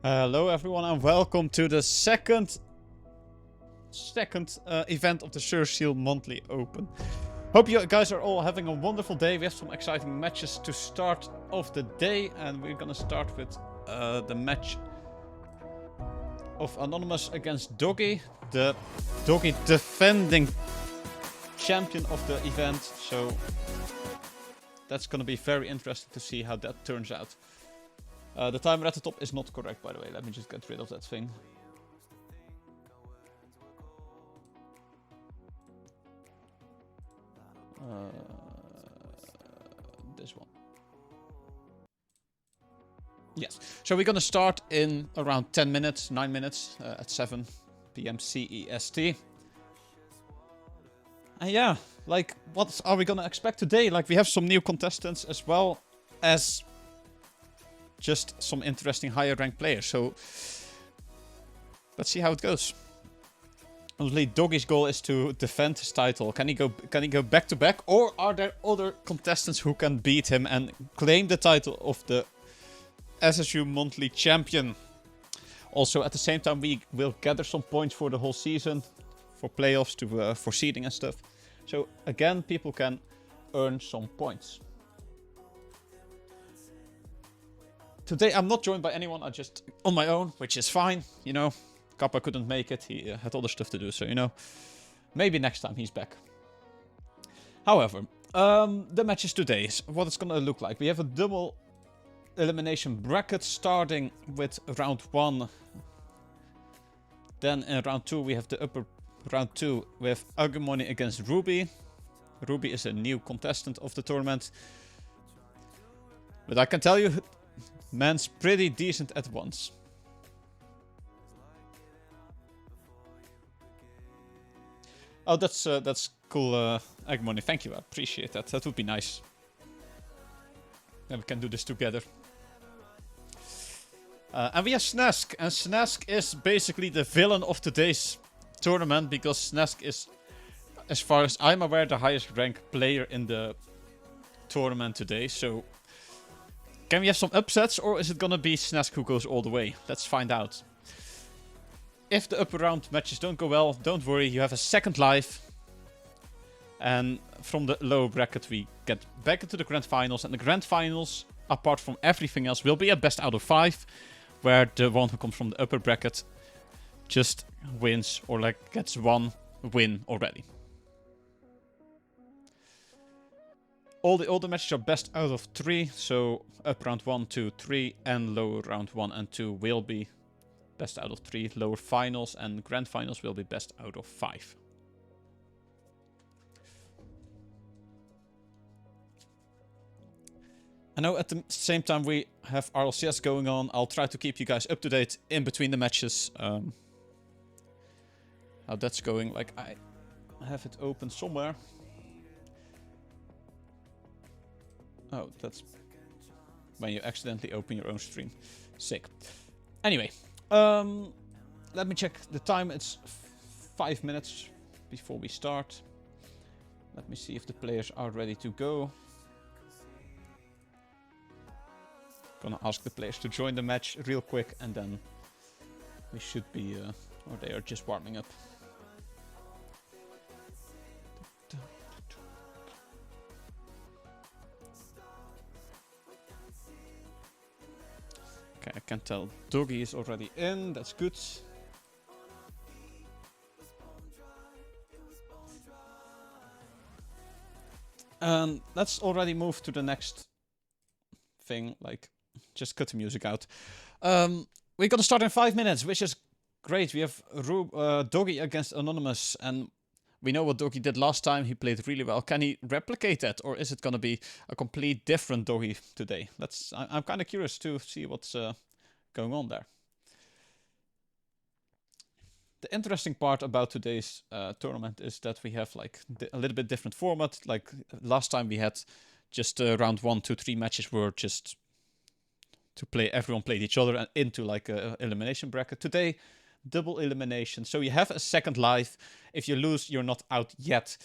Hello everyone and welcome to the second event of the SirSeal Monthly Open. Hope you guys are all having a wonderful day. We have some exciting matches to start off the day, and we're gonna start with the match of Anonymous against Doggy, the Doggy defending champion of the event, so that's gonna be very interesting to see how that turns out. The timer at the top is not correct, by the way. Let me just get rid of that thing. This one. Yes. So we're gonna start in around 10 minutes, 9 minutes, at 7 p.m. CEST. And yeah, like, what are we gonna expect today? Like, we have some new contestants as well as just some interesting higher ranked players. So let's see how it goes. Obviously, Doggy's goal is to defend his title. Can he go back to back, or are there other contestants who can beat him and claim the title of the SSU monthly champion? Also, at the same time, we will gather some points for the whole season, for playoffs, for seeding and stuff. So again, people can earn some points. Today I'm not joined by anyone, I'm just on my own, which is fine, you know. Kappa couldn't make it, he had other stuff to do, so you know. Maybe next time he's back. However, the matches today, what it's gonna look like. We have a double elimination bracket starting with round 1. Then in round 2 we have the upper round 2 with Agumoni against Ruby. Ruby is a new contestant of the tournament. But I can tell you, man's pretty decent at once. Oh, that's cool, Agumoni. Thank you, I appreciate that. That would be nice. Then we can do this together. And we have Snask, and Snask is basically the villain of today's tournament, because Snask is, as far as I'm aware, the highest ranked player in the tournament today. So, can we have some upsets, or is it gonna be Snask who goes all the way? Let's find out. If the upper round matches don't go well, don't worry, you have a second life. And from the lower bracket we get back into the grand finals, and the grand finals, apart from everything else, will be a best out of 5, where the one who comes from the upper bracket just wins, or like gets 1 win already. All the matches are best out of 3, so up round 1, 2, 3, and lower round 1 and 2 will be best out of 3. Lower finals and grand finals will be best out of 5. I know at the same time we have RLCS going on. I'll try to keep you guys up to date in between the matches. How that's going. Like, I have it open somewhere. Oh, that's when you accidentally open your own stream. Sick. Anyway, let me check the time. It's 5 minutes before we start. Let me see if the players are ready to go. Gonna ask the players to join the match real quick, and then we should be, or they are just warming up. Okay, I can tell Doggy is already in, that's good. Let's already move to the next thing, like, just cut the music out. We're gonna start in 5 minutes, which is great. We have Doggy against Anonymous, and we know what Doggy did last time. He played really well. Can he replicate that, or is it gonna be a complete different Doggy today? I'm kind of curious to see what's going on there. The interesting part about today's tournament is that we have like a little bit different format. Like last time we had just round 1, 2, 3 matches were just to play, everyone played each other and into like a elimination bracket. Today, double elimination. So you have a second life. If you lose, you're not out yet.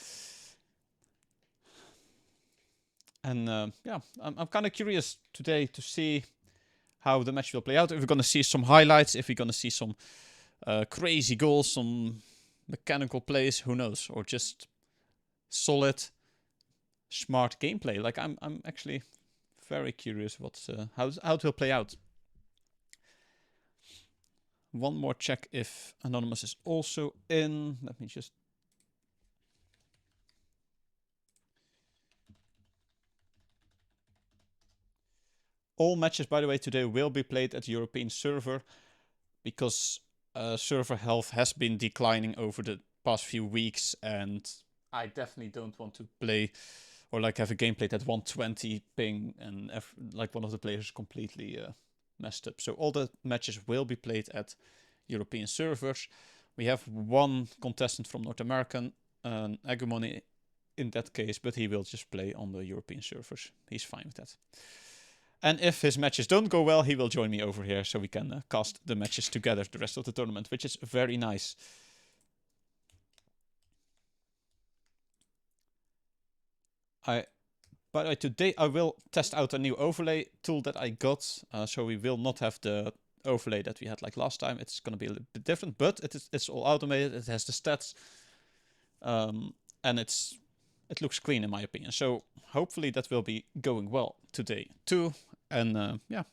And yeah, I'm kind of curious today to see how the match will play out. If we're going to see some highlights, if we're going to see some crazy goals, some mechanical plays, who knows? Or just solid, smart gameplay. Like I'm actually very curious how it will play out. One more check if Anonymous is also in. Let me just... All matches, by the way, today will be played at the European server because server health has been declining over the past few weeks, and I definitely don't want to play or like have a gameplay at 120 ping and like one of the players completely messed up. So all the matches will be played at European servers. We have one contestant from North American, Agumoni in that case, but he will just play on the European servers. He's fine with that. And if his matches don't go well, he will join me over here so we can cast the matches together the rest of the tournament, which is very nice. By the way, today I will test out a new overlay tool that I got. So we will not have the overlay that we had like last time. It's going to be a little bit different, but it's all automated. It has the stats. And it looks clean in my opinion. So hopefully that will be going well today too. And yeah,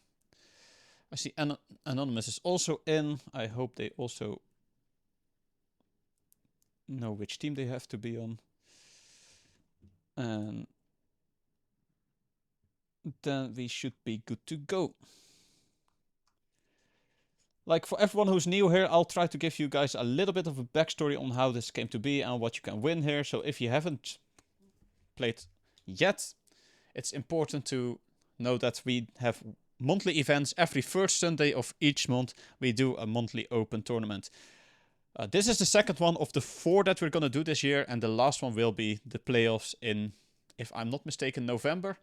I see Anonymous is also in. I hope they also know which team they have to be on. And then we should be good to go. Like for everyone who's new here, I'll try to give you guys a little bit of a backstory on how this came to be and what you can win here. So if you haven't played yet, it's important to know that we have monthly events. Every first Sunday of each month, we do a monthly open tournament. This is the second one of the 4 that we're going to do this year. And the last one will be the playoffs in, if I'm not mistaken, November.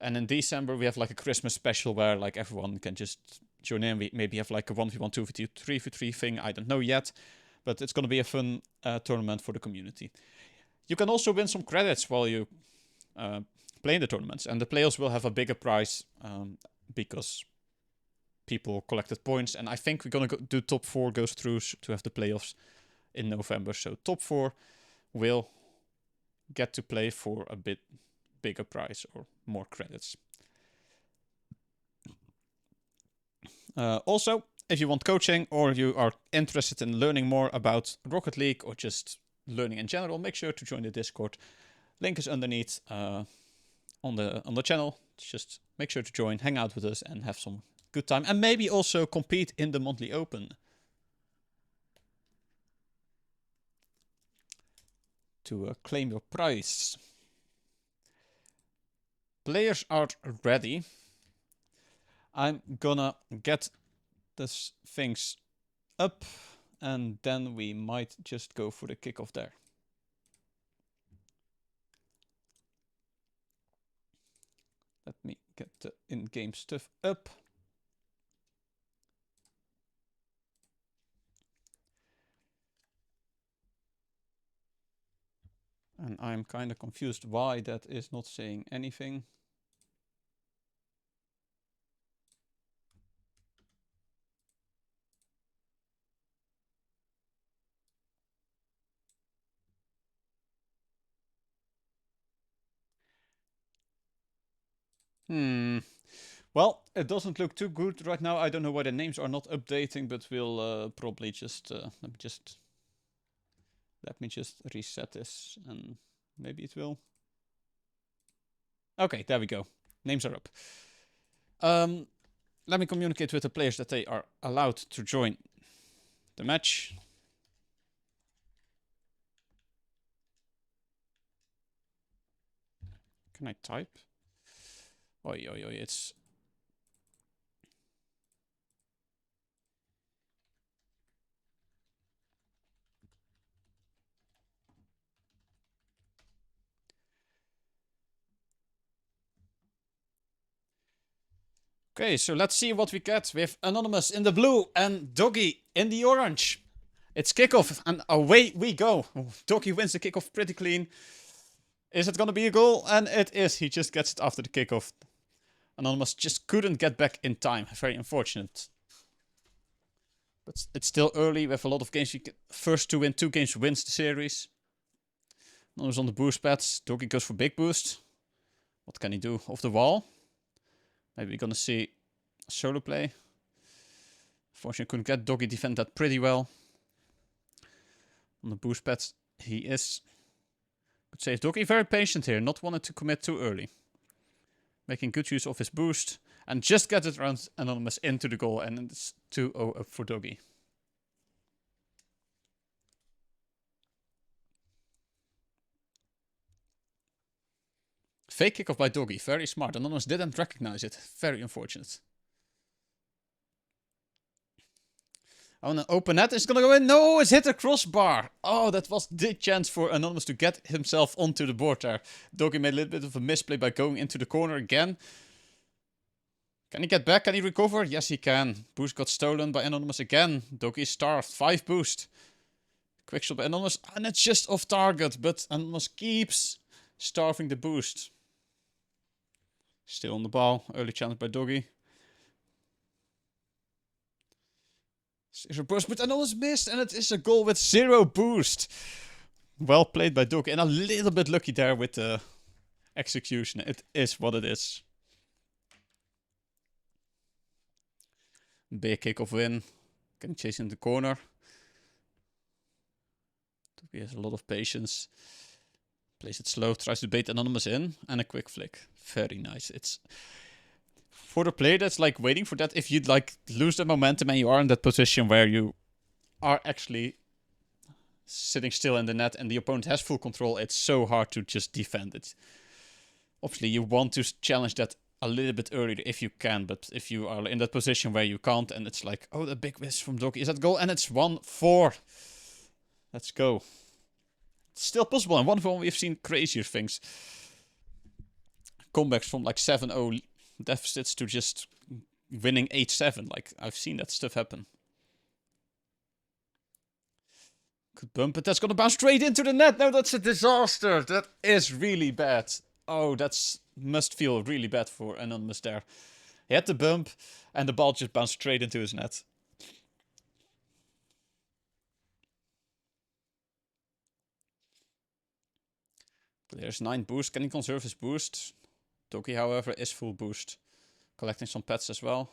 And in December, we have like a Christmas special where like everyone can just join in. We maybe have like a 1v1, 2v2, 3v3 thing. I don't know yet. But it's going to be a fun tournament for the community. You can also win some credits while you play in the tournaments. And the players will have a bigger prize because people collected points. And I think we're going to do top 4 goes through to have the playoffs in November. So top 4 will get to play for a bit bigger prize or more credits. Also, if you want coaching or you are interested in learning more about Rocket League or just learning in general, make sure to join the Discord. Link is underneath on the channel. Just make sure to join, hang out with us, and have some good time. And maybe also compete in the monthly open. To claim your prize. Players are ready. I'm gonna get these things up and then we might just go for the kickoff there. Let me get the in-game stuff up. And I'm kind of confused why that is not saying anything. Well, it doesn't look too good right now. I don't know why the names are not updating, but we'll probably just let me just reset this and maybe it will. Okay, there we go. Names are up. Let me communicate with the players that they are allowed to join the match. Can I type? Oi, oi, oi, it's... Okay, so let's see what we get with Anonymous in the blue and Doggy in the orange. It's kickoff and away we go. Doggy wins the kickoff pretty clean. Is it going to be a goal? And it is. He just gets it after the kickoff. Anonymous just couldn't get back in time. Very unfortunate. But it's still early. We have a lot of games. First to win 2 games wins the series. Anonymous on the boost pads. Doggy goes for big boost. What can he do? Off the wall. Maybe we're going to see solo play. Fortunately, couldn't get Doggy defend that pretty well. On the boost pads, he is. Good save. Doggy very patient here. Not wanting to commit too early. Making good use of his boost. And just get it around Anonymous into the goal, and it's 2-0 up for Doggy. Fake kickoff by Doggy, very smart. Anonymous didn't recognize it, very unfortunate. Oh, an open net is gonna go in. No, it's hit the crossbar. Oh, that was the chance for Anonymous to get himself onto the board there. Doggy made a little bit of a misplay by going into the corner again. Can he get back? Can he recover? Yes, he can. Boost got stolen by Anonymous again. Doggy is starved. 5 boost. Quick shot by Anonymous. And it's just off target. But Anonymous keeps starving the boost. Still on the ball. Early challenge by Doggy. Zero boost, but Anonymous missed. And it is a goal with 0 boost. Well played by Doggy. And a little bit lucky there with the execution. It is what it is. Big kickoff win. Can chase in the corner. He has a lot of patience. Plays it slow, tries to bait Anonymous in, and a quick flick. Very nice. It's for the player that's like waiting for that. If you'd like lose the momentum and you are in that position where you are actually sitting still in the net and the opponent has full control, it's so hard to just defend it. Obviously, you want to challenge that a little bit earlier if you can, but if you are in that position where you can't, and it's like, oh, the big miss from Doggy. Is that goal? And it's 1-4. Let's go. It's still possible, and 1-4 we've seen crazier things. Comebacks from like 7-0 deficits to just winning 8-7. Like, I've seen that stuff happen. Good bump, but that's gonna bounce straight into the net. No, that's a disaster. That is really bad. Oh, that's must feel really bad for Anonymous there. He had the bump, and the ball just bounced straight into his net. There's 9 boost. Can he conserve his boost? Doggy, however, is full boost. Collecting some pets as well.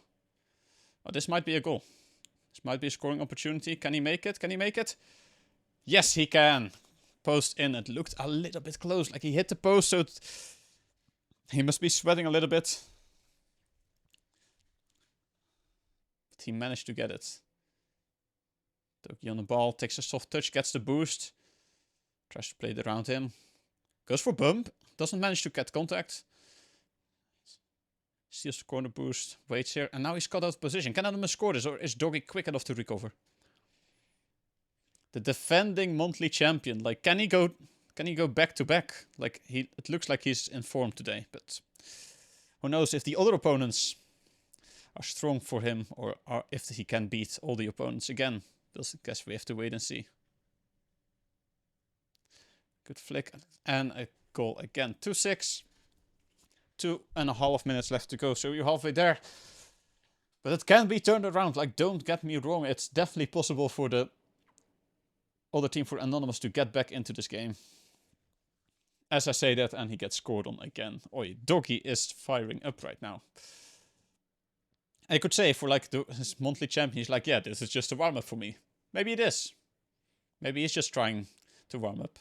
Oh, this might be a goal. This might be a scoring opportunity. Can he make it? Can he make it? Yes, he can. Post in. It looked a little bit close. Like he hit the post, so he must be sweating a little bit. But he managed to get it. Doggy on the ball. Takes a soft touch. Gets the boost. Tries to play it around him. Goes for bump. Doesn't manage to get contact. Steals the corner boost. Waits here. And now he's cut out of position. Can Anonymous score this? Or is Doggy quick enough to recover? The defending monthly champion. Like, can he go back to back? Like, it looks like he's in form today. But who knows if the other opponents are strong for him. Or if he can beat all the opponents again. I guess we have to wait and see. Good flick. And a goal again. 2-6. 2.5 minutes left to go. So you're halfway there. But it can be turned around. Like, don't get me wrong. It's definitely possible for the other team, for Anonymous, to get back into this game. As I say that, and he gets scored on again. Oi, Doggy is firing up right now. I could say for like his monthly champion, he's like, yeah, this is just a warm-up for me. Maybe it is. Maybe he's just trying to warm up.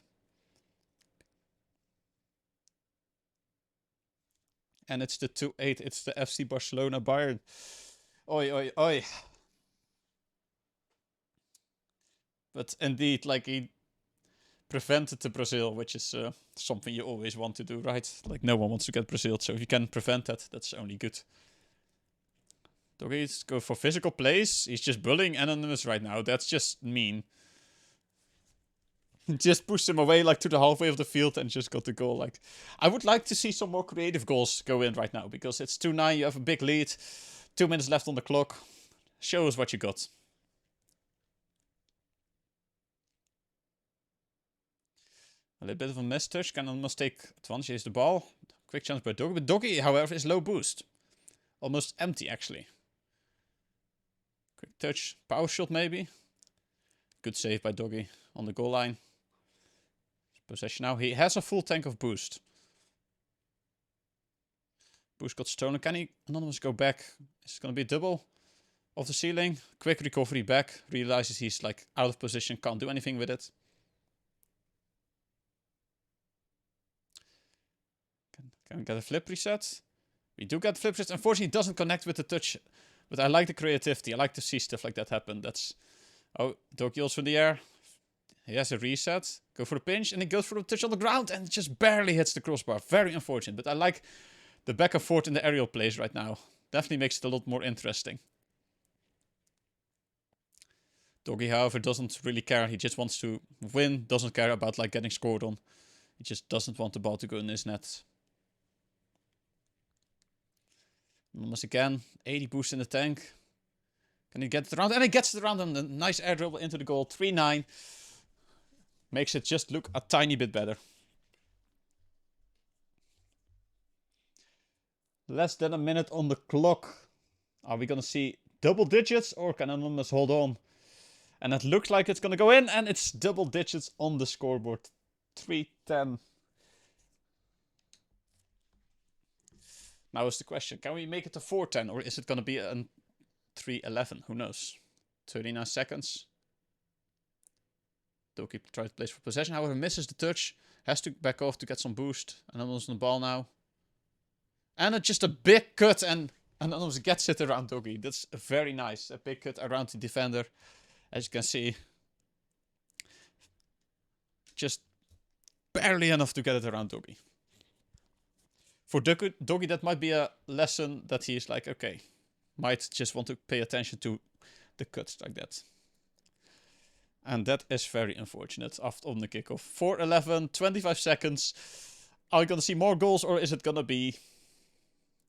And it's the 2-8. It's the FC Barcelona Bayern. Oi, oi, oi. But indeed, like, he prevented the Brazil, which is something you always want to do, right? Like, no one wants to get Brazil, so if you can prevent that, that's only good. Doggy's go for physical plays. He's just bullying Anonymous right now. That's just mean. Just pushed him away, like, to the halfway of the field and just got the goal. Like, I would like to see some more creative goals go in right now, because it's 2-9, you have a big lead. 2 minutes left on the clock. Show us what you got. A little bit of a mistouch. Can almost take advantage. Here's the ball. Quick chance by Doggy. But Doggy, however, is low boost. Almost empty, actually. Quick touch. Power shot, maybe. Good save by Doggy on the goal line. Possession now. He has a full tank of boost. Boost got stolen. Can he Anonymous go back? It's going to be a double off the ceiling. Quick recovery back. Realizes he's like out of position. Can't do anything with it. Can we get a flip reset? We do get flip shots. Unfortunately, it doesn't connect with the touch. But I like the creativity. I like to see stuff like that happen. That's... Oh, Doki also in the air. He has a reset. Go for the pinch. And he goes for the touch on the ground. And it just barely hits the crossbar. Very unfortunate. But I like the back and forth in the aerial plays right now. Definitely makes it a lot more interesting. Doggy, however, doesn't really care. He just wants to win. Doesn't care about like getting scored on. He just doesn't want the ball to go in his net. Once again, 80 boost in the tank. Can he get it around? And he gets it around and a nice air dribble into the goal. 3-9. Makes it just look a tiny bit better. Less than a minute on the clock. Are we going to see double digits or can Anonymous hold on? And it looks like it's going to go in and it's double digits on the scoreboard. 3-10. Now is the question, can we make it to 4-10 or is it going to be a 3-11? Who knows? 39 seconds. Doki tries to place for possession, however misses the touch. Has to back off to get some boost. Anonymous on the ball now. And it's just a big cut and Anonymous gets it around Doki. That's very nice. A big cut around the defender. As you can see. Just barely enough to get it around Doki. For Doggy, that might be a lesson that he's like, okay, might just want to pay attention to the cuts like that. And that is very unfortunate after on the kickoff. 4-11, 25 seconds. Are we going to see more goals or is it going to be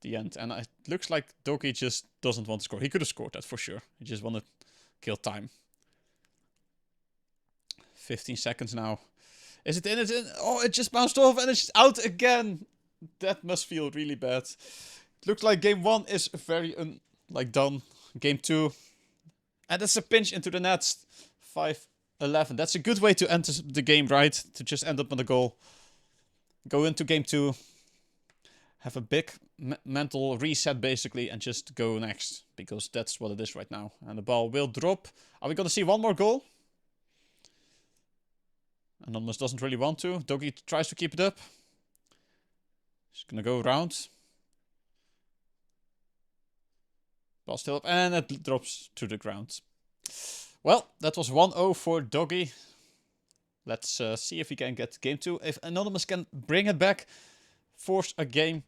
the end? And it looks like Doggy just doesn't want to score. He could have scored that for sure. He just wanted to kill time. 15 seconds now. Is it in? It's in. Oh, it just bounced off and it's out again. That must feel really bad. It looks like game 1 is very done. Game 2. And that's a pinch into the net. 5-11. That's a good way to end the game, right? To just end up on the goal. Go into game 2. Have a big mental reset basically. And just go next. Because that's what it is right now. And the ball will drop. Are we going to see one more goal? Anonymous doesn't really want to. Doggy tries to keep it up. He's gonna go around. Ball still up and it drops to the ground. Well, that was 1-0 for Doggy. Let's see if we can get game 2. If Anonymous can bring it back, force a game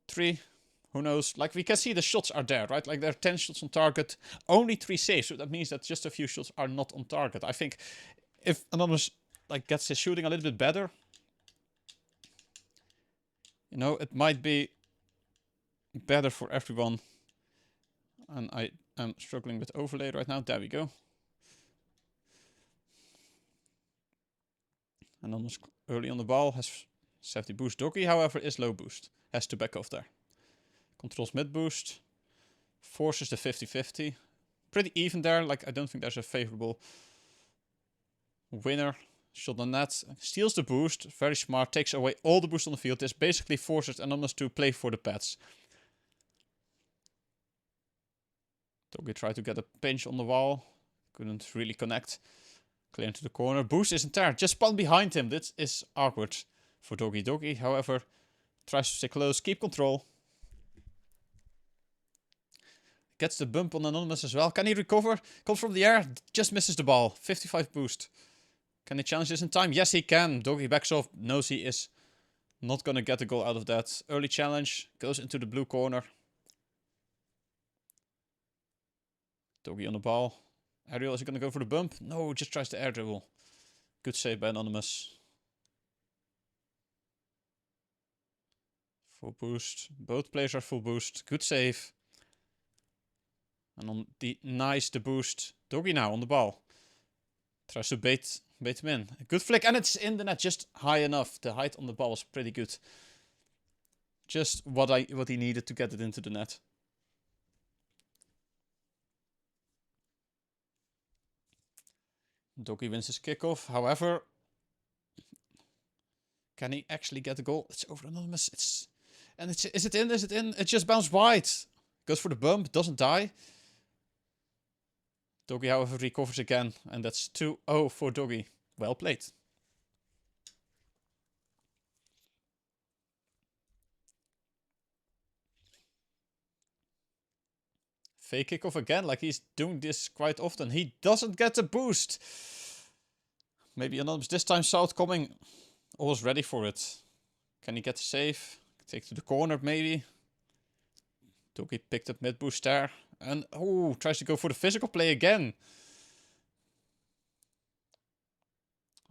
3. Who knows? Like we can see the shots are there, right? Like there are 10 shots on target, only 3 saves. So that means that just a few shots are not on target. I think if Anonymous like gets his shooting a little bit better, you know, it might be better for everyone. And I am struggling with overlay right now. There we go. And almost early on the ball has 70 boost. Doki, however, is low boost. Has to back off there. Controls mid boost. Forces the 50-50. Pretty even there. Like, I don't think there's a favorable winner. Shot on net, steals the boost, very smart, takes away all the boost on the field. This basically forces Anonymous to play for the pads. Doggy tried to get a pinch on the wall, couldn't really connect. Clear into the corner, boost isn't there, just spun behind him. This is awkward for Doggy. Doggy, however, tries to stay close, keep control. Gets the bump on Anonymous as well. Can he recover? Comes from the air, just misses the ball. 55 boost. Can he challenge this in time? Yes, he can. Doggy backs off. Knows he is not going to get a goal out of that. Early challenge. Goes into the blue corner. Doggy on the ball. Ariel, is he going to go for the bump? No, just tries to air dribble. Good save by Anonymous. Full boost. Both players are full boost. Good save. And on the nice the boost. Doggy now on the ball. Tries to bait him in. A good flick, and it's in the net just high enough. The height on the ball was pretty good. Just what he needed to get it into the net. Doggy wins his kickoff. However, can he actually get the goal? It's over Anonymous. Is it in? Is it in? It just bounced wide. Goes for the bump. Doesn't die. Doggy, however, recovers again. And that's 2-0 for Doggy. Well played. fake kickoff again, like he's doing this quite often. He doesn't get the boost. Maybe Anonymous this time saw it coming. Always ready for it. Can he get the save? Take to the corner maybe. Doki picked up mid boost there. And oh, tries to go for the physical play again.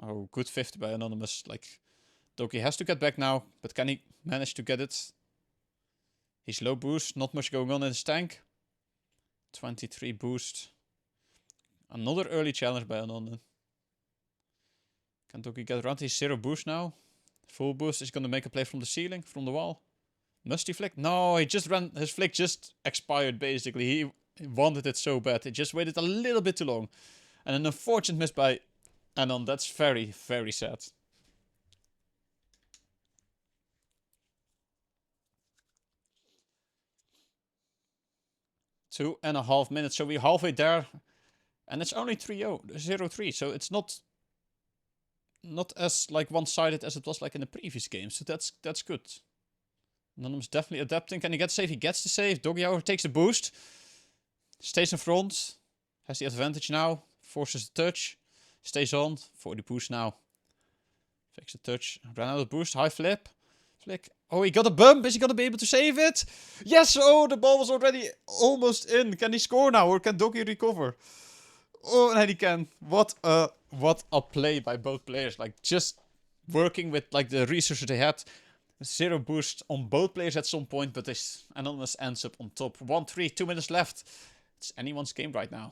Oh, good 50 by Anonymous. Like, Doki has to get back now, but can he manage to get it? He's low boost, not much going on in his tank. 23 boost. Another early challenge by Anonymous. Can Doki get around? He's 0 boost now. Full boost is going to make a play from the ceiling, from the wall. Must he flick? No, he just ran. His flick just expired basically. He wanted it so bad. He just waited a little bit too long. And an unfortunate miss by Anon. That's very, very sad. 2.5 minutes. So we're halfway there. And it's only 0-3. So it's not as like one-sided as it was like in the previous game. So that's good. Anonymous definitely adapting. Can he get the save? He gets the save. Doggy, however, takes the boost. Stays in front. Has the advantage now. Forces the touch. Stays on. For the boost now. Fix the touch. Ran out of boost. High flip. Flick. Oh, he got a bump. Is he going to be able to save it? Yes! Oh, the ball was already almost in. Can he score now? Or can Doggy recover? Oh, and he can. What a play by both players. Like, just working with like the resources they had. 0 boost on both players at some point, but this Anonymous ends up on top. 1-3, 2 minutes left. It's anyone's game right now.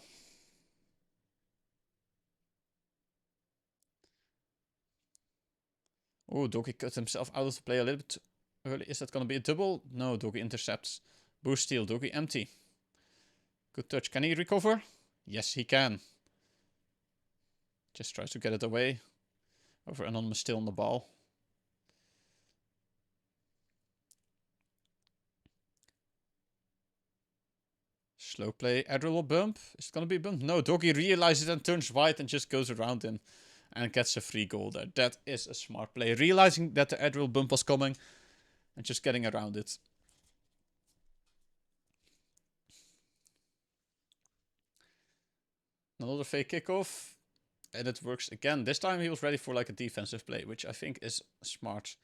Oh, Doki cut himself out of the play a little bit early. Is that going to be a double? No, Doki intercepts. Boost steal, Doki empty. Good touch. Can he recover? Yes, he can. Just tries to get it away. Over Anonymous still on the ball. Slow play, Adriel bump. Is it gonna be a bump? No, Doggy realizes it and turns right and just goes around him. And gets a free goal there. That is a smart play. Realizing that the Adriel bump was coming. And just getting around it. Another fake kickoff. And it works again. This time he was ready for like a defensive play. Which I think is smart.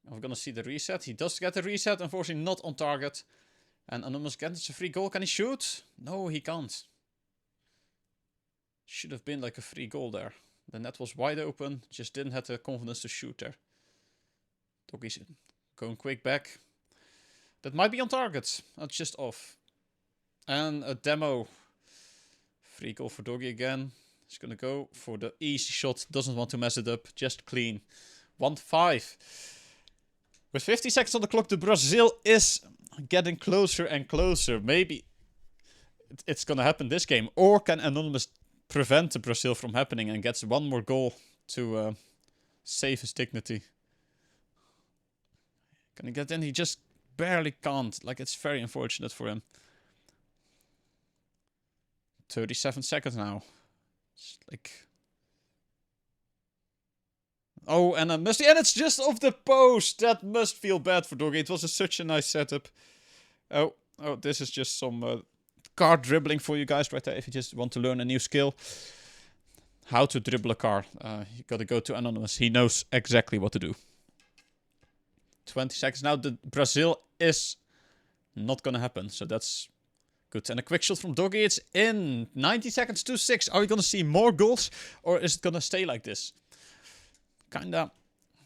We're gonna see the reset. He does get the reset. Unfortunately not on target. And Anonymous gets a free goal. Can he shoot? No, he can't. Should have been like a free goal there. The net was wide open. Just didn't have the confidence to shoot there. Doggy's going quick back. That might be on target. That's just off. And a demo. Free goal for Doggy again. He's going to go for the easy shot. Doesn't want to mess it up. Just clean. 1-5. With 50 seconds on the clock, the Brazil is getting closer and closer. Maybe it's gonna happen this game. Or can Anonymous prevent the Brazil from happening and gets one more goal to save his dignity? Can he get in? He just barely can't. Like, it's very unfortunate for him. 37 seconds now. It's like... Oh, and a musty, and it's just off the post. That must feel bad for Doggy. It was such a nice setup. Oh, this is just some car dribbling for you guys right there. If you just want to learn a new skill, how to dribble a car, you gotta go to Anonymous. He knows exactly what to do. 20 seconds now. The Brazil is not gonna happen, so that's good. And a quick shot from Doggy. It's in. 90 seconds to 6. Are we gonna see more goals, or is it gonna stay like this? Kinda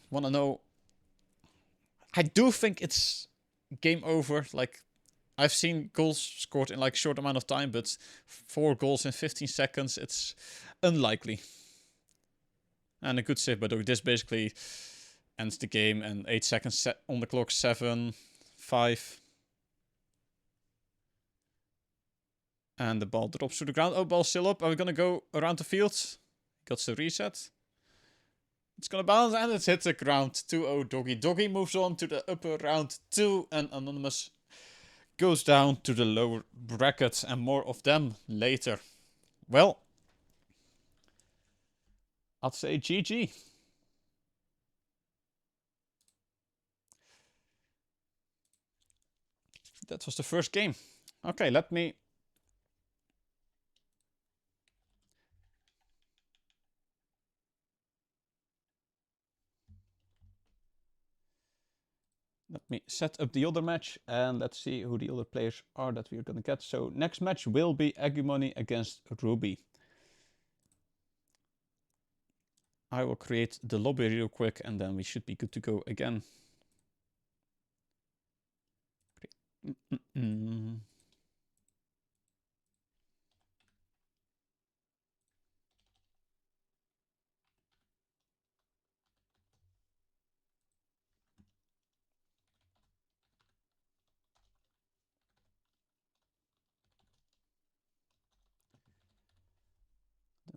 wanna know. I do think it's game over. Like, I've seen goals scored in like short amount of time, but 4 goals in 15 seconds, it's unlikely. And a good save by Doggy. This basically ends the game, and 8 seconds on the clock. 7, 5. And the ball drops to the ground. Oh, ball still up. Are we gonna go around the field? Got the reset. It's gonna bounce and it's hit the ground. 2-0 Doggy. Doggy moves on to the upper round 2, and Anonymous goes down to the lower bracket, and more of them later. Well, I'd say GG. That was the first game. Okay, let me Let me set up the other match and let's see who the other players are that we're gonna get. So next match will be Agumoni against Ruby. I will create the lobby real quick and then we should be good to go again.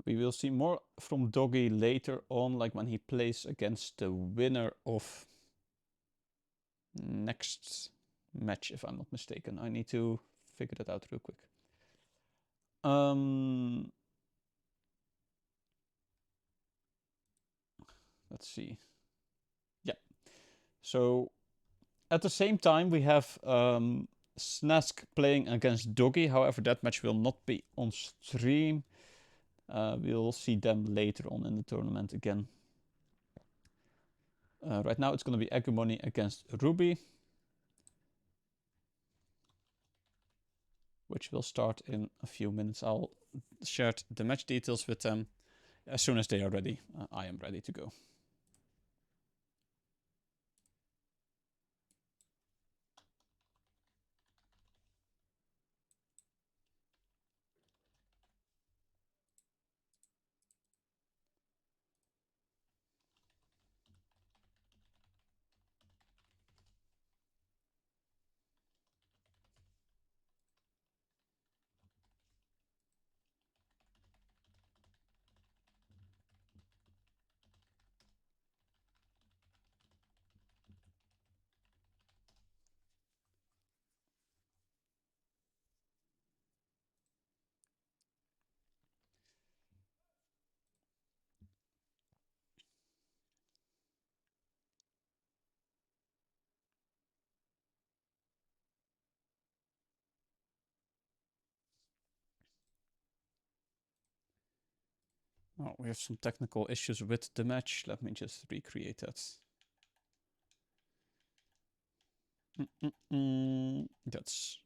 We will see more from Doggy later on, like when he plays against the winner of next match, if I'm not mistaken. I need to figure that out real quick. Let's see. Yeah. So at the same time, we have Snask playing against Doggy. However, that match will not be on stream. We'll see them later on in the tournament again. Right now, it's going to be Agumoni against Ruby, which will start in a few minutes. I'll share the match details with them as soon as they are ready. I am ready to go. Oh, we have some technical issues with the match. Let me just recreate that. That's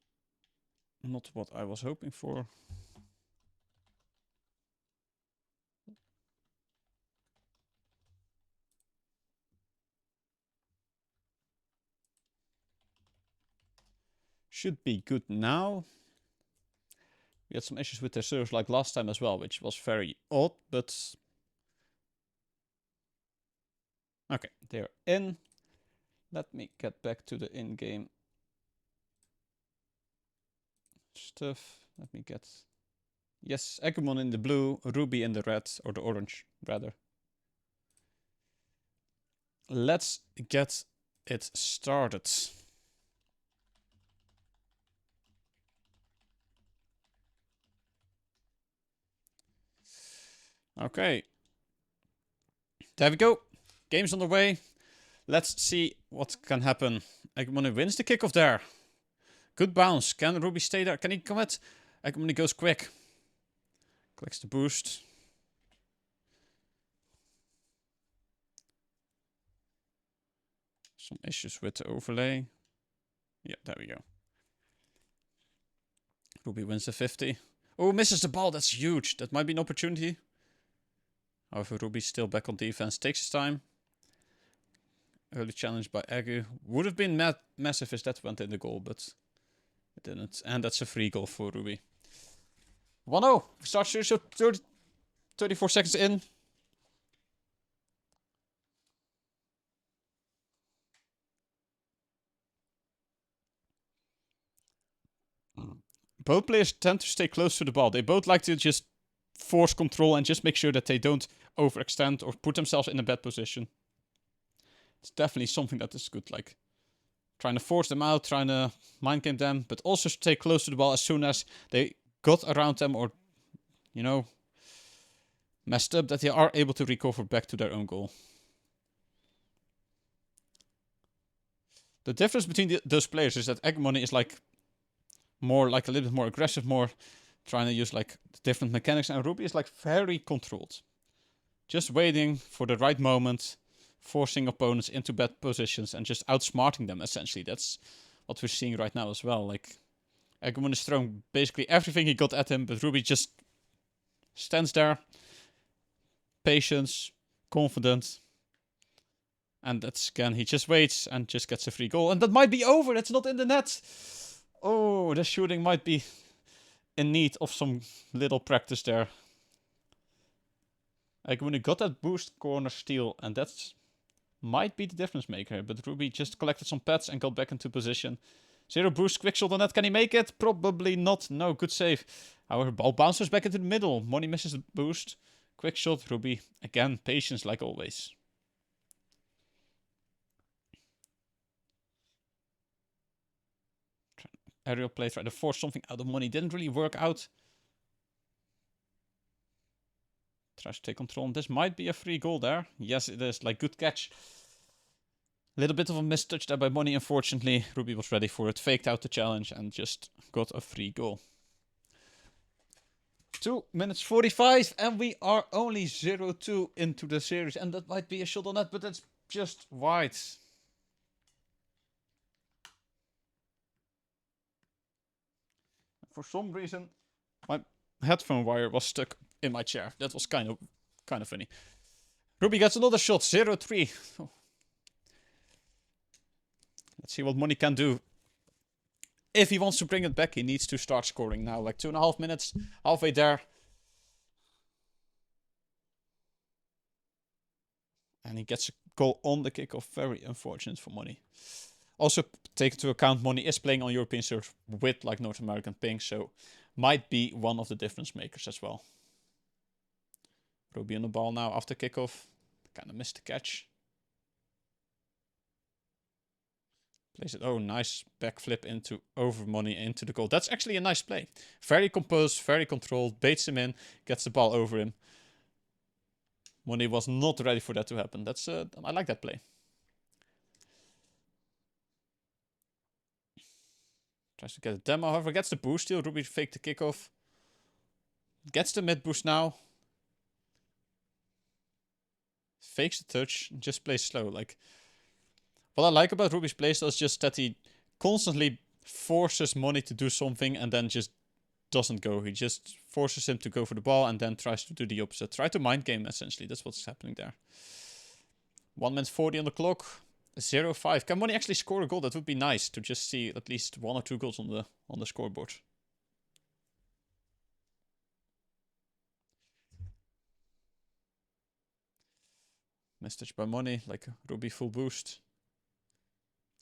not what I was hoping for. Should be good now. We had some issues with their servers like last time as well, which was very odd, but... Okay, they're in. Let me get back to the in-game stuff. Let me get... Yes, Agumon in the blue, Ruby in the red, or the orange, rather. Let's get it started. Okay. There we go. Game's on the way. Let's see what can happen. Agumon wins the kickoff there. Good bounce. Can Ruby stay there? Can he commit? Agumon goes quick. Clicks the boost. Some issues with the overlay. Yeah, there we go. Ruby wins the 50. Oh, misses the ball. That's huge. That might be an opportunity. However, Ruby's still back on defense. Takes his time. Early challenge by Agu. Would have been massive if that went in the goal, but it didn't. And that's a free goal for Ruby. 1-0. Start SirSeal 34 seconds in. Both players tend to stay close to the ball. They both like to just force control and just make sure that they don't overextend or put themselves in a bad position. It's definitely something that is good, like trying to force them out, trying to mind game them, but also stay close to the ball as soon as they got around them or, you know, messed up, that they are able to recover back to their own goal. The difference between those players is that Agumon is like more like a little bit more aggressive, more trying to use like different mechanics, and Ruby is like very controlled. Just waiting for the right moment, forcing opponents into bad positions and just outsmarting them, essentially. That's what we're seeing right now as well. Like, Eggman is throwing basically everything he got at him, but Ruby just stands there, patience, confident. And that's, again, he just waits and just gets a free goal. And that might be over. That's not in the net. Oh, the shooting might be in need of some little practice there. Like, when he got that boost corner steal, and that's might be the difference maker. But Ruby just collected some pets and got back into position. 0 boost, quick shot on that. Can he make it? Probably not. No, good save. However, ball bounces back into the middle. Money misses the boost. Quick shot, Ruby. Again, patience like always. Aerial play, tried to force something out of Money. Didn't really work out. Tries to take control. And this might be a free goal there. Yes, it is. Like, good catch. A little bit of a mistouch there by Money, unfortunately. Ruby was ready for it. Faked out the challenge and just got a free goal. 2 minutes 45. And we are only 0-2 into the series. And that might be a shot on net, but that's just wide. For some reason, my headphone wire was stuck in my chair. That was kind of funny. Ruby gets another shot, 0-3. Oh. Let's see what Money can do. If he wants to bring it back, he needs to start scoring now. Like 2.5 minutes, halfway there. And he gets a goal on the kickoff. Very unfortunate for Money. Also, take into account Money is playing on European servers with like North American ping, so might be one of the difference makers as well. Ruby on the ball now after kickoff. Kind of missed the catch. Plays it. Oh, nice backflip into over Money into the goal. That's actually a nice play. Very composed, very controlled. Baits him in, gets the ball over him. Money was not ready for that to happen. That's I like that play. Tries to get a demo, however, gets the boost still. Ruby faked the kickoff. Gets the mid boost now. Fakes the touch, just plays slow. Like, what I like about Ruby's playstyle is just that he constantly forces Money to do something and then just doesn't go. He just forces him to go for the ball and then tries to do the opposite. Try to mind game, essentially. That's what's happening there. 1 minute 40 on the clock. 0-5. Can Money actually score a goal? That would be nice to just see at least 1 or 2 goals on the scoreboard. Message by Money, like Ruby full boost.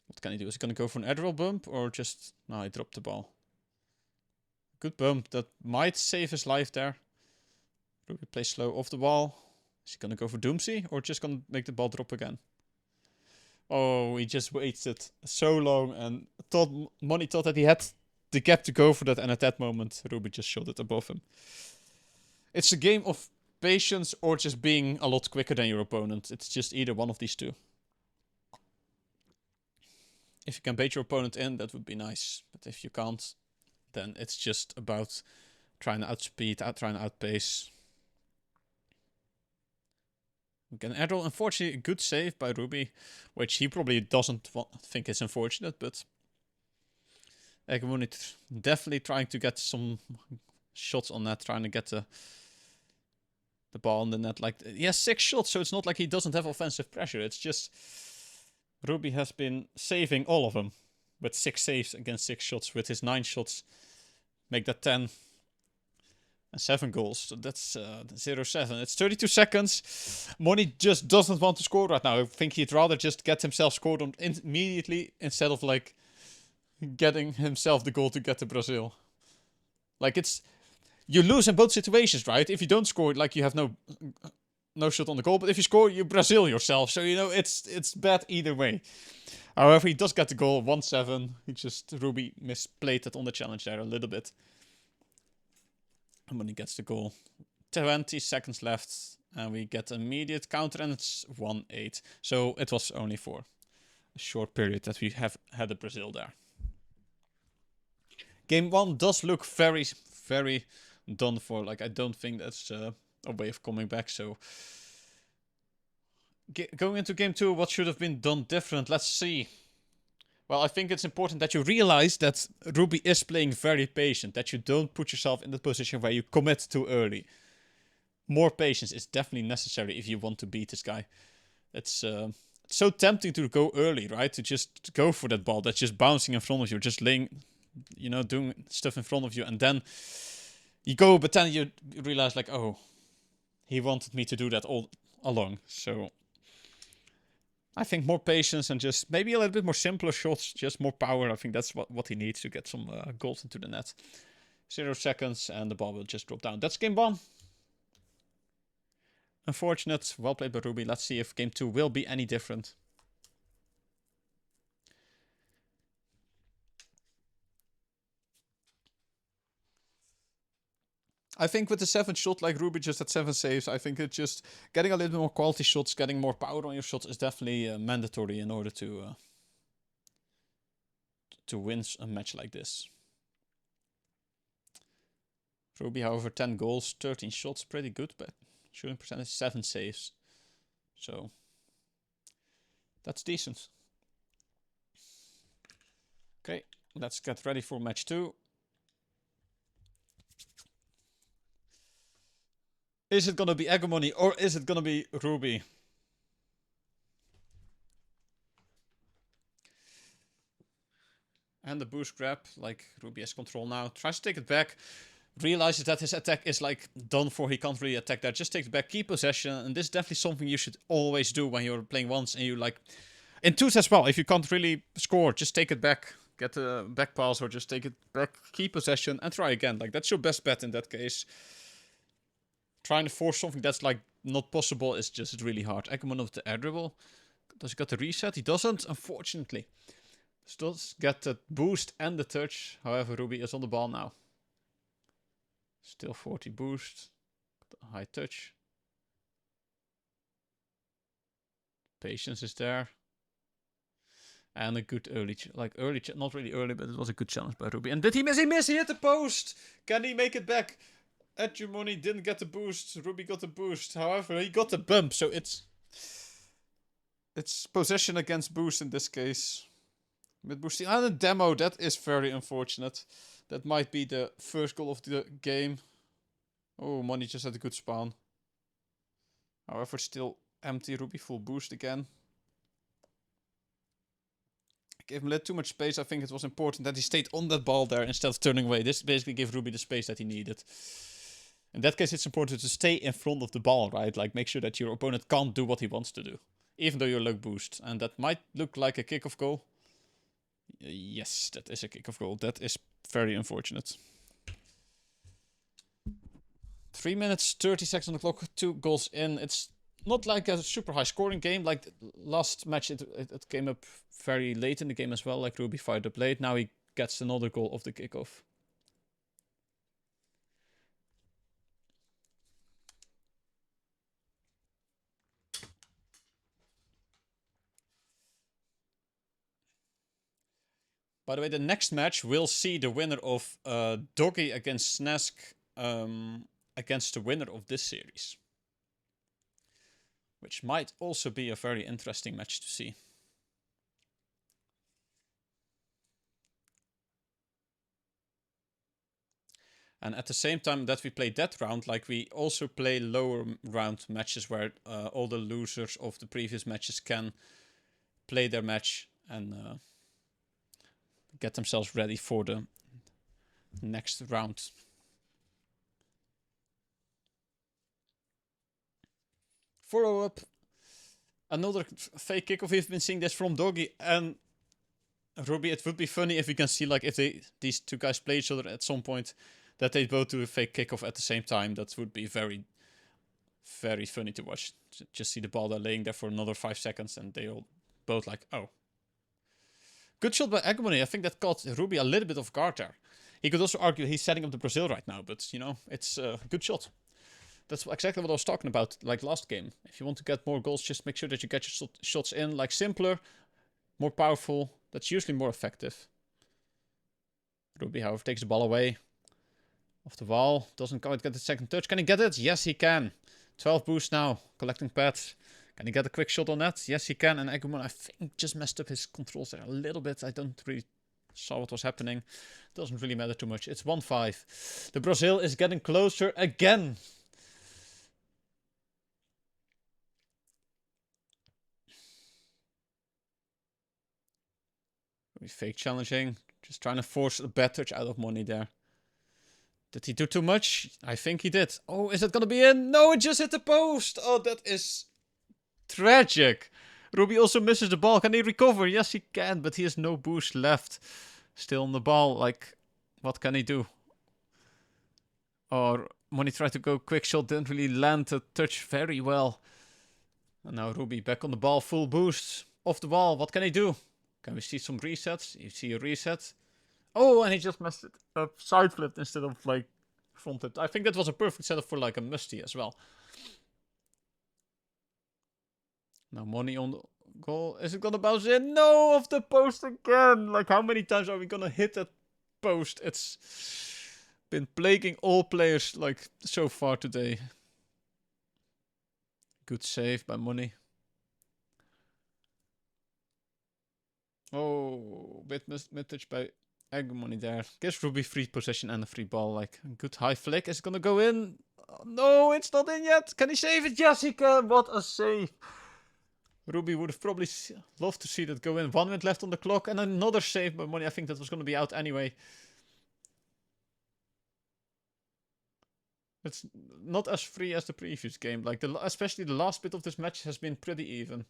What can he do? Is he going to go for an aerial bump or just... No, he dropped the ball. Good bump. That might save his life there. Ruby plays slow off the ball. Is he going to go for Doomsy or just going to make the ball drop again? Oh, he just waited so long and Money thought that he had the gap to go for that, and at that moment, Ruby just shot it above him. It's a game of patience or just being a lot quicker than your opponent. It's just either one of these two. If you can bait your opponent in, that would be nice. But if you can't, then it's just about trying to outspeed, trying to outpace. Again, Adol, unfortunately, a good save by Ruby, which he probably doesn't think is unfortunate, but Eggman definitely trying to get some shots on that, trying to get the ball on the net. Like, he has 6 shots, so it's not like he doesn't have offensive pressure. It's just Ruby has been saving all of them with 6 saves against 6 shots. With his 9 shots, make that 10. And 7 goals. So that's 0-7. It's 32 seconds. Money just doesn't want to score right now. I think he'd rather just get himself scored on immediately instead of like getting himself the goal to get to Brazil. Like, it's... You lose in both situations, right? If you don't score, like, you have no shot on the goal. But if you score, you Brazil yourself. So, you know, it's bad either way. However, he does get the goal. 1-7. Ruby misplayed it on the challenge there a little bit. And when he gets the goal, 20 seconds left, and we get an immediate counter, and it's 1-8. So it was only for a short period that we have had a Brazil there. Game 1 does look very, very done for. Like, I don't think that's a way of coming back. So Going into game 2, what should have been done different? Let's see. Well, I think it's important that you realize that Ruby is playing very patient, that you don't put yourself in the position where you commit too early. More patience is definitely necessary if you want to beat this guy. It's so tempting to go early, right? To just go for that ball that's just bouncing in front of you, just laying, doing stuff in front of you, and then you go, but then you realize, like, oh, he wanted me to do that all along. So I think more patience and just maybe a little bit more simpler shots, just more power. I think that's what he needs to get some goals into the net. 0 seconds, and the ball will just drop down. That's game 1. Unfortunate. Well played by Ruby. Let's see if game 2 will be any different. I think with the 7th shot, like Ruby just had 7 saves, I think it's just getting a little bit more quality shots, getting more power on your shots is definitely mandatory in order to win a match like this. Ruby, however, 10 goals, 13 shots, pretty good, but shooting percentage, 7 saves. So that's decent. Okay, let's get ready for match 2. Is it gonna be Hegemony or is it gonna be Ruby? And the boost grab, like Ruby has control now. Tries to take it back. Realizes that his attack is like done for. He can't really attack that. Just take it back, keep possession. And this is definitely something you should always do when you're playing once and you like... In twos as well, if you can't really score, just take it back. Get a back pass or just take it back, keep possession and try again. Like that's your best bet in that case. Trying to force something that's like not possible is just really hard. Ackerman of the air dribble. Does he get the reset? He doesn't, unfortunately. Still get the boost and the touch. However, Ruby is on the ball now. Still 40 boost. High touch. Patience is there. And a good early, not really early, but it was a good challenge by Ruby. And did he miss? He missed! He hit the post! Can he make it back? Hegemony didn't get the boost. Ruby got the boost. However, he got the bump, so it's possession against boost in this case. With boosting and a demo, that is very unfortunate. That might be the first goal of the game. Oh, Money just had a good spawn. However, still empty. Ruby full boost again. Gave him a little too much space. I think it was important that he stayed on that ball there instead of turning away. This basically gave Ruby the space that he needed. In that case, it's important to stay in front of the ball, right? Like, make sure that your opponent can't do what he wants to do. Even though you're low boost. And that might look like a kickoff goal. Yes, that is a kickoff goal. That is very unfortunate. 3 minutes, 30 seconds on the clock, 2 goals in. It's not like a super high scoring game. Like last match, it came up very late in the game as well. Like Ruby fired up late. Now he gets another goal of the kickoff. By the way, the next match will see the winner of Doggy against Snask against the winner of this series. Which might also be a very interesting match to see. And at the same time that we play that round, like we also play lower round matches where all the losers of the previous matches can play their match and get themselves ready for the next round. Follow up. Another fake kickoff. We've been seeing this from Doggy and Ruby. It would be funny if we can see like if these two guys play each other at some point, that they both do a fake kickoff at the same time. That would be very, very funny to watch. Just see the ball there laying there for another 5 seconds and they all both like, oh. Good shot by Hegemony. I think that caught Ruby a little bit off guard there. He could also argue he's setting up the Brazil right now, but you know, it's a good shot. That's exactly what I was talking about, like last game. If you want to get more goals, just make sure that you get your shots in, like simpler, more powerful. That's usually more effective. Ruby, however, takes the ball away. Off the wall. Doesn't quite get the second touch. Can he get it? Yes, he can. 12 boost now. Collecting pads. Can he get a quick shot on that? Yes, he can. And Agumon, I think, just messed up his controls there a little bit. I don't really saw what was happening. Doesn't really matter too much. It's 1-5. The Brazil is getting closer again. We fake challenging. Just trying to force a bad touch out of money there. Did he do too much? I think he did. Oh, is it going to be in? No, it just hit the post. Oh, that is tragic. Ruby also misses the ball. Can he recover? Yes, he can, but he has no boost left. Still on the ball. Like, what can he do? Or Money tried to go quick shot, didn't really land the touch very well. And now Ruby back on the ball, full boost. Off the ball, what can he do? Can we see some resets? You see a reset. Oh, and he just messed it up. Side flipped instead of like fronted. I think that was a perfect setup for like a musty as well. Now Money on the goal. Is it gonna bounce in? No, off the post again. Like, how many times are we gonna hit that post? It's been plaguing all players like so far today. Good save by Money. Oh, mid touch by Egg Money there. Gives Ruby free possession and a free ball. Like, a good high flick. Is it gonna go in? Oh, no, it's not in yet. Can he save it? Yes, he can. What a save. Ruby would have probably loved to see that go in. 1 minute left on the clock and another save by Money. I think that was going to be out anyway. It's not as free as the previous game. Like, especially the last bit of this match has been pretty even.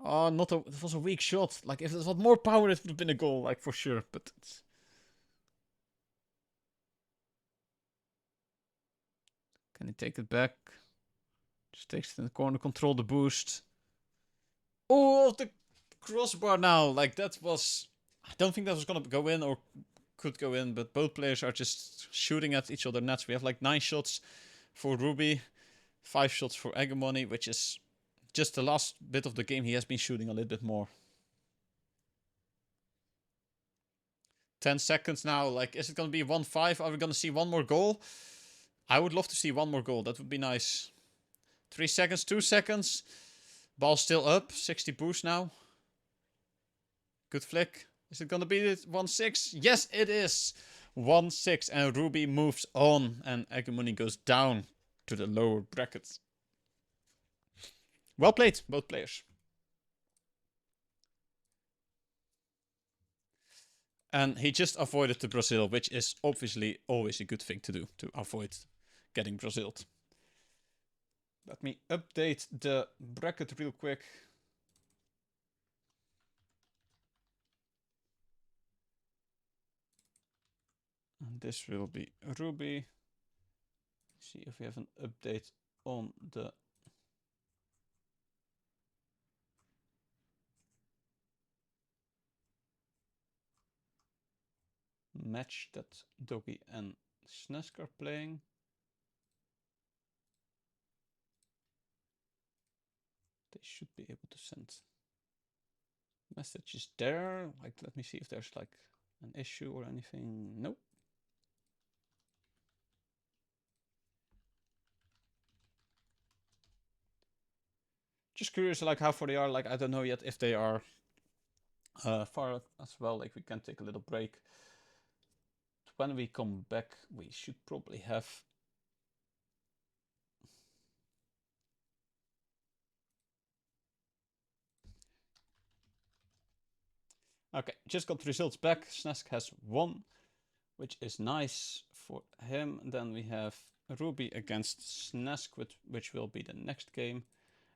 Oh, it was a weak shot. Like, if it was more power, it would have been a goal, like, for sure. But it's... Can he take it back? Just takes it in the corner, control the boost. Oh, the crossbar now. Like, that was... I don't think that was going to go in or could go in, but both players are just shooting at each other nets. We have like 9 shots for Ruby, 5 shots for Agamony, which is just the last bit of the game. He has been shooting a little bit more. 10 seconds now. Like, is it going to be 1-5? Are we going to see one more goal? I would love to see one more goal. That would be nice. 3 seconds, 2 seconds. Ball still up. 60 boost now. Good flick. Is it going to be 1-6? Yes, it is. 1-6. And Ruby moves on. And Agamony goes down to the lower brackets. Well played, both players. And he just avoided the Brazil, which is obviously always a good thing to do, to avoid getting Braziled. Let me update the bracket real quick. And this will be Ruby. See if we have an update on the match that Doggy and Snesk are playing. They should be able to send messages there. Like, let me see if there's like an issue or anything. Nope. Just curious, like, how far they are. Like, I don't know yet if they are far as well. Like, we can take a little break. When we come back, we should probably have... Okay, just got the results back. Snesk has won, which is nice for him. Then we have Ruby against Snesk, which will be the next game.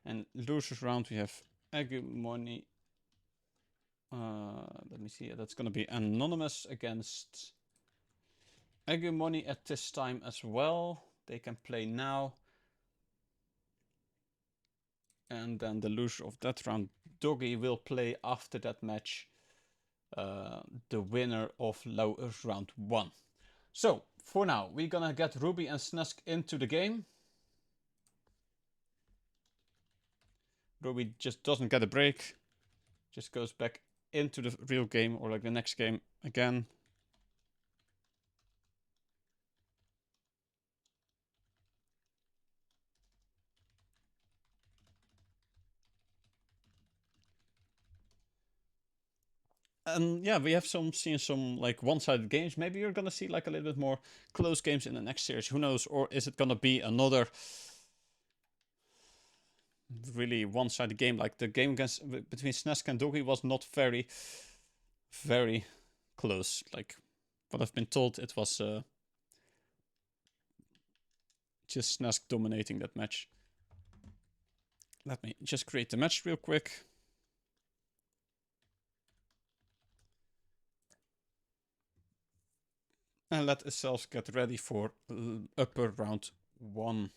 And losers round, we have Agumoni. Let me see. That's going to be Anonymous against Agumoni at this time as well. They can play now. And then the loser of that round, Doggy, will play after that match. The winner of lowers round 1. So, for now, we're gonna get Ruby and Snesk into the game. Ruby just doesn't get a break. Just goes back into the real game, or like the next game again. And yeah, we have seen some like one-sided games. Maybe you're gonna see like a little bit more close games in the next series. Who knows? Or is it gonna be another really one-sided game? Like the game against between Snesk and Doggy was not very, very close. Like what I've been told, it was just Snesk dominating that match. Let me just create the match real quick. And let ourselves get ready for upper round 1.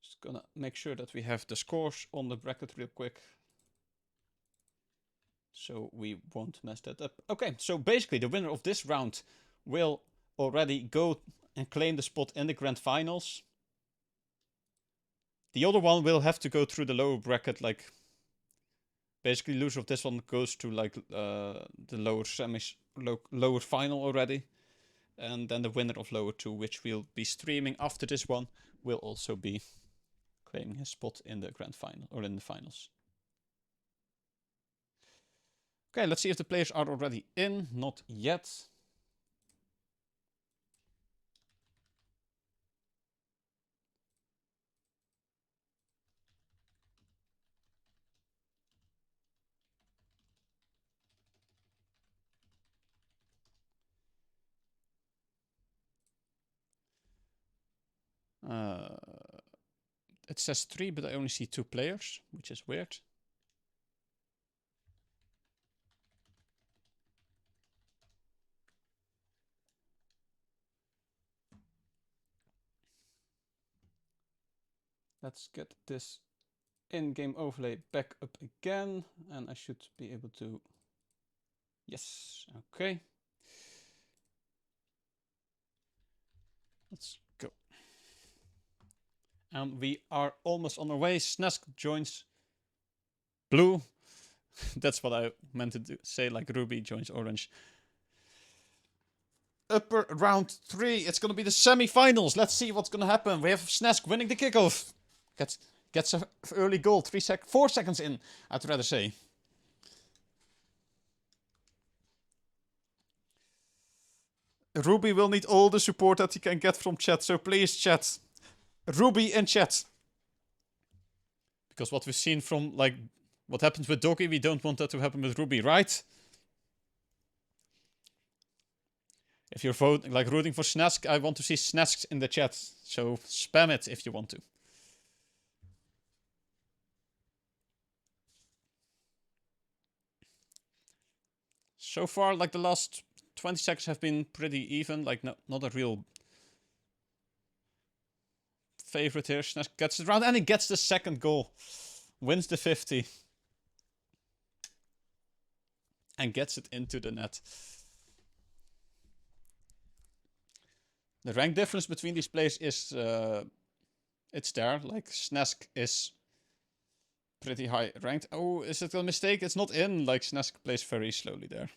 Just gonna make sure that we have the scores on the bracket real quick, so we won't mess that up. Okay, so basically the winner of this round will already go and claim the spot in the grand finals. The other one will have to go through the lower bracket, like basically loser of this one goes to like the lower semis, lower final already. And then the winner of lower 2, which we'll be streaming after this one, will also be claiming his spot in the grand final or in the finals. Okay, let's see if the players are already in. Not yet. It says 3, but I only see 2 players, which is weird. Let's get this in-game overlay back up again, and I should be able to... Yes, okay. Let's go. And we are almost on our way. Snesk joins blue. That's what I meant to say, like Ruby joins orange. Upper round 3. It's going to be the semi-finals. Let's see what's going to happen. We have Snesk winning the kickoff. Gets an early goal. 4 seconds in, I'd rather say. Ruby will need all the support that he can get from chat. So please, chat. Ruby in chat. Because what we've seen from, like, what happens with Doggy, we don't want that to happen with Ruby, right? If you're voting, like, rooting for Snesk, I want to see Snesks in the chat. So spam it if you want to. So far, like, the last 20 seconds have been pretty even. Like, not a real favorite here. Snesk gets it round and he gets the second goal. Wins the 50. And gets it into the net. The rank difference between these players is... it's there. Like, Snesk is pretty high ranked. Oh, is it a mistake? It's not in. Like, Snesk plays very slowly there.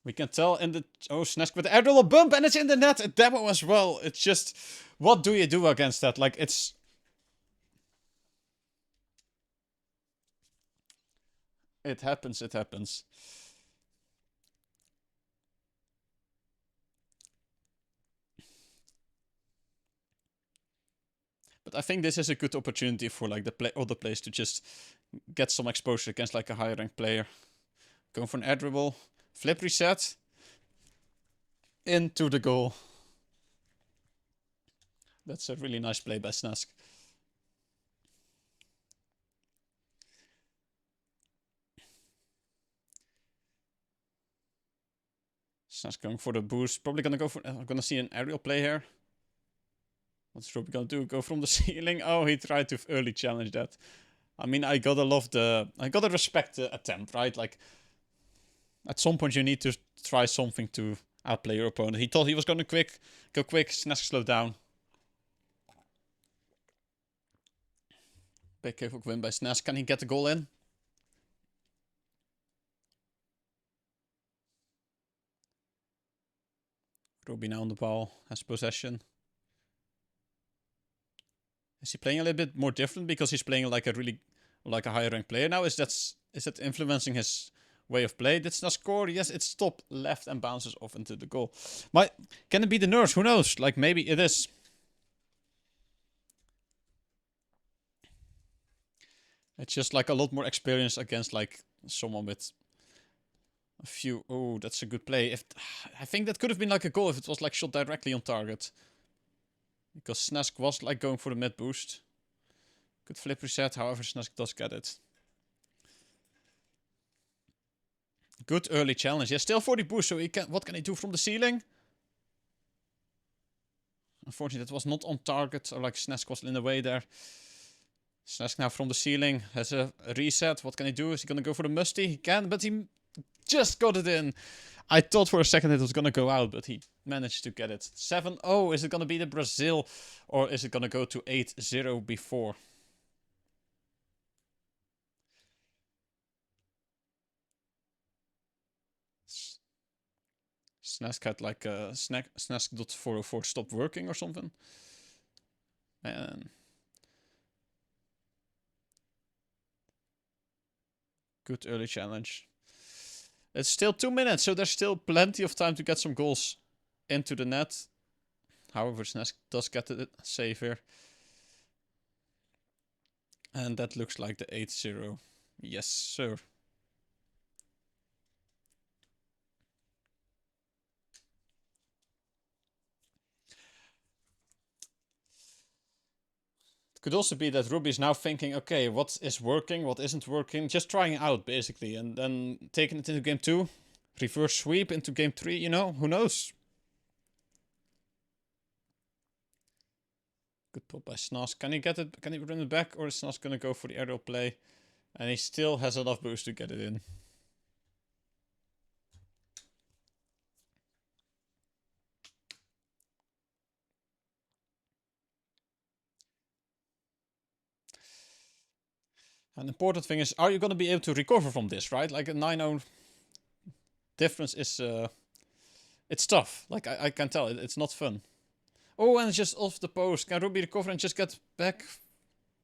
We can tell in the... Oh, Snesk with the air dribble bump, and it's in the net. A demo as well. It's just... What do you do against that? Like, it's... It happens, it happens. But I think this is a good opportunity for, like, the other players to just get some exposure against, like, a higher ranked player. Going for an air dribble. Flip reset. Into the goal. That's a really nice play by Snesk. Snesk going for the boost. Probably gonna go for... I'm gonna see an aerial play here. What's Ruby gonna do? Go from the ceiling? Oh, he tried to early challenge that. I mean, I gotta respect the attempt, right? Like, at some point you need to try something to outplay your opponent. He thought he was going to go quick. Snask slowed down. Big kick win by Snask. Can he get the goal in? Ruby now on the ball, has possession. Is he playing a little bit more different because he's playing like a higher ranked player now? Is that influencing his way of play? Did Snask score? Yes, it's top left and bounces off into the goal. Can it be the nurse? Who knows? Like maybe it is. It's just like a lot more experience against like someone with a few. Oh, that's a good play. I think that could have been like a goal if it was like shot directly on target. Because Snask was like going for the mid boost. Good flip reset, however Snask does get it. Good early challenge. Yeah, still 40 boost, so what can he do from the ceiling? Unfortunately, that was not on target, or like Snask was in the way there. Snask now from the ceiling has a reset. What can he do? Is he going to go for the musty? He can, but he just got it in. I thought for a second it was going to go out, but he managed to get it. 7-0. Is it going to be the Brazil, or is it going to go to 8-0 before? Snask had like a Snask.404 stopped working or something. And good early challenge. It's still 2 minutes, so there's still plenty of time to get some goals into the net. However, Snask does get the save here. And that looks like the 8-0. Yes, sir. It could also be that Ruby's now thinking, okay, what is working, what isn't working, just trying it out, basically, and then taking it into game 2, reverse sweep into game 3, you know, who knows? Good pull by Snask. Can he get it? Can he run it back, or is Snask gonna go for the aerial play? And he still has enough boost to get it in. An important thing is, are you going to be able to recover from this, right? Like a 9-0 difference is, it's tough. Like, I can tell, it's not fun. Oh, and it's just off the post. Can Ruby recover and just get back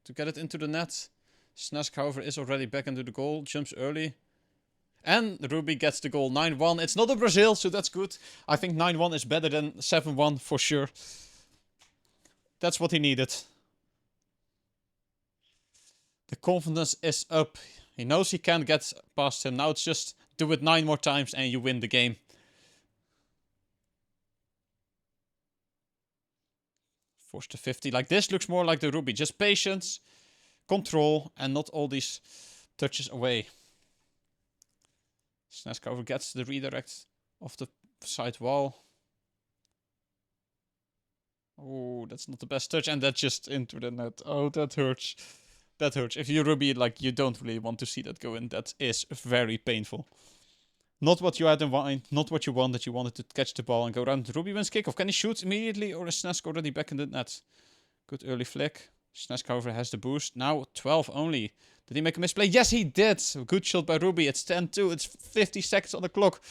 to get it into the net? Snask, however, is already back into the goal, jumps early. And Ruby gets the goal, 9-1. It's not a Brazil, so that's good. I think 9-1 is better than 7-1 for sure. That's what he needed. The confidence is up. He knows he can't get past him. Now it's just do it 9 more times and you win the game. Force to 50. Like this looks more like the Ruby. Just patience, control, and not all these touches away. Snask over gets the redirect of the side wall. Oh, that's not the best touch. And that's just into the net. Oh, that hurts. That hurts. If you're Ruby, like, you don't really want to see that go in. That is very painful. Not what you had in mind. Not what you wanted. You wanted to catch the ball and go around. Ruby wins kickoff. Can he shoot immediately, or is Snask already back in the net? Good early flick. Snask, however, has the boost. Now 12 only. Did he make a misplay? Yes, he did. Good shot by Ruby. It's 10-2. It's 50 seconds on the clock.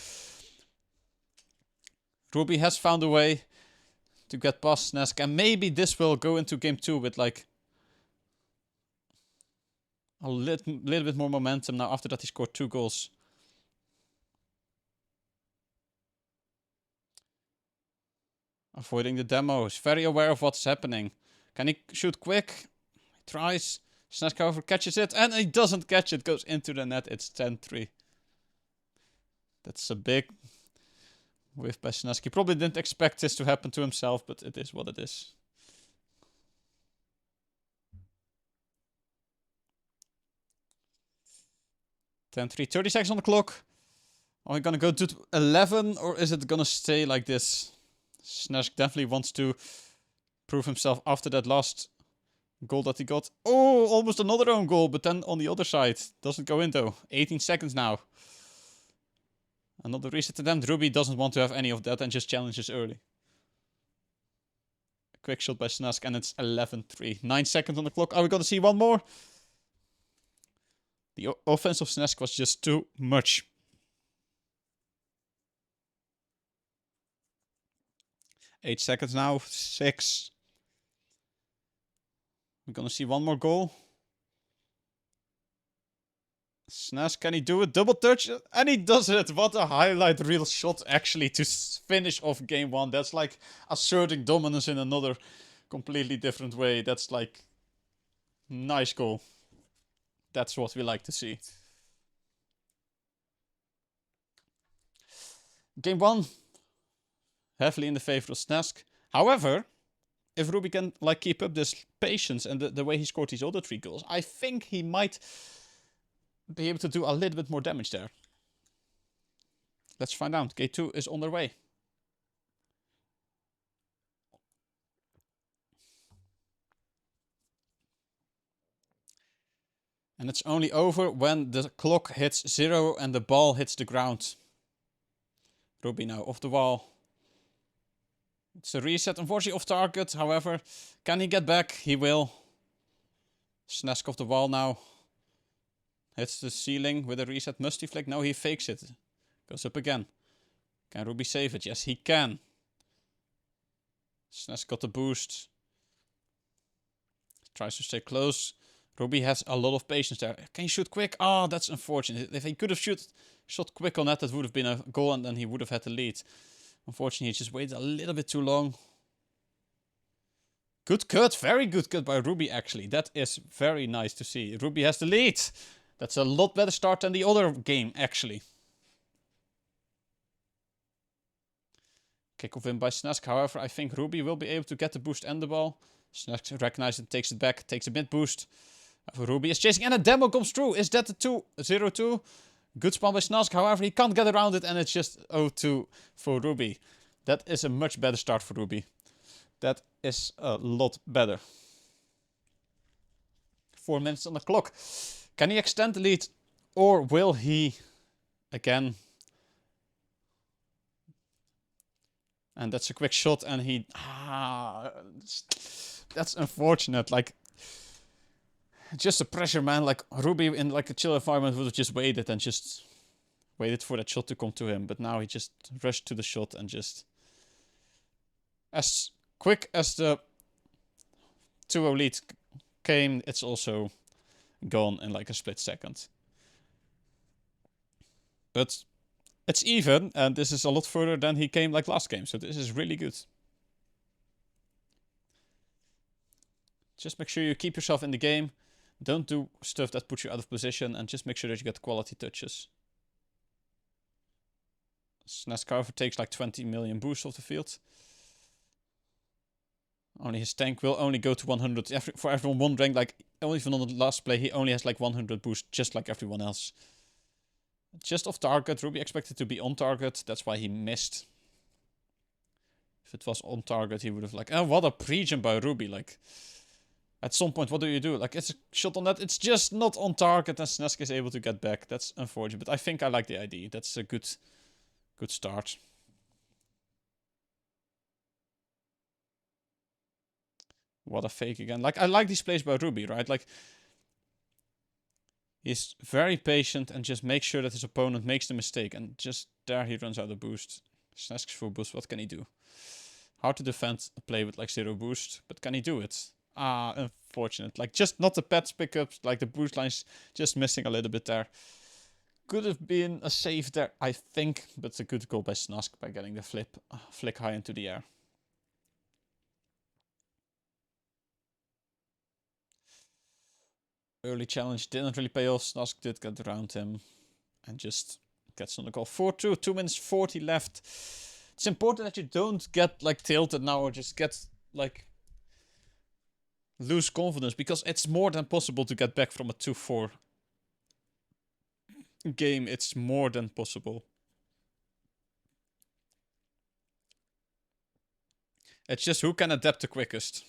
Ruby has found a way to get past Snask. And maybe this will go into game 2 with, like, a little bit more momentum now. After that, he scored 2 goals. Avoiding the demo. He's very aware of what's happening. Can he shoot quick? He tries. Snask, however, catches it. And he doesn't catch it. Goes into the net. It's 10-3. That's a big whiff by Snask. He probably didn't expect this to happen to himself, but it is what it is. Ten 3, 30 seconds on the clock. Are we gonna go to 11, or is it gonna stay like this? Snask definitely wants to prove himself after that last goal that he got. Oh, almost another own goal, but then on the other side. Doesn't go in though. 18 seconds now. Another reset to them. Ruby doesn't want to have any of that and just challenges early. Quick shot by Snask, and it's 11-3. 9 seconds on the clock. Are we going to see one more? The offense of Snask was just too much. 8 seconds now. 6. We're going to see one more goal. Snask, can he do it? Double touch? And he does it! What a highlight reel shot, actually, to finish off game 1. That's like asserting dominance in another completely different way. That's like... nice goal. That's what we like to see. Game 1. Heavily in the favor of Snask. However, if Ruby can like keep up this patience and the way he scored these other 3 goals, I think he might be able to do a little bit more damage there. Let's find out. Gate 2 is on their way. And it's only over when the clock hits 0 and the ball hits the ground. Ruby now off the wall. It's a reset, unfortunately off target. However, can he get back? He will. Snask off the wall now. Hits the ceiling with a reset. Must he flick? No, he fakes it. Goes up again. Can Ruby save it? Yes, he can. Snask got the boost. Tries to stay close. Ruby has a lot of patience there. Can he shoot quick? Oh, that's unfortunate. If he could have shot quick on that, that would have been a goal and then he would have had the lead. Unfortunately, he just waited a little bit too long. Good cut. Very good cut by Ruby, actually. That is very nice to see. Ruby has the lead. That's a lot better start than the other game, actually. Kick-off in by Snask. However, I think Ruby will be able to get the boost and the ball. Snask recognizes it, takes it back, takes a mid boost. Ruby is chasing, and a demo comes through. Is that the 2-0-2? Good spawn by Snask. However, he can't get around it, and it's just 0-2 for Ruby. That is a much better start for Ruby. That is a lot better. 4 minutes on the clock. Can he extend the lead? Or will he again? And that's a quick shot and he... that's unfortunate. Like, just a pressure, man. Like, Ruby in like a chill environment would have just waited and just waited for that shot to come to him. But now he just rushed to the shot and just... As quick as the 2-0 lead came, it's also gone in like a split second. But it's even, and this is a lot further than he came like last game, so this is really good. Just make sure you keep yourself in the game. Don't do stuff that puts you out of position, and just make sure that you get quality touches. Snask, however, takes like 20 million boosts off the field. Only his tank will only go to 100. For everyone wondering, like, only even on the last play, he only has like 100 boost, just like everyone else. Just off target. Ruby expected to be on target. That's why he missed. If it was on target, he would have like... Oh, what a pre-jump by Ruby. Like, at some point, what do? Like, it's a shot on that. It's just not on target, and Snask is able to get back. That's unfortunate, but I think I like the idea. That's a good start. What a fake again. Like, I like these plays by Ruby, right? Like, he's very patient and just makes sure that his opponent makes the mistake. And just there he runs out of boost. Snask's full boost. What can he do? Hard to defend a play with like 0 boost. But can he do it? Unfortunate. Like, just not the pets pickups. Like, the boost line's just missing a little bit there. Could have been a save there, I think. But it's a good goal by Snask by getting the flick high into the air. Early challenge didn't really pay off. Snask did get around him and just gets on the goal. 4-2, 2 minutes 40 left. It's important that you don't get like tilted now or just get like lose confidence, because it's more than possible to get back from a 2-4 game. It's more than possible. It's just who can adapt the quickest.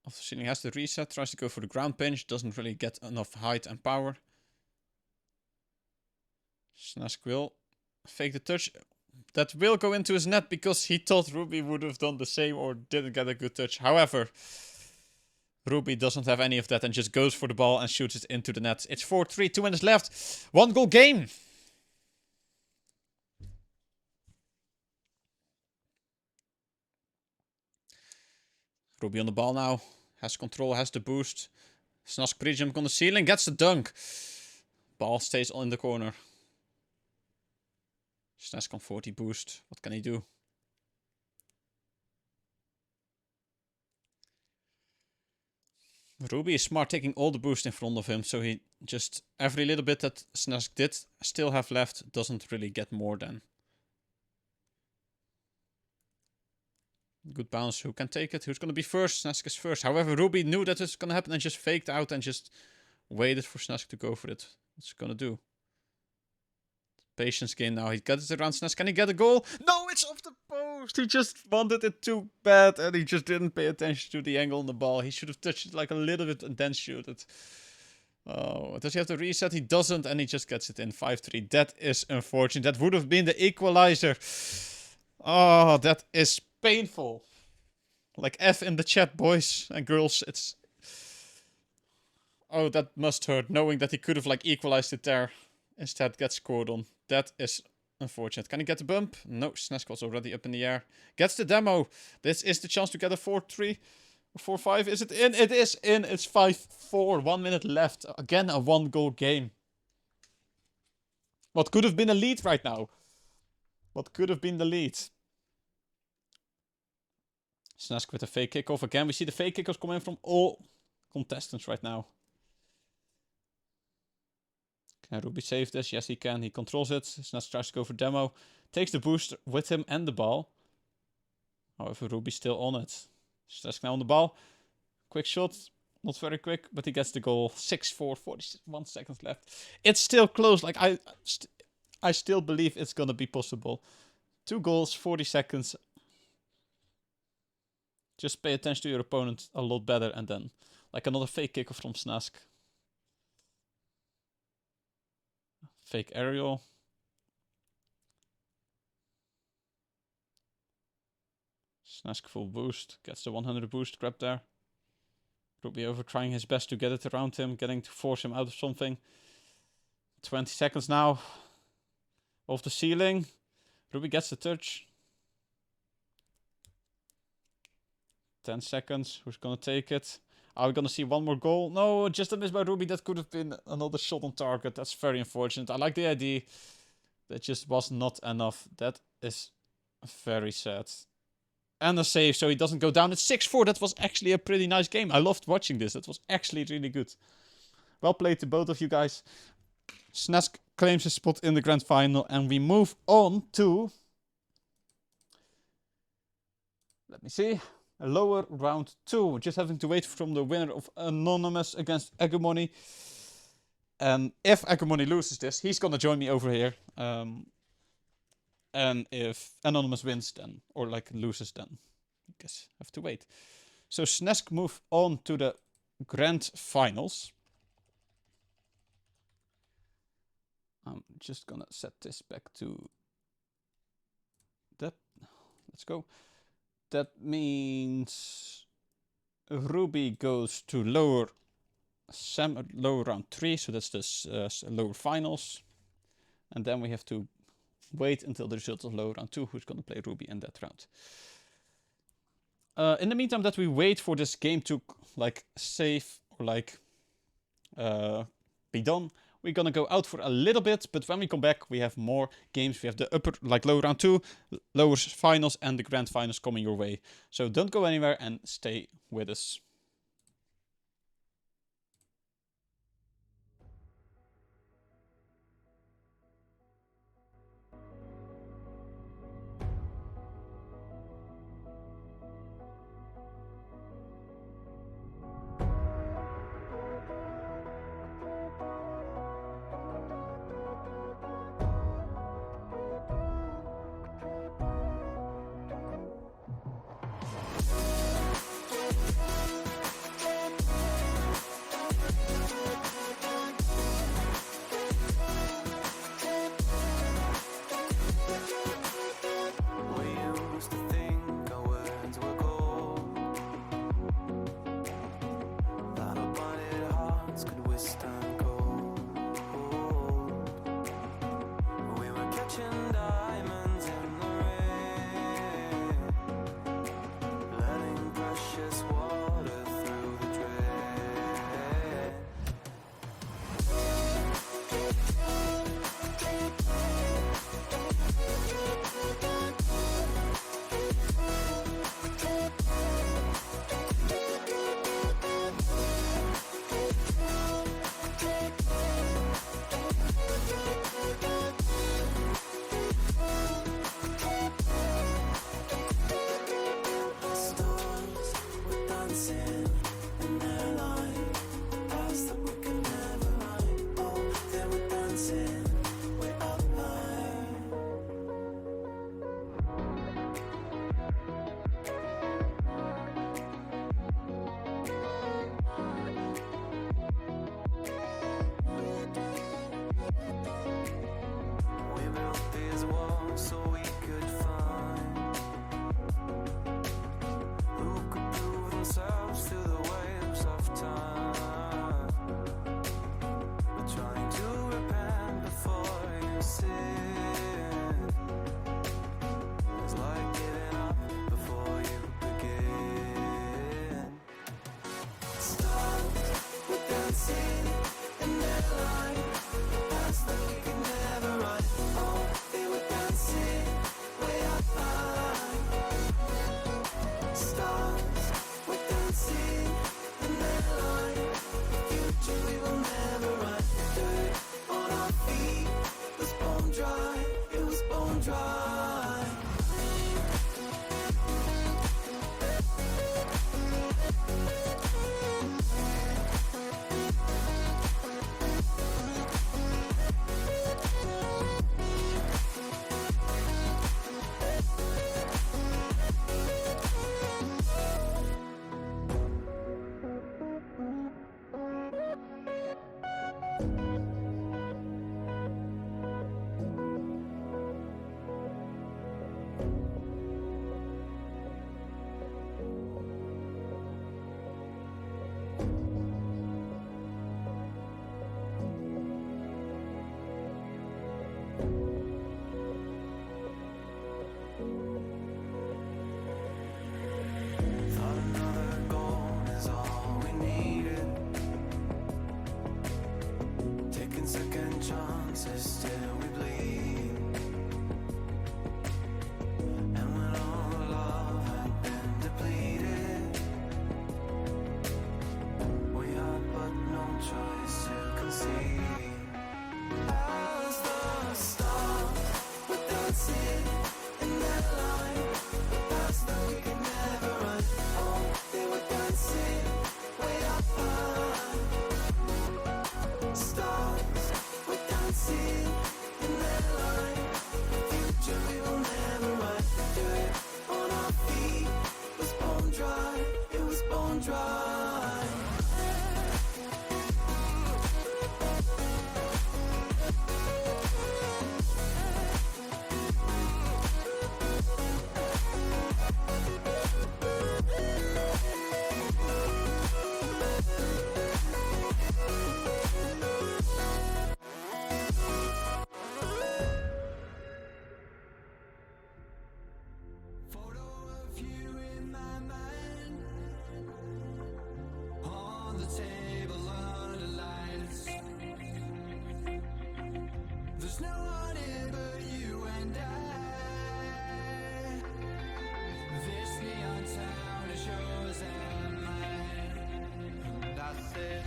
of the ceiling has to reset. Tries to go for the ground pinch. Doesn't really get enough height and power. Snask will fake the touch. That will go into his net because he thought Ruby would have done the same or didn't get a good touch. However, Ruby doesn't have any of that and just goes for the ball and shoots it into the net. It's 4-3, 2 minutes left. 1 goal game. Ruby on the ball now. Has control, has the boost. Snask pre-jump on the ceiling, gets the dunk. Ball stays in the corner. Snask on 40 boost. What can he do? Ruby is smart, taking all the boost in front of him, so he just, every little bit that Snask did still have left, doesn't really get more than. Good bounce, who can take it? Who's going to be first? Snask is first. However, Ruby knew that it's going to happen and just faked out and just waited for Snask to go for it. What's he going to do? Patience game now. He gets it around Snask. Can he get a goal? No, it's off the post. He just wanted it too bad and he just didn't pay attention to the angle on the ball. He should have touched it like a little bit and then shoot it. Oh, does he have to reset? He doesn't and he just gets it in 5-3. That is unfortunate. That would have been the equalizer. Oh, that is painful. Like F in the chat, boys and girls. It's... Oh, that must hurt. Knowing that he could have like equalized it there. Instead gets scored on. That is unfortunate. Can he get the bump? No, Snask was already up in the air. Gets the demo. This is the chance to get a 4-3 or 4-5. Is it in? It is in. It's 5-4. 1 minute left. Again, a 1 goal game. What could have been a lead right now? What could have been the lead? Snask with a fake kickoff again. We see the fake kickoffs coming from all contestants right now. Can Ruby save this? Yes, he can. He controls it. Snask tries to go for demo. Takes the boost with him and the ball. However, Ruby's still on it. Snask now on the ball. Quick shot. Not very quick, but he gets the goal. 6-4, 41 seconds left. It's still close. Like, I still believe it's going to be possible. 2 goals, 40 seconds. Just pay attention to your opponent a lot better. And then, like, another fake kicker from Snask. Fake aerial. Snask full boost. Gets the 100 boost grab there. Ruby over trying his best to get it around him. Getting to force him out of something. 20 seconds now. Off the ceiling. Ruby gets the touch. 10 seconds. Who's gonna take it? Are we gonna see one more goal? No, just a miss by Ruby. That could have been another shot on target. That's very unfortunate. I like the idea. That just was not enough. That is very sad. And a save, so he doesn't go down. It's 6-4. That was actually a pretty nice game. I loved watching this. It was actually really good. Well played to both of you guys. Snask claims his spot in the grand final. And we move on to... Let me see. A lower round 2. Just having to wait from the winner of Anonymous against Hegemony. And if Hegemony loses this, he's gonna join me over here. And if Anonymous wins, then, or like loses, then I guess I have to wait. So Snask move on to the grand finals. I'm just gonna set this back to that. Let's go. That means Ruby goes to lower round 3, so that's the lower finals. And then we have to wait until the result of lower round 2, who's going to play Ruby in that round. In the meantime that we wait for this game to like save or like be done, we're going to go out for a little bit, but when we come back we have more games. We have the upper, like lower round 2, lower finals and the grand finals coming your way. So don't go anywhere and stay with us. dancing in their line, paths that we could never run. Oh, they were dancing way up high. Stars were dancing in their line, future we will never run. Dirt on our feet was bone dry, it was bone dry. Thought another goal is all we needed. Taking second chances till we bleed. And when all the love had been depleted, we had but no choice to concede. As the stars were dancing in their line, paths that we could never run. Oh, they were dancing way up high. Stars were dancing in their line, future we will never run. Dirt on our feet was bone dry, it was bone dry. Photo of you in my mind, on the table under lights. There's no one here but you and I. This neon town is yours and mine. That's it.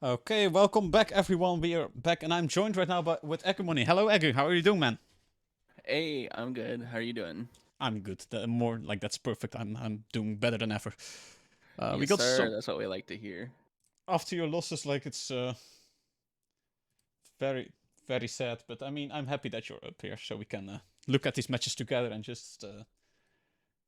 Okay, welcome back everyone. We are back and I'm joined right now with Egumoni. Hello Egu, how are you doing, man? Hey, I'm good. How are you doing? I'm good. More like that's perfect. I'm doing better than ever. We Yes, got sir. some That's what we like to hear. after your losses, like it's very very sad, but I mean I'm happy that you're up here so we can look at these matches together and just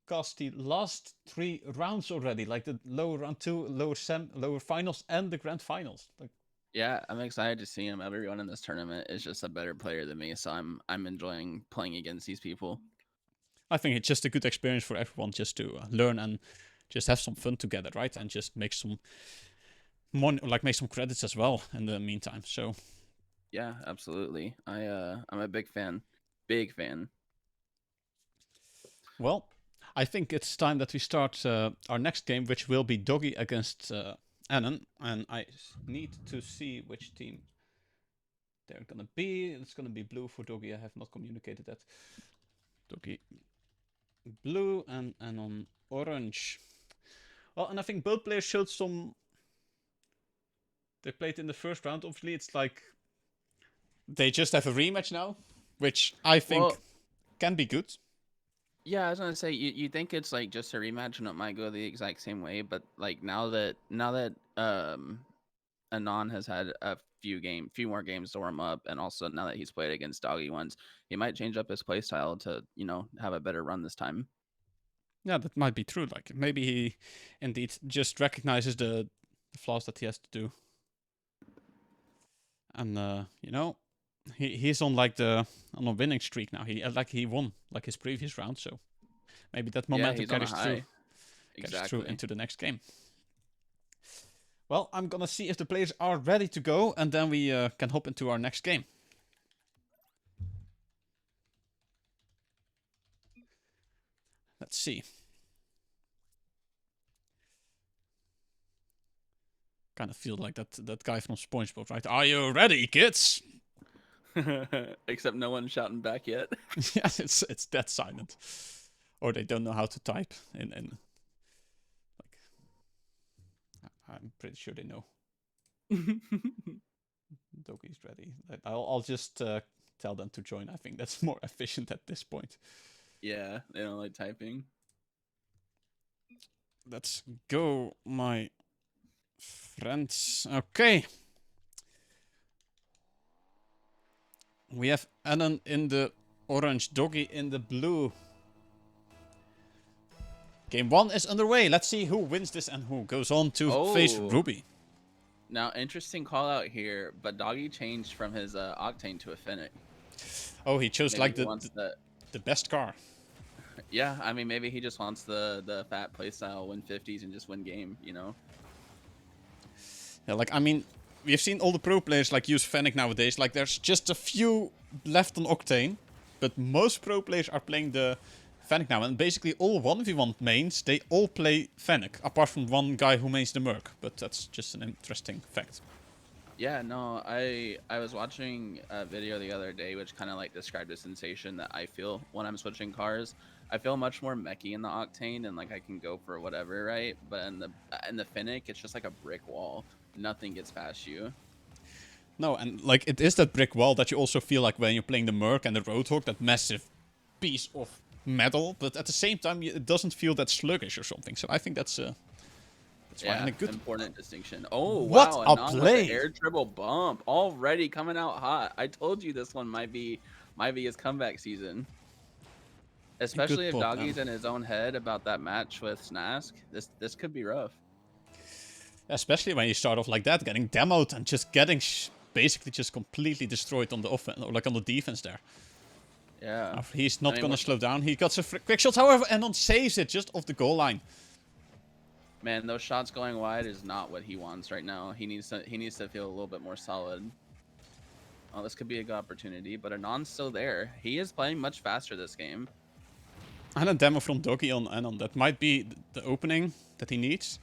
cast the last 3 rounds already, like the lower round 2, lower finals and the grand finals. Like Yeah, I'm excited to see him. Everyone in this tournament is just a better player than me, so I'm enjoying playing against these people. I think it's just a good experience for everyone just to learn and just have some fun together, right? And just make some money, like make some credits as well in the meantime. So Yeah, absolutely. I'm a big fan. Big fan. well, I think it's time that we start our next game, which will be Doggy against Anon, and I need to see which team they're gonna be. It's gonna be blue for Doggy. I have not communicated that. Doggy blue and Anon orange. Well, and I think both players showed some. They played in the first round. Obviously, it's like they just have a rematch now, which I think can be good. Yeah, I was gonna say you think it's like just a rematch and it might go the exact same way, but like now that Anon has had a few more games to warm up, and also now that he's played against Doggy once, he might change up his playstyle to have a better run this time. Yeah, that might be true. Like maybe he indeed just recognizes the flaws that he has to do, and he's on like on a winning streak now. He won like his previous round, so maybe that momentum He's on a carries through. high. Carries through Exactly. into the next game. Well, I'm gonna see if the players are ready to go, and then we can hop into our next game. Let's see. Kind of feel like that guy from SpongeBob, right? Are you ready, kids? Except no one's shouting back yet. Yeah, it's dead silent, or they don't know how to type. In like, I'm pretty sure they know. Doggy's ready. I'll just tell them to join. I think that's more efficient at this point. Yeah, they don't like typing. Let's go, my friends. Okay. We have Alan in the orange, Doggy in the blue. Game 1 is underway. Let's see who wins this and who goes on to face Ruby. Now, interesting call out here, but Doggy changed from his Octane to a Fennec. Oh, he chose Maybe like he the best car. Yeah, I mean, maybe he just wants the fat playstyle, win 50s, and just win game, you know? Yeah, like, I mean, we've seen all the pro players like use Fennec nowadays. Like, there's just a few left on Octane, but most pro players are playing the Fennec now. And basically all 1v1 mains, they all play Fennec, apart from one guy who mains the Merc. But that's just an interesting fact. Yeah, no, I was watching a video the other day which kind of like described a sensation that I feel when I'm switching cars. I feel much more mechy in the Octane and like I can go for whatever, right? But in the Fennec, it's just like a brick wall. Nothing gets past you. No, and like it is that brick wall that you also feel like when you're playing the Merc and the Roadhog, that massive piece of metal. But at the same time, it doesn't feel that sluggish or something. So I think that's why and a good important distinction. Oh what wow, a Anon play! with the air dribble bump already coming out hot. I told you this one might be his comeback season. Especially if Doggy's in his own head about that match with Snask. This could be rough. Especially when you start off like that, getting demoed and just getting basically just completely destroyed on the offense, or like on the defense there. Yeah. He's not gonna slow down. He got some quick shots, however, and Anon saves it just off the goal line. Man, those shots going wide is not what he wants right now. He needs to feel a little bit more solid. Oh, this could be a good opportunity, but Anon's still there. He is playing much faster this game. And a demo from Doggy on Anon. That might be the opening that he needs.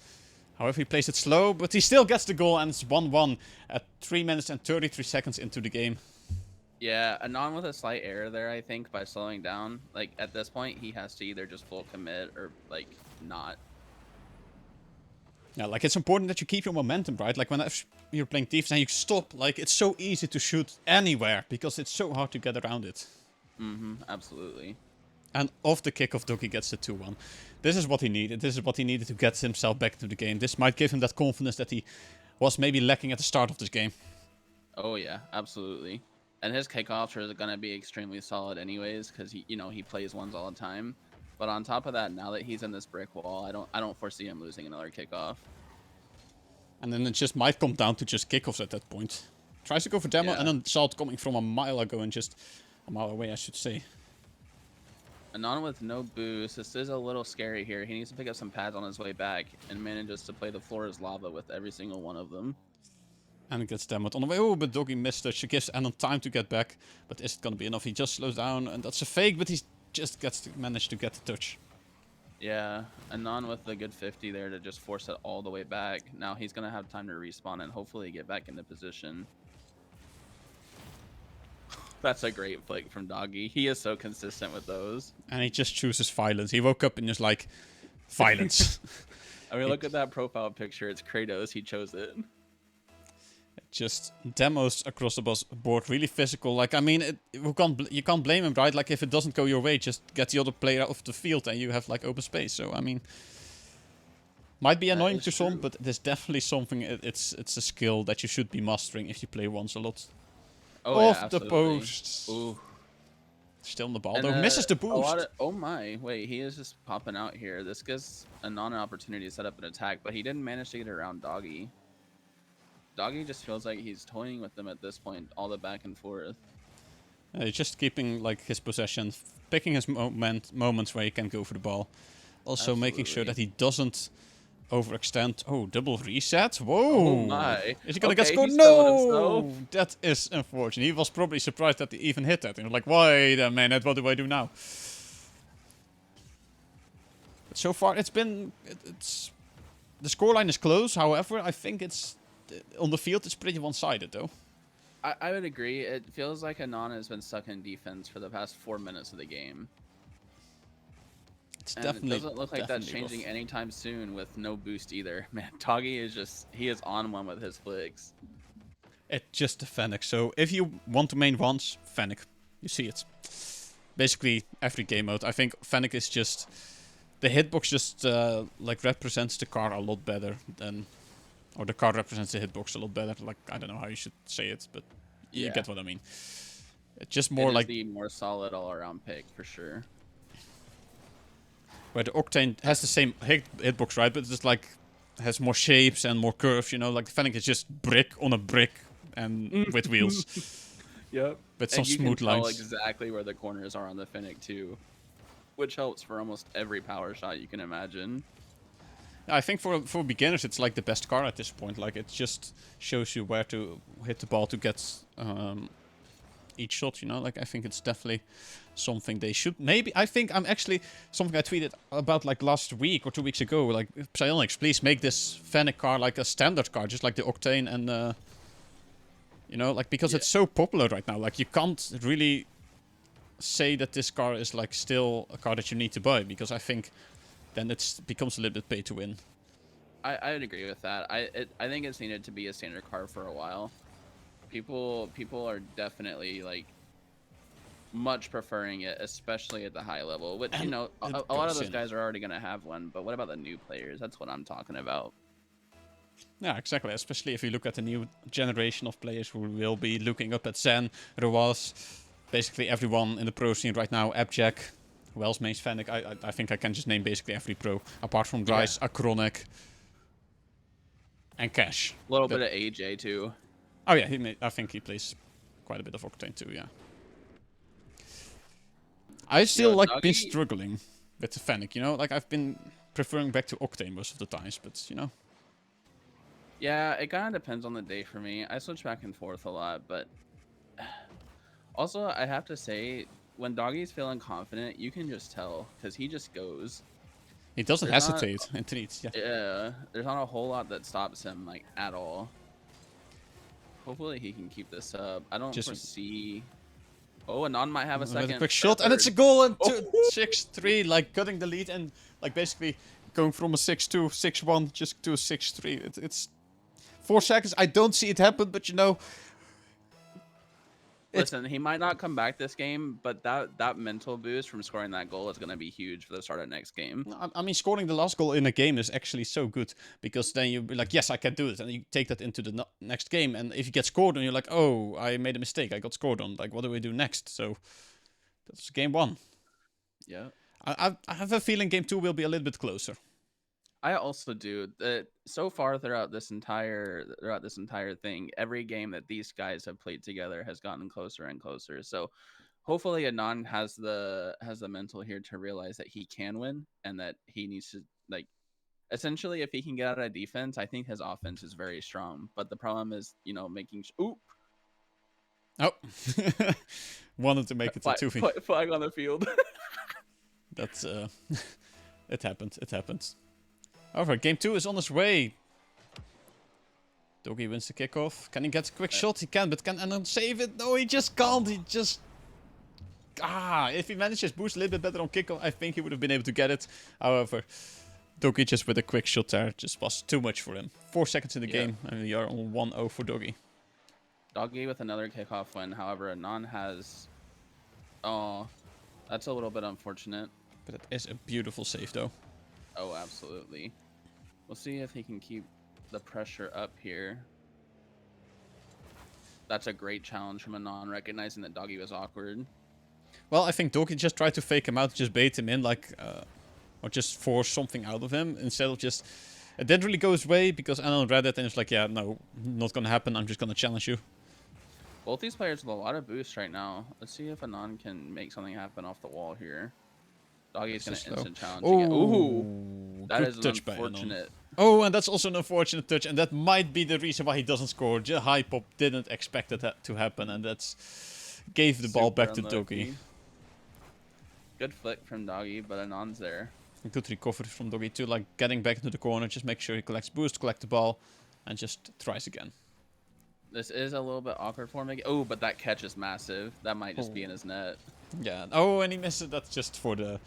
However, he plays it slow, but he still gets the goal, and it's 1-1 at 3 minutes and 33 seconds into the game. Yeah, Anon with a slight error there, I think, by slowing down. Like, at this point, he has to either just full commit or, like, not. Yeah, like, it's important that you keep your momentum, right? Like, when you're playing defense and you stop, like, it's so easy to shoot anywhere because it's so hard to get around it. Mm-hmm, absolutely. And off the kickoff, Doggy gets the 2-1. This is what he needed. This is what he needed to get himself back to the game. This might give him that confidence that he was maybe lacking at the start of this game. Oh yeah, absolutely. And his kickoffs are going to be extremely solid anyways, because he plays ones all the time. But on top of that, now that he's in this brick wall, I don't foresee him losing another kickoff. And then it just might come down to just kickoffs at that point. Tries to go for demo, and then Salt coming from a mile ago and just a mile away, I should say. Anon with no boost. This is a little scary here. He needs to pick up some pads on his way back and manages to play the floor as lava with every single one of them. And it gets demoed on the way. Oh, but Doggy missed it. She gives Anon time to get back. But is it going to be enough? He just slows down, and that's a fake, but he just managed to get the touch. Yeah, Anon with the good 50 there to just force it all the way back. Now he's going to have time to respawn and hopefully get back into position. That's a great flick from Doggy. He is so consistent with those. And he just chooses violence. He woke up and just like, violence. I mean, look at that profile picture. It's Kratos. He chose it. Just demos across the board, really physical. Like, I mean, you can't blame him, right? Like, if it doesn't go your way, just get the other player off the field and you have like open space. So, I mean, might be annoying to some, but it's definitely something. It's a skill that you should be mastering if you play once a lot. Oh, Off the post. Ooh. Still in the ball, though. Misses the boost. Oh my. Wait, he is just popping out here. This gives Anon an opportunity to set up an attack, but he didn't manage to get around Doggy. Doggy just feels like he's toying with them at this point, all the back and forth. He's just keeping like his possession, picking his moments where he can go for the ball. Also making sure that he doesn't overextend. Oh, double reset. Whoa. Oh my. Is he gonna get scored? No! That is unfortunate. He was probably surprised that he even hit that. And like, wait a minute, what do I do now? But so far, it's been... It's the scoreline is close, however, I think it's... On the field, it's pretty one-sided, though. I would agree. It feels like Anon has been stuck in defense for the past 4 minutes of the game. It's And definitely... it doesn't look like that's changing anytime soon with no boost either. Man, Doggy is just... He is on one with his flicks. It's just the Fennec. So if you want to main once, Fennec. You see it. Basically, every game mode. I think Fennec is just... The hitbox just, like, represents the car a lot better than... Or the car represents the hitbox a lot better. Like, I don't know how you should say it, but you get what I mean. It's just more like... the more solid all-around pick, for sure. Where the Octane has the same hitbox, right? But it's just like... Has more shapes and more curves, you know? Like, the Fennec is just brick on a brick and with wheels. Yep. With some and you smooth can lines. tell exactly where the corners are on the Fennec, too. Which helps for almost every power shot you can imagine. I think for beginners, it's like the best car at this point. Like, it just shows you where to hit the ball to get each shot, you know? Like, I think it's definitely something they should... Maybe, I think I'm actually... Something I tweeted about, like, last week or 2 weeks ago. Like, Psyonix, please make this Fennec car like a standard car. Just like the Octane and... you know, like, because it's so popular right now. Like, you can't really say that this car is, like, still a car that you need to buy. Because I think... Then it becomes a little bit pay to win. I would agree with that. I think it's needed to be a standard car for a while. People are definitely like much preferring it, especially at the high level. Which, you know, a lot of those guys are already gonna have one. But what about the new players? That's what I'm talking about. Yeah, exactly. Especially if you look at the new generation of players who will be looking up at Zen, Roaz, basically everyone in the pro scene right now, Abjack. Who else mains Fennec? I think I can just name basically every pro. Apart from Dryce, Acronic, and Cash. A little bit of AJ too. Oh yeah, I think he plays quite a bit of Octane too, yeah. I still been struggling with the Fennec, you know? Like, I've been preferring back to Octane most of the times, but, you know. Yeah, it kind of depends on the day for me. I switch back and forth a lot, but... Also, I have to say... When Doggy's feeling confident, you can just tell, because he just goes. He doesn't hesitate, indeed. Yeah, there's not a whole lot that stops him, like, at all. Hopefully he can keep this up. I don't foresee... Oh, Anon might have a second. With a quick shot, and it's a goal, and 6-3, like, cutting the lead, and, like, basically going from a 6-2, 6-1, just to a 6-3. It's 4 seconds. I don't see it happen, but, you know... Listen, he might not come back this game, but that mental boost from scoring that goal is going to be huge for the start of next game. I mean, scoring the last goal in a game is actually so good, because then you'll be like, yes, I can do it, and you take that into the next game, and if you get scored on, you're like, oh, I made a mistake, I got scored on, like, what do we do next? So, that's game 1. Yeah. I have a feeling game 2 will be a little bit closer. I also do. So far throughout this entire thing, every game that these guys have played together has gotten closer and closer. So hopefully Anon has the mental here to realize that he can win and that he needs to, like, essentially, if he can get out of defense, I think his offense is very strong. But the problem is, you know, making Oh, wanted to make it a 2v. Flag on the field. That's it happened. It happened. However, game 2 is on its way. Doggy wins the kickoff. Can he get a quick shot? He can, but can Anon save it? No, he just can't. He just... if he manages boost a little bit better on kickoff, I think he would have been able to get it. However, Doggy just with a quick shot there just was too much for him. 4 seconds in the game, and we are on 1-0 for Doggy. Doggy with another kickoff win. However, Anon has... Oh, that's a little bit unfortunate. But it is a beautiful save, though. Oh, absolutely. We'll see if he can keep the pressure up here. That's a great challenge from Anon, recognizing that Doggy was awkward. Well, I think Doggy just tried to fake him out, just bait him in, like, or just force something out of him, instead of just... It didn't really go his way, because Anon read it, and it's like, yeah, no, not gonna happen, I'm just gonna challenge you. Both these players with a lot of boost right now. Let's see if Anon can make something happen off the wall here. Doggy's gonna instant challenge again. Ooh, that is unfortunate. Oh, and that's also an unfortunate touch, and that might be the reason why he doesn't score. High Pop didn't expect that to happen, and that's gave the ball back to Doggy. Good flick from Doggy, but Anon's there. Good recovery from Doggy too, like getting back into the corner, just make sure he collects boost, collect the ball, and just tries again. This is a little bit awkward for me. Oh, but that catch is massive. That might just be in his net. Yeah. Oh, and he misses that just for the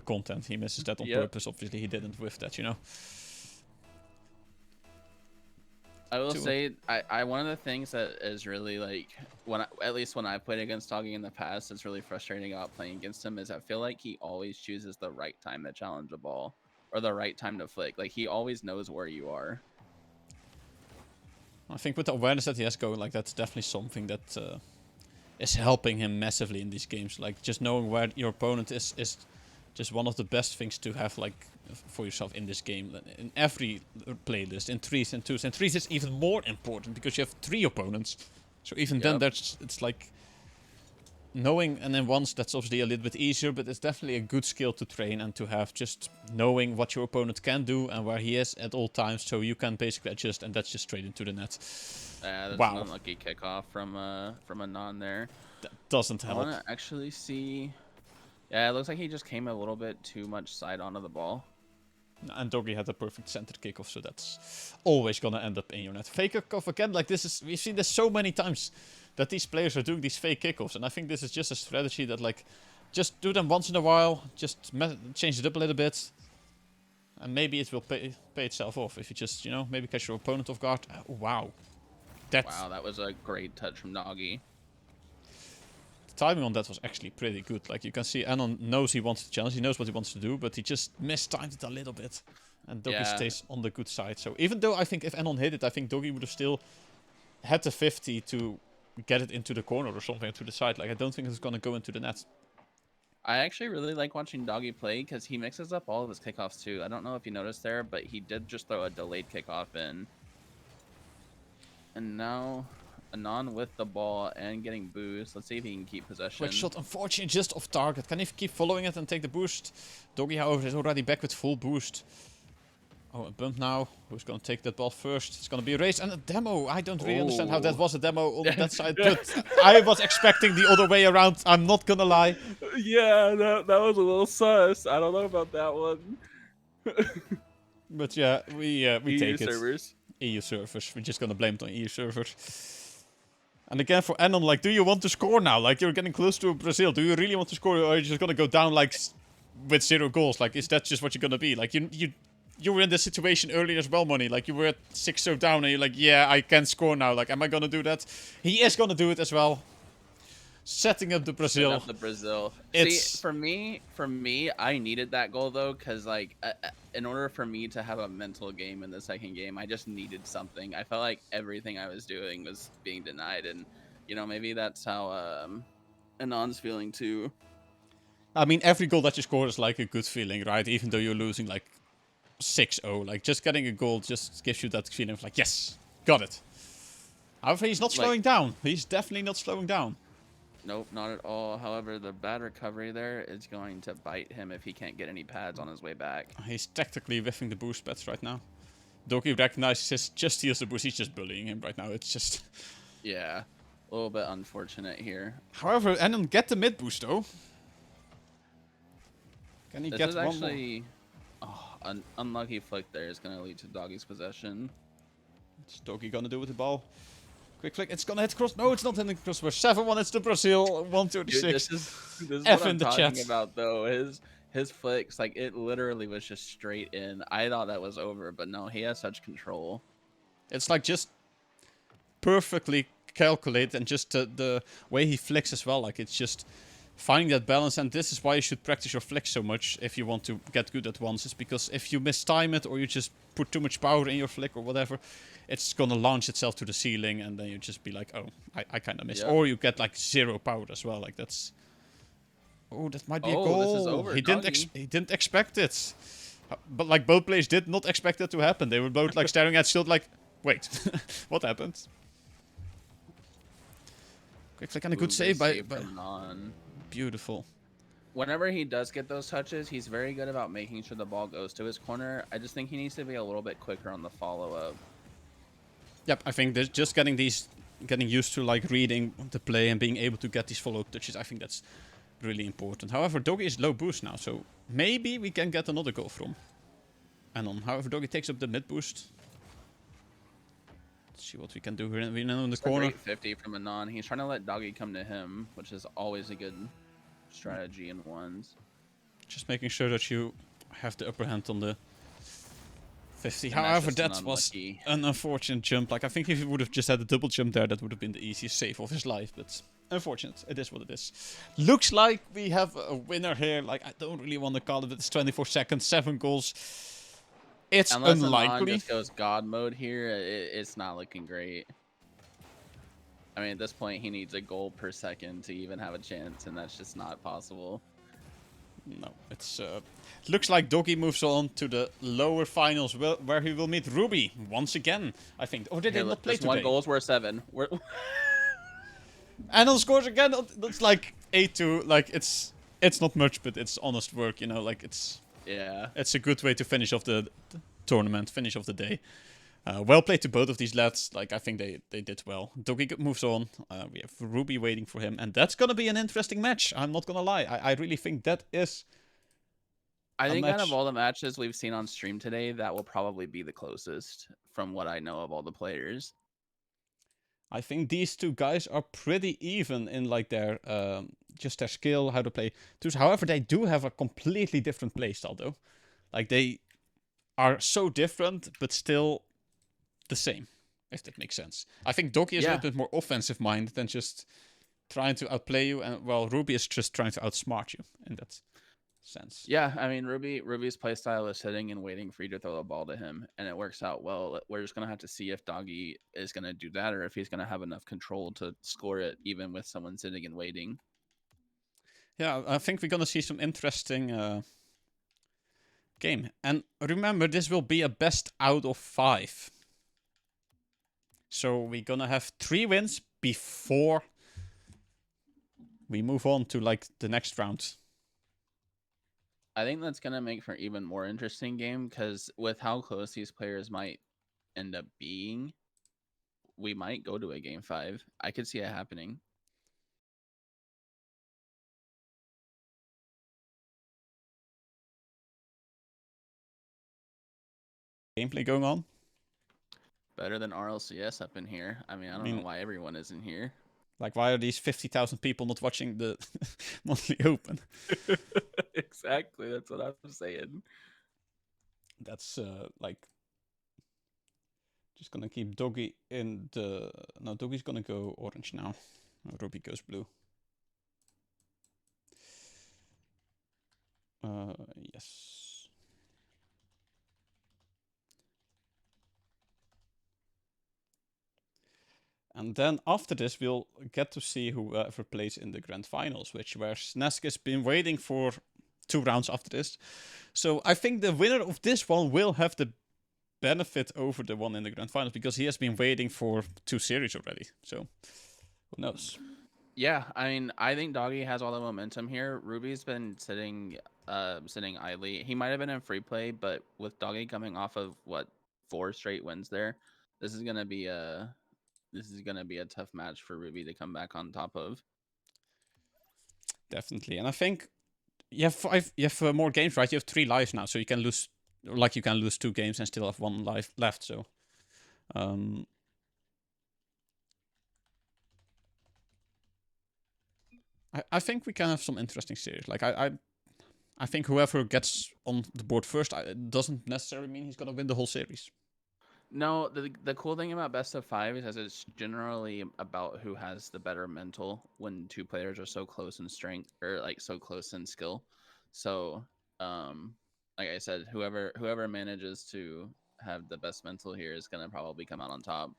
content. He misses that on Yep. purpose. Obviously, he didn't whiff that, you know. I will say, I one of the things that is really like at least when I played against Doggy in the past, it's really frustrating about playing against him is I feel like he always chooses the right time to challenge a ball or the right time to flick. Like he always knows where you are. I think with the awareness that he has going, like that's definitely something that is helping him massively in these games. Like just knowing where your opponent is just one of the best things to have like for yourself in this game. In every playlist, in 3s and 2s, and 3s is even more important because you have 3 opponents. So even then, it's like knowing, and then once that's obviously a little bit easier, but it's definitely a good skill to train and to have, just knowing what your opponent can do and where he is at all times, so you can basically adjust, and that's just straight into the net. That's wow. An unlucky kickoff from a non there. That doesn't help. I want to actually see. Yeah, it looks like he just came a little bit too much side onto the ball. And Doggy had a perfect center kickoff, so that's always gonna end up in your net. Fake kickoff again, like this is, we've seen this so many times that these players are doing these fake kickoffs, and I think this is just a strategy that like, just do them once in a while, just change it up a little bit, and maybe it will pay itself off if you just, you know, maybe catch your opponent off guard. Wow. Wow, that was a great touch from Doggy. Timing on that was actually pretty good. Like you can see, Anon knows he wants to challenge, he knows what he wants to do, but he just mistimed it a little bit. And Doggy stays on the good side. So even though I think if Anon hit it, I think Doggy would have still had the 50 to get it into the corner or something to the side. Like I don't think it's going to go into the net. I actually really like watching Doggy play because he mixes up all of his kickoffs too. I don't know if you noticed there, but he did just throw a delayed kickoff in. And now Anon with the ball and getting boost. Let's see if he can keep possession. Quick shot, unfortunately, just off target. Can he keep following it and take the boost? Doggy, however, is already back with full boost. Oh, a bump now. Who's going to take that ball first? It's going to be a race and a demo. I don't really understand how that was a demo on that side, but I was expecting the other way around. I'm not going to lie. Yeah, that was a little sus. I don't know about that one. But yeah, we take it. Servers. EU servers. We're just going to blame it on EU servers. And again, for Anon, like, do you want to score now? Like, you're getting close to Brazil. Do you really want to score, or are you just going to go down, like, with 0 goals? Like, is that just what you're going to be? Like, you were in this situation earlier as well, Money. Like, you were at 6-0 down, and you're like, yeah, I can score now. Like, am I going to do that? He is going to do it as well. Setting up the Brazil. See, for me, I needed that goal, though, because, like, in order for me to have a mental game in the second game, I just needed something. I felt like everything I was doing was being denied, and, you know, maybe that's how Anon's feeling, too. I mean, every goal that you score is, like, a good feeling, right? Even though you're losing, like, 6-0. Like, just getting a goal just gives you that feeling of, like, yes, got it. However, he's not slowing down. He's definitely not slowing down. Nope, not at all. However, the bad recovery there is going to bite him if he can't get any pads on his way back. He's tactically whiffing the boost pads right now. Doggy recognizes just heals the boost. He's just bullying him right now. It's just... Yeah, a little bit unfortunate here. However, Anon get the mid boost though. Can he get one actually... Oh, an unlucky flick there is going to lead to Doggy's possession. What's Doggy going to do with the ball? Quick flick, it's gonna hit cross. No, it's not hitting cross. We're 7-1, it's the Brazil. 136. This is F what in I'm the talking chat. about, though. His flicks, like, it literally was just straight in. I thought that was over, but no, he has such control. It's like just perfectly calculated, and just the way he flicks as well. Like, it's just finding that balance, and this is why you should practice your flicks so much if you want to get good at once. Is because if you mistime it, or you just put too much power in your flick or whatever, it's gonna launch itself to the ceiling, and then you just be like, oh, I kind of missed. Yep. Or you get like 0 power as well. Like that's... Oh, that might be a goal. This is over, he didn't expect it. But like both players did not expect that to happen. They were both like staring at Shield like, wait, what happened? Quick flick and a good save by Non. Beautiful. Whenever he does get those touches, he's very good about making sure the ball goes to his corner. I just think he needs to be a little bit quicker on the follow-up. Yep, I think there's just getting used to like reading the play and being able to get these follow-up touches. I think that's really important. However, Doggy is low boost now, so maybe we can get another goal from Anon. However, Doggy takes up the mid boost. Let's see what we can do here. We know in the It's a corner. great 50 from Anon. He's trying to let Doggy come to him, which is always a good strategy in ones. Just making sure that you have the upper hand on the 50. And that's However, just an that was unlucky- an unfortunate jump. Like, I think if he would have just had a double jump there, that would have been the easiest save of his life. But unfortunate. It is what it is. Looks like we have a winner here. Like, I don't really want to call it. It's 24 seconds, 7 goals. It's Unless Anon unlikely. just goes God mode here, it's not looking great. I mean, at this point, he needs a goal per second to even have a chance, and that's just not possible. No, it's looks like Doggy moves on to the lower finals, where he will meet Ruby once again. I think. Or did they not play This today? one goal is worth 7. Anon scores again. That's like 8-2. Like it's not much, but it's honest work. You know, like it's a good way to finish off the tournament, finish off the day. Well played to both of these lads. Like, I think they did well. Doggy moves on. We have Ruby waiting for him. And that's going to be an interesting match. I'm not going to lie. I really think that is I think out match. of all the matches we've seen on stream today, that will probably be the closest from what I know of all the players. I think these two guys are pretty even in like their just their skill, how to play. However, they do have a completely different playstyle though. Like, they are so different, but still the same, if that makes sense. I think Doggy is a little bit more offensive minded than just trying to outplay you, and well, Ruby is just trying to outsmart you in that sense. Yeah, I mean, Ruby's playstyle is sitting and waiting for you to throw the ball to him, and it works out well. We're just gonna have to see if Doggy is gonna do that, or if he's gonna have enough control to score it, even with someone sitting and waiting. Yeah, I think we're gonna see some interesting game. And remember, this will be a best out of 5. So we're gonna have 3 wins before we move on to like the next round. I think that's gonna make for an even more interesting game, because with how close these players might end up being, we might go to a game 5. I could see it happening. Gameplay going on. Better than RLCS up in here. I mean, I don't know why everyone isn't here. Like, why are these 50,000 people not watching the monthly open? Exactly, that's what I'm saying. That's like, just gonna keep Doggy in the. No, Doggy's gonna go orange now. Ruby goes blue. Yes. And then after this, we'll get to see whoever plays in the grand finals, where Snask has been waiting for 2 rounds after this. So I think the winner of this one will have the benefit over the one in the grand finals, because he has been waiting for 2 series already. So who knows? Yeah, I mean, I think Doggy has all the momentum here. Ruby's been sitting idly. He might have been in free play, but with Doggy coming off of 4 straight wins there, this is gonna be a tough match for Ruby to come back on top of. Definitely, and I think you have more games, right? You have 3 lives now, so you can lose 2 games and still have 1 life left. So, I think we can have some interesting series. Like, I think whoever gets on the board first, it doesn't necessarily mean he's gonna win the whole series. No, the cool thing about best of 5 is it's generally about who has the better mental when 2 players are so close in strength, or like so close in skill. So, like I said, whoever manages to have the best mental here is gonna probably come out on top.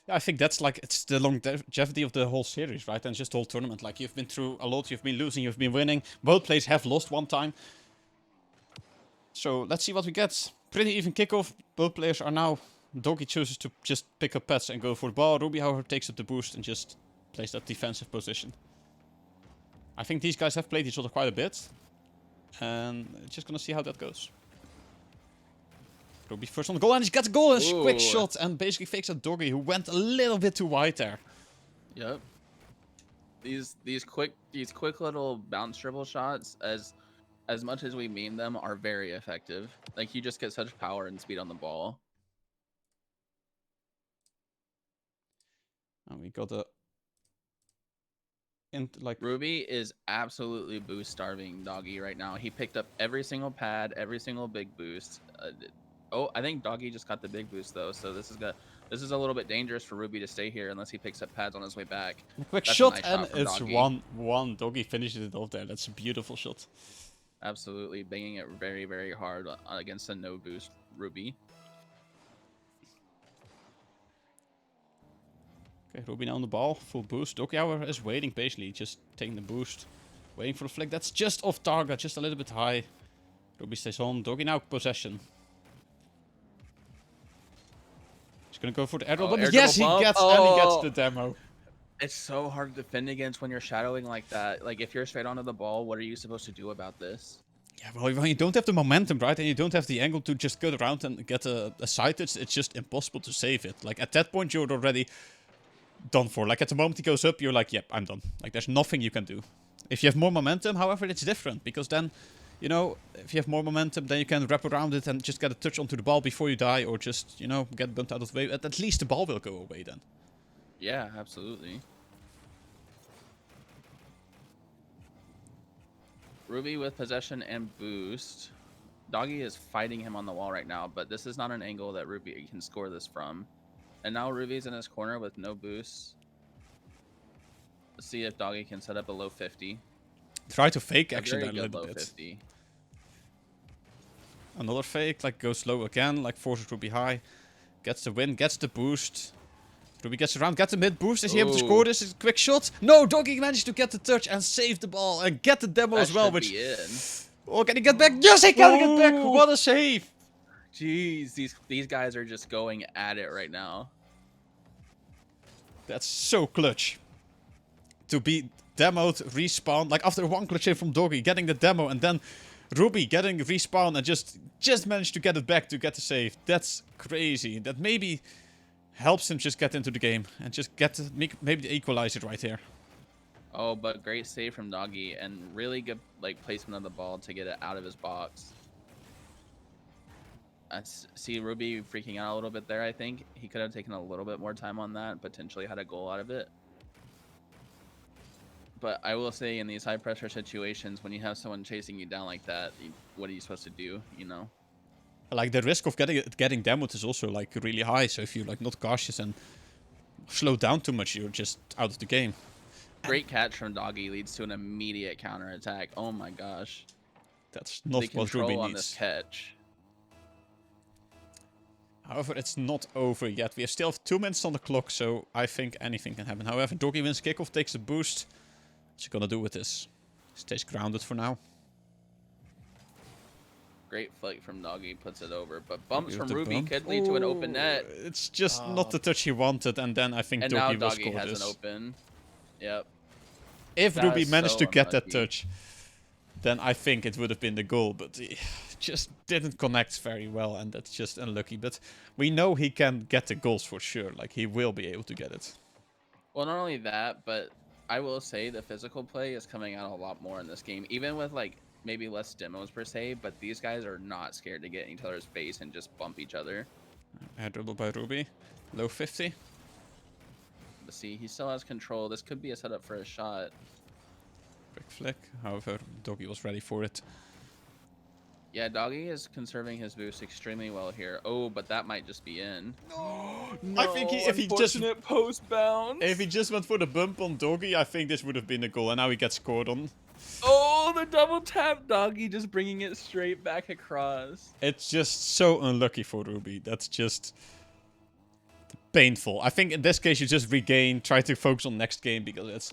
Yeah, I think that's like, it's the longevity of the whole series, right? And just the whole tournament. Like, you've been through a lot, you've been losing, you've been winning. Both players have lost 1 time. So let's see what we get. Pretty even kickoff. Both players are now. Doggy chooses to just pick up pets and go for the ball. Ruby, however, takes up the boost and just plays that defensive position. I think these guys have played each other quite a bit. And just gonna see how that goes. Ruby first on the goal, and he's got the goal. And a quick shot and basically fakes a Doggy, who went a little bit too wide there. Yep. these quick little bounce dribble shots, as much as we meme them, are very effective. Like, you just get such power and speed on the ball. And we got a like Ruby is absolutely boost starving Doggy right now. He picked up every single pad, every single big boost. Oh, I think Doggy just got the big boost though, so this is a little bit dangerous for Ruby to stay here unless he picks up pads on his way back. a quick That's a shot, nice and shot from it's Doggy. 1-1. Doggy finishes it off there. That's a beautiful shot. Absolutely banging it very, very hard against a no boost Ruby. Okay, Ruby now on the ball, full boost. Doggy Hour is waiting patiently, just taking the boost. Waiting for the flick. That's just off target, just a little bit high. Ruby stays on. Doggy now possession. He's gonna go for the air dribble, but yes, he gets and he gets the demo. It's so hard to defend against when you're shadowing like that. Like, if you're straight onto the ball, what are you supposed to do about this? Yeah, well, when you don't have the momentum, right, and you don't have the angle to just go around and get a side, it's just impossible to save it. Like, at that point, you're already done for. Like, at the moment he goes up, you're like, yep, I'm done. Like, there's nothing you can do. If you have more momentum, however, it's different, because then, you know, if you have more momentum, then you can wrap around it and just get a touch onto the ball before you die, or just, you know, get bumped out of the way. At least the ball will go away then. Yeah, absolutely. Ruby with possession and boost. Doggy is fighting him on the wall right now, but this is not an angle that Ruby can score this from. And now Ruby's in his corner with no boost. Let's see if Doggy can set up a low 50. Try to fake A action very there a good little low bit. 50. Another fake, like goes low again, like forces Ruby high. Gets the win, gets the boost. Ruby gets around, gets the mid boost. Is he able to score this? Is a quick shot? No, Doggy managed to get the touch and save the ball and get the demo That as well, should which... be in. Oh, can he get back? Yes, he can get back! What a save! Jeez, these guys are just going at it right now. That's so clutch. To be demoed, respawn, like after one clutch hit from Doggy, getting the demo, and then Ruby getting respawn and just managed to get it back to get the save. That's crazy. That maybe helps him just get into the game and just get maybe the equalizer right here. Oh, but great save from Doggy and really good like placement of the ball to get it out of his box. I see Ruby freaking out a little bit there. I think he could have taken a little bit more time on that, potentially had a goal out of it. But I will say, in these high pressure situations, when you have someone chasing you down like that, what are you supposed to do? You know, like the risk of getting demoed is also like really high. So if you're like not cautious and slow down too much, you're just out of the game. Great catch from Doggy leads to an immediate counter attack. Oh my gosh, that's not the what control Ruby on needs. this catch. However, it's not over yet. We still have 2 minutes on the clock, so I think anything can happen. However, Doggy wins kickoff, takes a boost. What's he gonna do with this? Stays grounded for now. Great flick from Doggy, puts it over. But bumps from The Ruby bump. could lead to an open net. It's just not the touch he wanted, and then I think And Doggy now will Doggy score has this. an open. Yep. If That Ruby is managed so to get that unlucky. touch, then I think it would have been the goal, but he just didn't connect very well, and that's just unlucky. But we know he can get the goals for sure. Like, he will be able to get it. Well, not only that, but I will say the physical play is coming out a lot more in this game, even with like maybe less demos per se, but these guys are not scared to get in each other's face and just bump each other. Air dribble by Ruby. Low 50. But see, he still has control. This could be a setup for a shot. Quick flick. However, Doggy was ready for it. Yeah, Doggy is conserving his boost extremely well here. Oh, but that might just be in. I think if he just post bounce. if he just went for the bump on Doggy, I think this would have been a goal, and now he gets scored on. Oh, the double tap Doggy just bringing it straight back across. It's just so unlucky for Ruby. That's just painful. I think in this case you just regain, try to focus on next game, because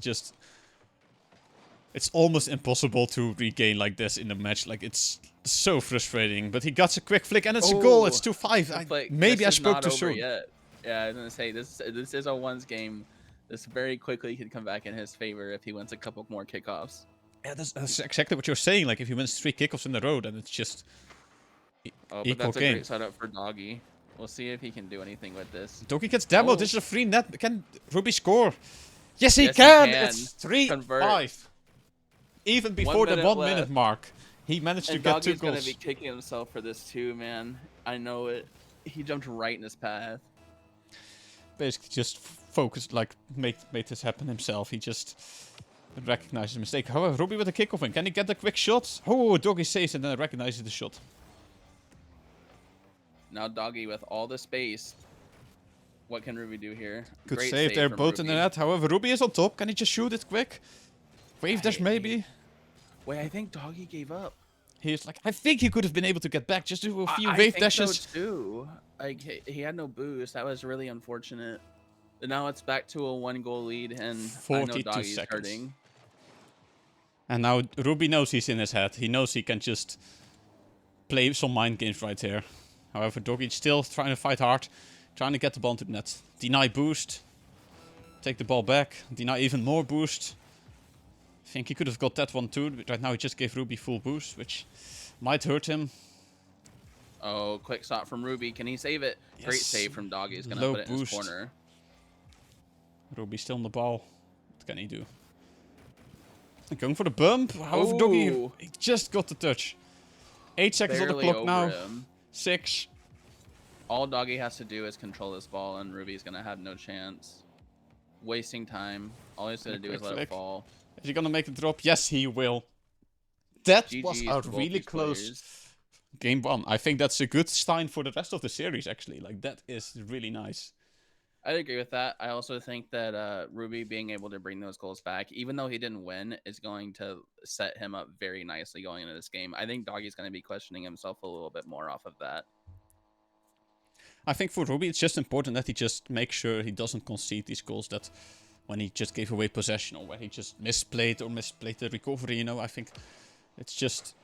it's almost impossible to regain like this in a match. Like, it's so frustrating. But he got a quick flick and it's a goal. It's 2-5. Maybe I spoke too soon. Yet. Yeah, I was gonna say this is a ones game. This very quickly could come back in his favor if he wins a couple more kickoffs. Yeah, that's exactly what you're saying. Like, if he wins 3 kickoffs in a row, then it's just Oh, but equal that's a game. great setup for Doggy. We'll see if he can do anything with this. Doggy gets demoed. Oh. This is a free net. Can Ruby score? Yes, he Yes, he can! can. It's 3-5. Convert. Even before the 1 minute 1 minute left. mark, he managed to And get 2 Doggy's gonna goals. be kicking himself for this too, man. I know it. He jumped right in his path. Basically just focused, like, made this happen himself. He just recognized his mistake. However, Ruby with a kickoff in. Can he get the quick shot? Oh, Doggy saves it and then recognizes the shot. Now Doggy with all the space. What can Ruby do here? Good Great save there, from both in the Ruby. net. However, Ruby is on top. Can he just shoot it quick? Wave dash maybe? Wait, I think Doggy gave up. He's like, I think he could have been able to get back. Just do a few I wave think dashes. so too. Like he had no boost. That was really unfortunate. But now it's back to a 1-goal lead, and I know 42 Doggy's seconds. hurting. And now Ruby knows he's in his head. He knows he can just play some mind games right here. However, Doggy still trying to fight hard. Trying to get the ball into the net. Deny boost. Take the ball back. Deny even more boost. I think he could have got that one too. But right now he just gave Ruby full boost, which might hurt him. Oh, quick shot from Ruby. Can he save it? Yes. Great save from Doggy. He's gonna Low put it in his boost. corner. Ruby still on the ball. What can he do? Going for the bump. However, Doggy Ooh. he just got the touch. 8 seconds on the Barely clock over now. him. 6. All Doggy has to do is control this ball, and Ruby's gonna have no chance. Wasting time. All he's gonna do is quick let it flick. fall. Is he gonna make the drop? Yes, he will. That was GG's a to both really these close players. game 1. I think that's a good sign for the rest of the series, actually. Like, that is really nice. I'd agree with that. I also think that Ruby being able to bring those goals back, even though he didn't win, is going to set him up very nicely going into this game. I think Doggy's going to be questioning himself a little bit more off of that. I think for Ruby, it's just important that he just makes sure he doesn't concede these goals that when he just gave away possession or when he just misplayed the recovery, you know. I think it's just...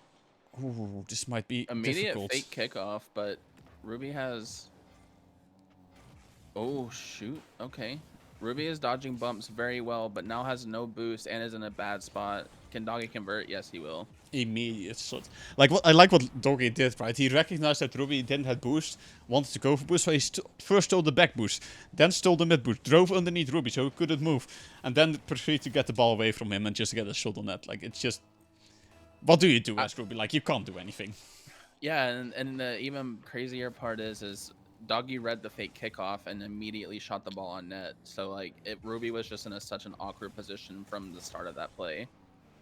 Ooh, this might be Immediate difficult. fake kickoff, but Ruby has... Oh, shoot. Okay. Ruby is dodging bumps very well, but now has no boost and is in a bad spot. Can Doggy convert? Yes, he will. Immediate shot. Like what I like what Doggy did, right? He recognized that Ruby didn't have boost, wanted to go for boost, so he first stole the back boost, then stole the mid boost, drove underneath Ruby so he couldn't move, and then proceeded to get the ball away from him and just get a shot on that. Like, it's just... What do you do as Ruby? Like, you can't do anything. Yeah, and the even crazier part is Doggy read the fake kickoff and immediately shot the ball on net. So, like, Ruby was just in such an awkward position from the start of that play.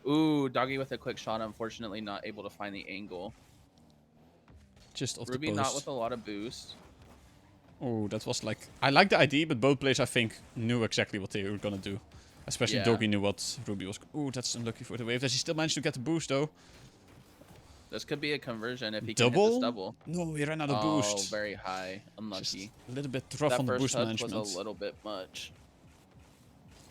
Ooh, Doggy with a quick shot, unfortunately not able to find the angle. Just off Ruby the post. not with a lot of boost. Oh, that was like... I like the idea, but both players, I think, knew exactly what they were gonna do. Especially Yeah. Doggy knew what Ruby was... Ooh, that's unlucky for the wave. Does he still manage to get the boost, though? This could be a conversion if he can hit this double. No, he ran out of Oh, boost. very high. Unlucky. Just a little bit rough That on the first boost touch management. was a little bit much.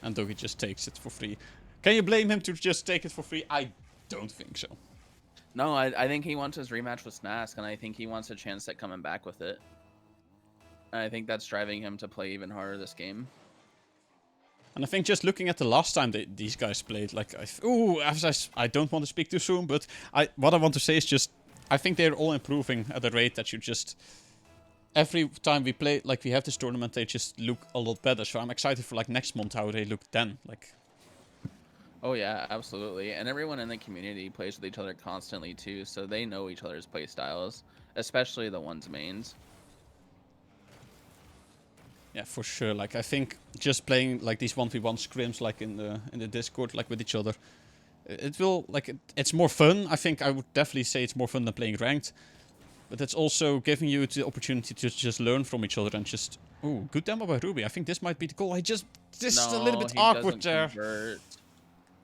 And Doggy just takes it for free. Can you blame him to just take it for free? I don't think so. No, I think he wants his rematch with Snask, and I think he wants a chance at coming back with it. And I think that's driving him to play even harder this game. And I think just looking at the last time these guys played, like, I don't want to speak too soon, but what I want to say is just, I think they're all improving at a rate that you just, every time we play, like we have this tournament, they just look a lot better. So I'm excited for like next month how they look then. Like, Oh yeah, absolutely. And everyone in the community plays with each other constantly too, so they know each other's play styles, especially the ones mains. yeah, for sure. Like, I think just playing like these 1v1 scrims, like in the Discord, like with each other, it will, like, it's more fun. I think I would definitely say it's more fun than playing ranked. But it's also giving you the opportunity to just learn from each other and just... Ooh, good demo by Ruby. I think this might be the goal. This is a little bit he awkward doesn't there. convert.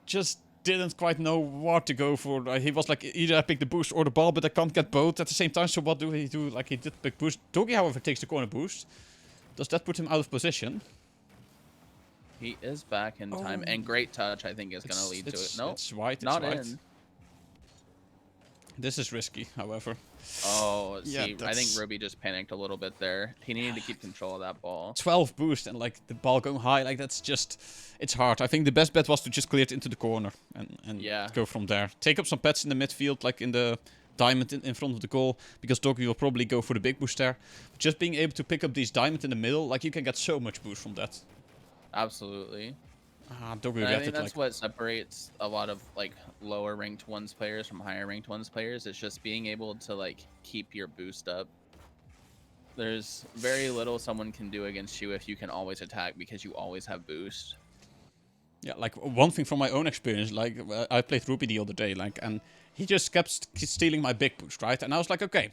Just didn't quite know what to go for. He was like, either I pick the boost or the ball, but I can't get both at the same time. So what do he do? Like, he did pick boost. Doggy, however, takes the corner boost. Does that put him out of position? He is back in time, and great touch, I think, is going to lead to it. No, it's white. It's not white. in. This is risky, however. Oh, Yeah, see, I think Ruby just panicked a little bit there. He needed to keep control of that ball. 12 boost and like the ball going high, like that's just, it's hard. I think the best bet was to just clear it into the corner and Yeah. go from there. Take up some pets in the midfield, like in the diamond in front of the goal, because Doggy will probably go for the big boost there. Just being able to pick up these diamonds in the middle, like you can get so much boost from that. Absolutely. Doggy And I read think it that's like... what separates a lot of like lower ranked ones players from higher ranked ones players. It's just being able to like keep your boost up. There's very little someone can do against you if you can always attack because you always have boost. Yeah, like one thing from my own experience, like I played Ruby the other day, like, and he just kept stealing my big boost, right? And I was like, okay,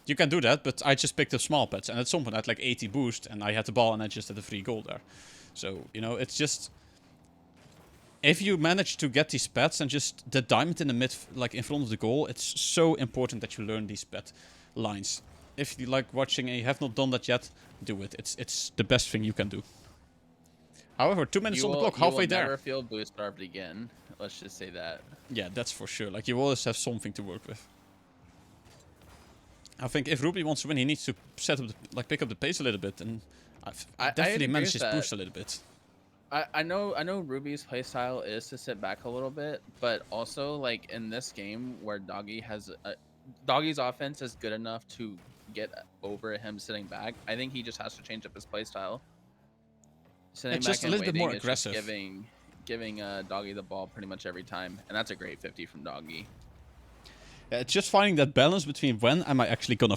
you can do that, but I just picked up small pets, and at some point I had like 80 boost, and I had the ball, and I just had a free goal there. So, you know, it's just... If you manage to get these pets and just the diamond in the mid, like in front of the goal, it's so important that you learn these pet lines. If you like watching and you have not done that yet, do it. It's the best thing you can do. However, 2 minutes on the clock, You will halfway there. never feel boost starved again. Let's just say that. Yeah, that's for sure. Like, you always have something to work with. I think if Ruby wants to win, he needs to set up, pick up the pace a little bit, and I definitely agree manage with his that. boost a little bit. I know Ruby's playstyle is to sit back a little bit, but also like in this game where Doggy's offense is good enough to get over him sitting back. I think he just has to change up his playstyle. Sitting It's back just a and little bit waiting more is just aggressive. giving Doggy the ball pretty much every time, and that's a great 50 from Doggy. It's just finding that balance between when am I actually gonna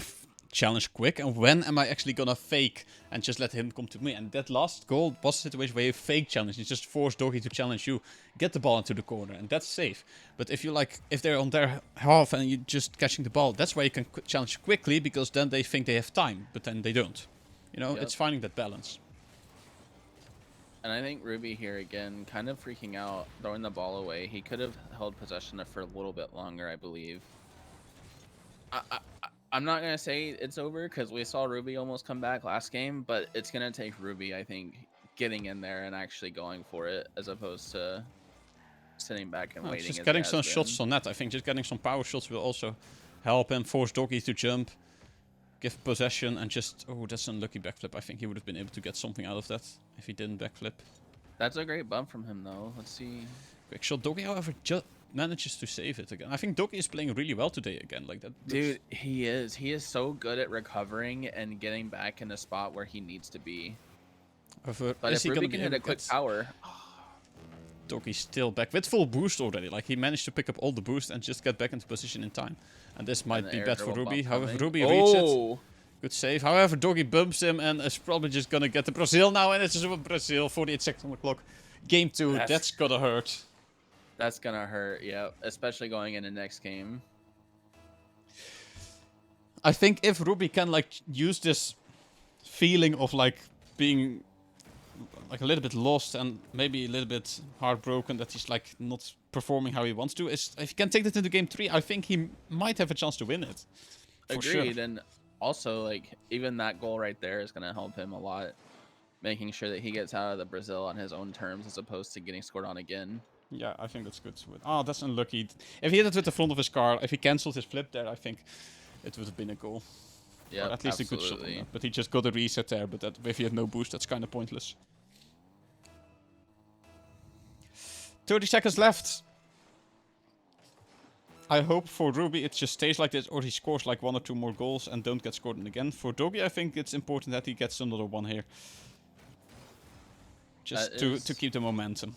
challenge quick and when am I actually gonna fake and just let him come to me. And that last goal was a situation where you fake challenge. You just force Doggy to challenge you, get the ball into the corner, and that's safe. But if you if they're on their half and you're just catching the ball, that's where you can challenge quickly because then they think they have time, but then they don't. You know, Yep. it's finding that balance. And I think Ruby here again, kind of freaking out, throwing the ball away. He could have held possession for a little bit longer, I believe. I'm not gonna say it's over because we saw Ruby almost come back last game, but it's gonna take Ruby, I think, getting in there and actually going for it as opposed to sitting back and waiting. Just getting some shots on net. I think just getting some power shots will also help him force Doggy to jump, give possession, and just... Oh, that's an unlucky backflip. I think he would have been able to get something out of that if he didn't backflip. That's a great bump from him, though. Let's see. Quick shot. Doggy, however, just manages to save it again. I think Doggy is playing really well today again. Like that. Dude, he is. He is so good at recovering and getting back in a spot where he needs to be. However, But if Ruby can hit a quick power... Doggy's still back with full boost already. Like, he managed to pick up all the boost and just get back into position in time. And this might be bad for Ruby. However, Ruby reads it. Good save. However, Doggy bumps him and is probably just gonna get the Brazil now. And it's just Brazil. 48 seconds on the clock. Game 2. That's gonna hurt. That's gonna hurt, yeah. Especially going into next game. I think if Ruby can, like, use this feeling of, like, being... like a little bit lost and maybe a little bit heartbroken that he's like not performing how he wants to. If he can take that into game 3, I think he might have a chance to win it. Agreed, sure. And also like even that goal right there is gonna help him a lot, making sure that he gets out of the Brazil on his own terms as opposed to getting scored on again. Yeah, I think that's good. Oh, that's unlucky. If he hit it with the front of his car, if he cancelled his flip there, I think it would have been a goal. Yeah, at least absolutely. A good shot on that. But he just got a reset there. But that, if he had no boost, that's kind of pointless. 30 seconds left. I hope for Ruby it just stays like this, or he scores like 1 or 2 more goals and don't get scored on again. For Doggy, I think it's important that he gets another one here. Just to keep the momentum.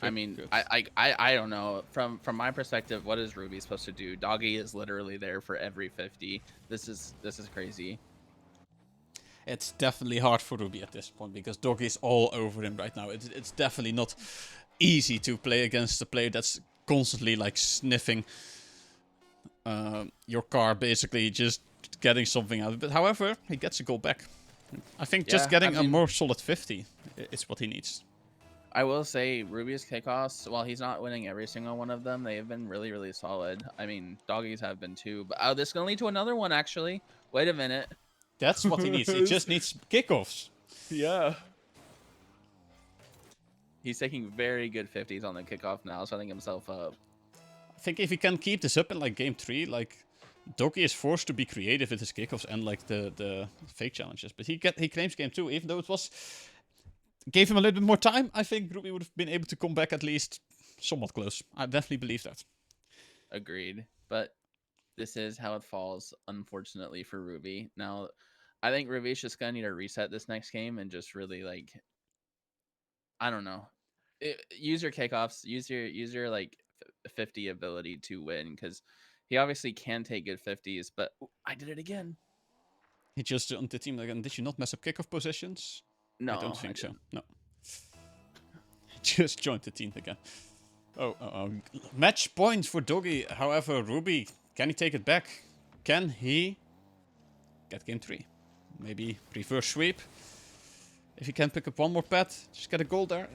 I mean, I don't know. From my perspective, what is Ruby supposed to do? Doggy is literally there for every 50. This is crazy. It's definitely hard for Ruby at this point because Doggy is all over him right now. It's definitely not easy to play against a player that's constantly like sniffing your car, basically just getting something out of it. However, he gets a goal back. I think just getting a more solid 50 is what he needs. I will say Ruby's kickoffs, while he's not winning every single one of them, they have been really, really solid. I mean, Doggies have been too. But this is going to lead to another one, actually. Wait a minute. That's what he needs. He just needs kickoffs. Yeah. He's taking very good 50s on the kickoff now, setting himself up. I think if he can keep this up in like game 3, like Doggy is forced to be creative with his kickoffs and like the fake challenges. But he claims game 2, even though it was gave him a little bit more time. I think Ruby would have been able to come back at least somewhat close. I definitely believe that. Agreed. But this is how it falls, unfortunately, for Ruby. Now, I think Ruby's just gonna need to reset this next game and just really like, I don't know, use your kickoffs, use your like 50 ability to win, because he obviously can take good 50s. But I did it again. He just joined the team again. Did you not mess up kickoff positions? I don't No, I think so. didn't. No. Just joined the team again. Oh, match point for Doggy. However, Ruby, can he take it back? Can he get game 3? Maybe reverse sweep. If he can pick up one more pet, just get a goal there.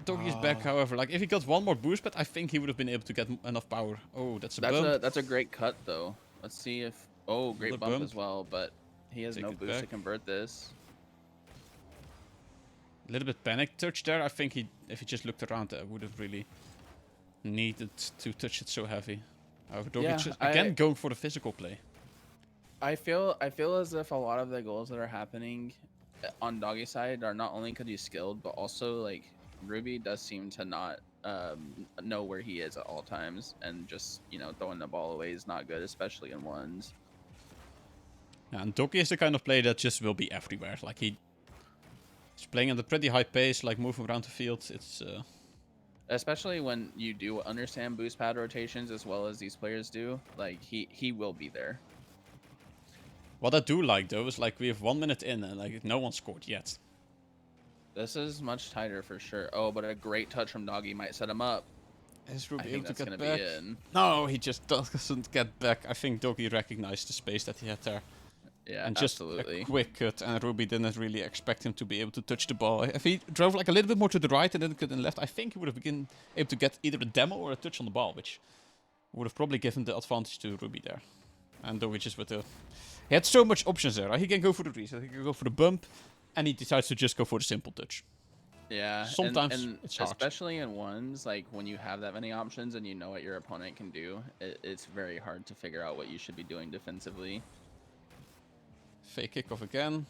Doggy is back, however. Like, if he got one more boost pet, I think he would have been able to get enough power. Oh, that's a bump. That's a great cut though. Let's see if great Another bump as well, but he has Take no it boost to back. convert this. A little bit panic touch there. I think if he just looked around, would have really needed to touch it so heavy. However, Doggy Yeah, just again going for the physical play. I feel as if a lot of the goals that are happening on Doggy side are not only because he's skilled, but also like Ruby does seem to not know where he is at all times, and just, you know, throwing the ball away is not good, especially in ones. Yeah, and Doggy is the kind of player that just will be everywhere. Like, he's playing at a pretty high pace, like moving around the field. It's Especially when you do understand boost pad rotations as well as these players do, like he will be there. what I do like though is like we have 1 minute in and like no one scored yet. This is much tighter for sure. Oh, but a great touch from Doggy might set him up. Is I Ruby think able to that's get gonna back? be in. No, he just doesn't get back. I think Doggy recognized the space that he had there. Yeah, And just absolutely. a quick cut, and Ruby didn't really expect him to be able to touch the ball. If he drove like a little bit more to the right and then cut in left, I think he would have been able to get either a demo or a touch on the ball, which would have probably given the advantage to Ruby there. And Doggy just with the... He had so much options there. Right? He can go for the reset, he can go for the bump, and he decides to just go for the simple touch. Yeah, Sometimes and it's hard. especially in ones, like when you have that many options and you know what your opponent can do, it's very hard to figure out what you should be doing defensively. Fake kickoff again.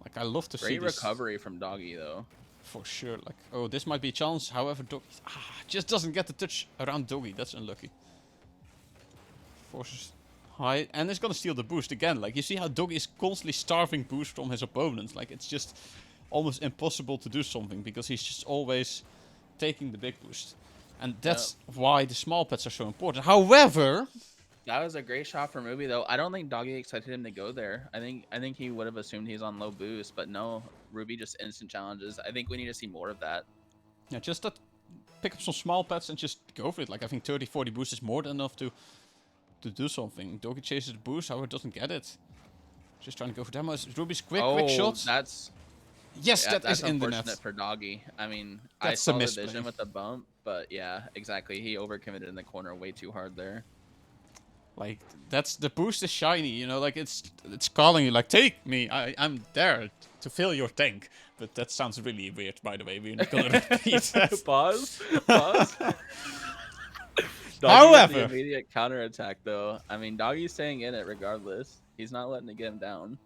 Like, I love to see Great this. recovery from Doggy though. For sure. Like, oh, this might be a chance. However, Doggy just doesn't get the touch around Doggy. That's unlucky. Forces high. And is gonna steal the boost again. Like, you see how Doggy is constantly starving boost from his opponents. Like, it's just almost impossible to do something because he's just always taking the big boost. And that's why the small pets are so important. However... That was a great shot from Ruby though. I don't think Doggy expected him to go there. I think he would have assumed he's on low boost, but no, Ruby just instant challenges. I think we need to see more of that. Yeah, just that, pick up some small pets and just go for it. Like, I think 30, 40 boost is more than enough to do something. Doggy chases the boost, however, doesn't get it. Just trying to go for demos. Ruby's quick shot. That's Yes, yeah, that's in the unfortunate net. for Doggy. I mean, That's I a saw the misplay. vision with the bump, but yeah, exactly. He overcommitted in the corner way too hard there. Like, that's the boost is shiny, you know, like it's calling you like, take me, I'm there to fill your tank. But that sounds really weird, by the way. We're not gonna repeat that. Pause. However, the immediate counterattack though. I mean, Doggy's staying in it regardless. He's not letting it get him down.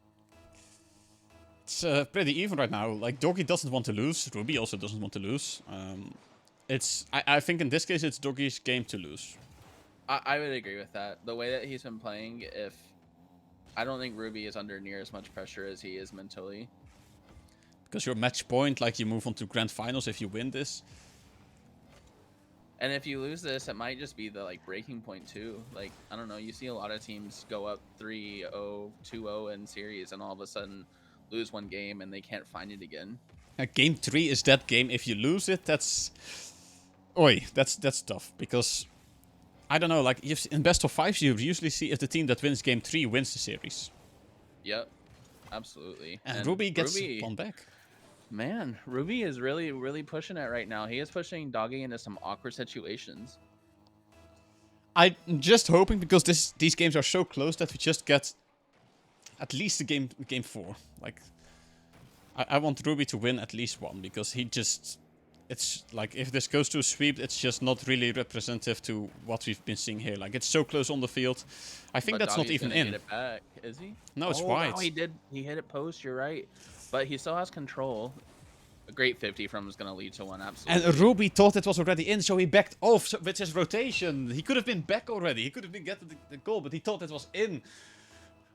it's pretty even right now. Like, Doggy doesn't want to lose. Ruby also doesn't want to lose. I think in this case it's Doggy's game to lose. I would agree with that. The way that he's been playing, I don't think Ruby is under near as much pressure as he is mentally. Because your match point, like, you move on to grand finals if you win this. And if you lose this, it might just be the like breaking point too. Like, I don't know, you see a lot of teams go up 3-0, 2-0 in series and all of a sudden lose one game and they can't find it again. Game 3 is that game. If you lose it, that's tough. Because, I don't know, like, in best of 5s, you usually see if the team that wins game 3 wins the series. Yep, absolutely. And Ruby gets one back. Man, Ruby is really, really pushing it right now. He is pushing Doggy into some awkward situations. I'm just hoping, because these games are so close, that we just get at least a game 4. Like, I want Ruby to win at least one, because he just... It's like, if this goes to a sweep, it's just not really representative to what we've been seeing here. Like, it's so close on the field. I think But that's Doggy's not even gonna in. Get it back, is he? No, it's Oh, wide. wow, he did. He hit it post. You're right, but he still has control. A great 50 from him is gonna lead to one. Absolutely. And Ruby thought it was already in, so he backed off with his rotation. He could have been back already. He could have been getting the goal, but he thought it was in.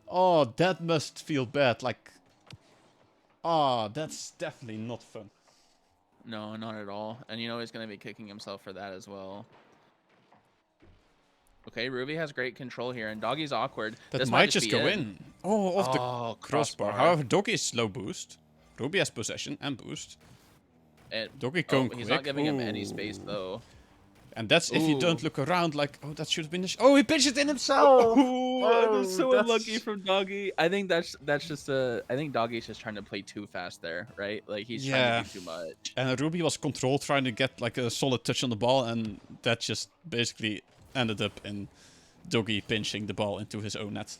Oh, that must feel bad. Like, oh, that's definitely not fun. No, not at all. And you know he's gonna be kicking himself for that as well. Okay, Ruby has great control here, and Doggy's awkward. That This might might just just be go it. in. Oh, off the Oh, crossbar. However, Doggy is slow boost. Ruby has possession and boost. Doggy going He's quick. not giving him any space Ooh. though. And that's if you Ooh. don't look around like, oh, that should have been oh, he pinched it in himself! Oh, that's so that's... unlucky from Doggy. I think that's just a. I think Doggy's just trying to play too fast there, right? Like he's trying to do too much. And Ruby was controlled trying to get like a solid touch on the ball, and that just basically ended up in Doggy pinching the ball into his own net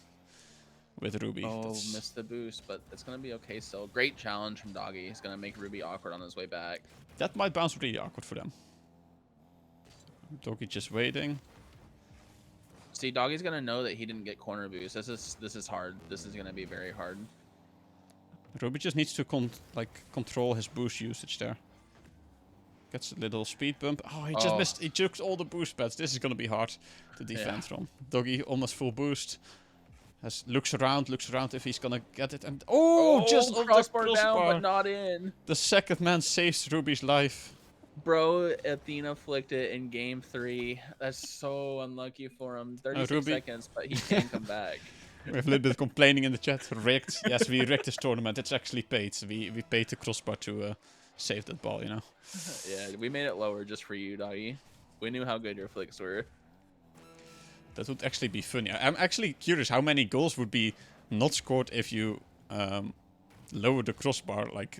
with Ruby. Oh, missed the boost, but it's gonna be okay still. Great challenge from Doggy. He's gonna make Ruby awkward on his way back. That might bounce really awkward for them. Doggy just waiting. See, Doggy's gonna know that he didn't get corner boost. This is hard. This is gonna be very hard. Ruby just needs to control his boost usage there. Gets a little speed bump. Oh, he just missed. He juked all the boost pads. This is gonna be hard to defend from. Doggy almost full boost. Looks around if he's gonna get it. And just on the crossbar down, but not in. The second man saves Ruby's life. Bro, Athena flicked it in game 3. That's so unlucky for him. 36 seconds, but he can come back. We have a little bit of complaining in the chat. Rigged. Yes, we rigged this tournament. It's actually paid. We paid the crossbar to save that ball, you know. Yeah, we made it lower just for you, Doggy. We knew how good your flicks were. That would actually be funny. I'm actually curious how many goals would be not scored if you lower the crossbar. Like,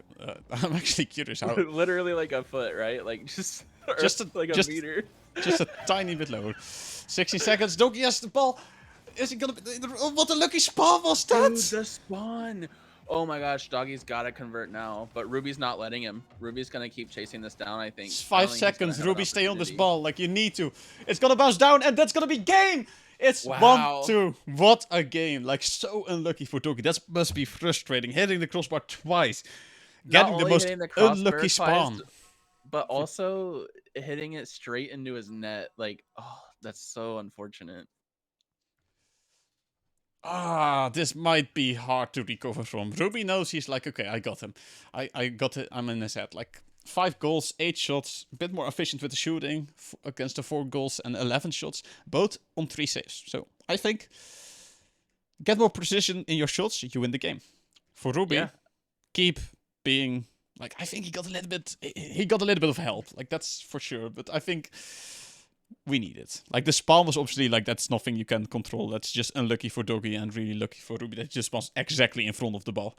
I'm actually curious how. Literally like a foot, right? Like just like a meter. Just a tiny bit lower. 60 seconds. Doggy has the ball. Is he gonna? Oh, what a lucky spawn was that! Dude, the spawn. Oh my gosh, Doggy's gotta convert now, but Ruby's not letting him. Ruby's gonna keep chasing this down, I think. It's 5 seconds. Ruby, stay on this ball. Like, you need to. It's gonna bounce down, and that's gonna be game. It's 1-2. What a game. Like, so unlucky for Doggy. That must be frustrating. Hitting the crossbar twice. Getting the most unlucky spawn. Twice, but also hitting it straight into his net. Like, oh, that's so unfortunate. This might be hard to recover from. Ruby knows he's like, okay, I got him. I got it. I'm in his head. Like, 5 goals, 8 shots. A bit more efficient with the shooting against the 4 goals and 11 shots. Both on 3 saves. So, I think get more precision in your shots, you win the game. For Ruby, keep being... Like, I think he got a little bit of help. Like, that's for sure. But I think... we need it. Like, the spawn was obviously, like, that's nothing you can control. That's just unlucky for Doggy and really lucky for Ruby. That just spawns exactly in front of the ball.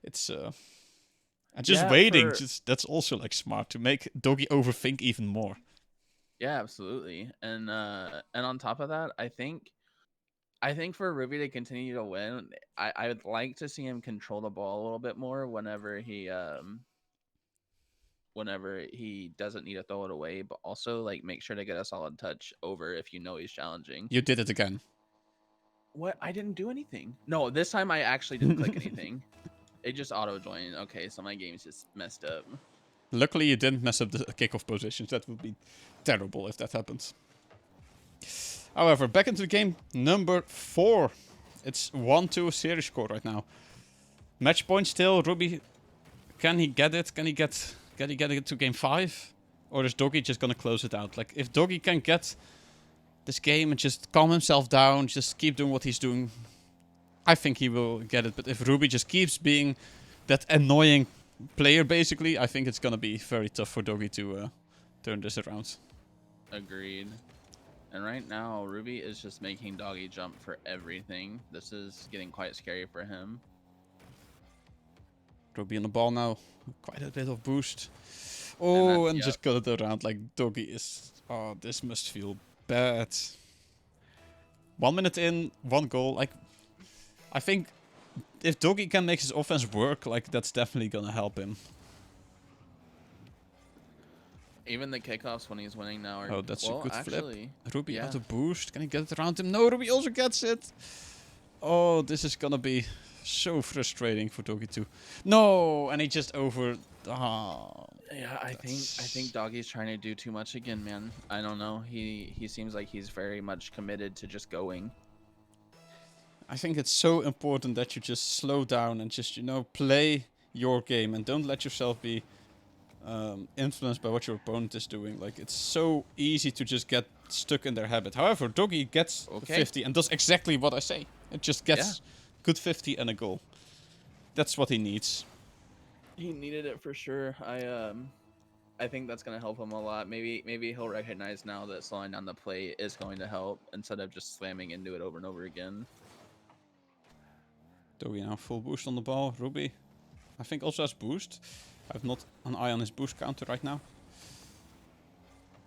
It's, and just waiting, that's also, like, smart to make Doggy overthink even more. Yeah, absolutely. And on top of that, I think for Ruby to continue to win, I would like to see him control the ball a little bit more whenever he doesn't need to throw it away, but also like make sure to get a solid touch over if you know he's challenging. You did it again. What? I didn't do anything. No, this time I actually didn't click anything. It just auto joined. Okay, so my game's just messed up. Luckily, you didn't mess up the kickoff positions. That would be terrible if that happens. However, back into game number 4. It's 1-2 series score right now. Match point still. Ruby, can he get it? Can he get it to game 5? Or is Doggy just gonna close it out? Like, if Doggy can get this game and just calm himself down, just keep doing what he's doing, I think he will get it. But if Ruby just keeps being that annoying player, basically, I think it's gonna be very tough for Doggy to turn this around. Agreed. And right now, Ruby is just making Doggy jump for everything. This is getting quite scary for him. Ruby on the ball now. Quite a bit of boost. Oh, and just got it around. Like, Doggy is... Oh, this must feel bad. 1 minute in, 1 goal. Like, I think if Doggy can make his offense work, like, that's definitely gonna help him. Even the kickoffs when he's winning now are... Oh, that's a good actually, flip. Ruby out of boost. Can he get it around him? No, Ruby also gets it. Oh, this is gonna be so frustrating for Doggy too. No, and he just over... Oh, yeah, I think Doggy's trying to do too much again, man. I don't know. He seems like he's very much committed to just going. I think it's so important that you just slow down and just, play your game and don't let yourself be influenced by what your opponent is doing. Like, it's so easy to just get stuck in their habit. However, Doggy gets the 50 and does exactly what I say. It just gets good 50 and a goal. That's what he needs. He needed it for sure. I think that's gonna help him a lot. Maybe he'll recognize now that slowing down the play is going to help instead of just slamming into it over and over again. Doggy now full boost on the ball. Ruby, I think, also has boost. I have not an eye on his boost counter right now.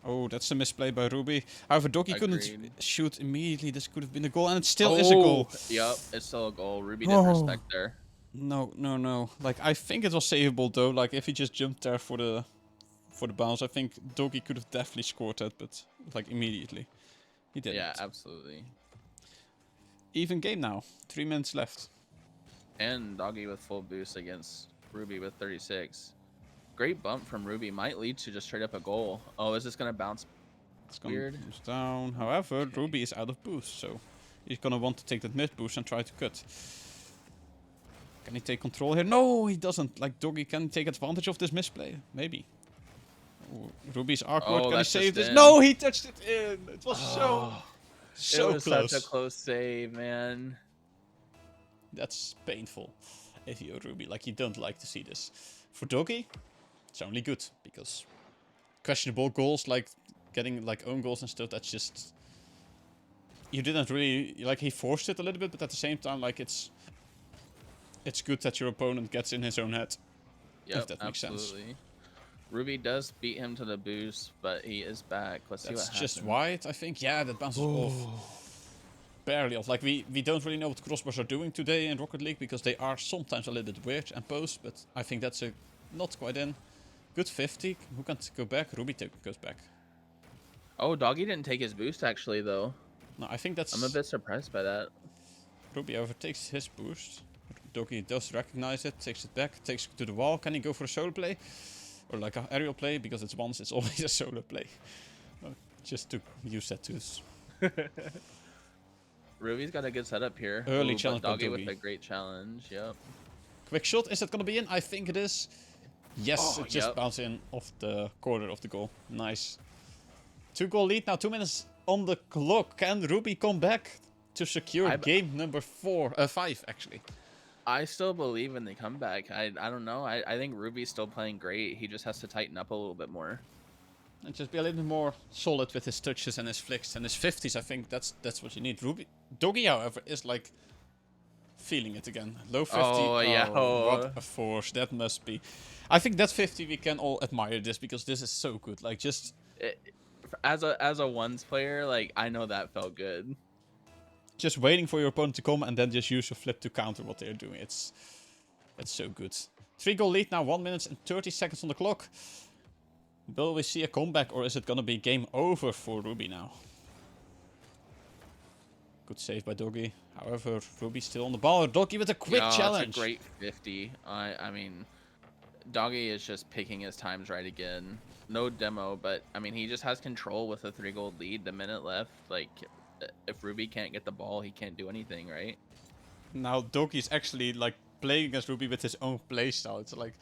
Oh, that's a misplay by Ruby. However, Doggy couldn't shoot immediately. This could have been a goal, and it still is a goal. Yep, it's still a goal. Ruby didn't respect there. No. Like, I think it was savable though. Like, if he just jumped there for the bounce, I think Doggy could have definitely scored that, but like immediately. He didn't. Yeah, absolutely. Even game now. 3 minutes left. And Doggy with full boost against Ruby with 36. Great bump from Ruby might lead to just straight up a goal. Oh, is this gonna bounce? It's gonna bounce down. However, Ruby is out of boost, so he's gonna want to take that mid boost and try to cut. Can he take control here? No, he doesn't. Like, Doggy can take advantage of this misplay. Maybe. Ooh, Ruby's awkward. Can he save this? No, he touched it in. It was so it was close. Such a close save, man. That's painful. If you're Ruby, like, you don't like to see this. For Doggy, it's only good because questionable goals, like getting like own goals and stuff, that's just, you didn't really, like, he forced it a little bit, but at the same time, like, it's good that your opponent gets in his own head. Yep, if that makes sense. Ruby does beat him to the boost, but he is back. Let's see what happens. That's just wide, I think. Yeah, that bounces off. Barely off. Like, we don't really know what crossbars are doing today in Rocket League because they are sometimes a little bit weird and post, but I think that's a not quite in. Good 50. Who can go back? Ruby goes back. Oh, Doggy didn't take his boost actually though. No, I think that's... I'm a bit surprised by that. Ruby overtakes his boost. Doggy does recognize it, takes it back, takes it to the wall. Can he go for a solo play? Or like an aerial play? Because it's once, it's always a solo play. Just to use that too. Ruby's got a good setup here. Early challenge by Doggy Doggy. with a great challenge, yep. Quick shot, is that going to be in? I think it is. Yes, it just bounced in off the corner of the goal. Nice. 2-goal lead now, 2 minutes on the clock. Can Ruby come back to secure game number 5 actually? I still believe in the comeback. I don't know. I think Ruby's still playing great. He just has to tighten up a little bit more. And just be a little bit more solid with his touches and his flicks and his 50s. I think that's what you need. Doggy, however, is like feeling it again. Low 50. Oh, yeah. What a force that must be. I think that 50 we can all admire this because this is so good. Like, just as a ones player, like, I know that felt good. Just waiting for your opponent to come and then just use your flip to counter what they're doing. It's so good. 3-goal lead now, 1 minute and 30 seconds on the clock. Will we see a comeback or is it gonna be game over for Ruby now? Good save by Doggy. However, Ruby's still on the ball. Doggy with a quick challenge. That's a great 50. I mean, Doggy is just picking his times right again. No demo, but I mean, he just has control with a 3-goal lead. The minute left, like, if Ruby can't get the ball, he can't do anything, right? Now Doggy's actually like playing against Ruby with his own playstyle. It's like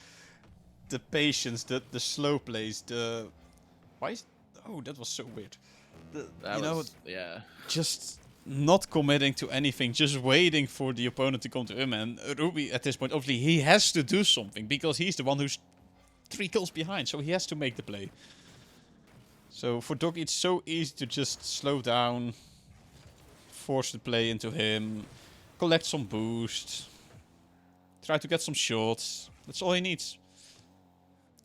the patience, the slow plays, oh, that was so weird. Just not committing to anything, just waiting for the opponent to come to him. And Ruby at this point, obviously, he has to do something because he's the one who's 3 kills behind, so he has to make the play. So for Doggy, it's so easy to just slow down, force the play into him, collect some boost, try to get some shots. That's all he needs.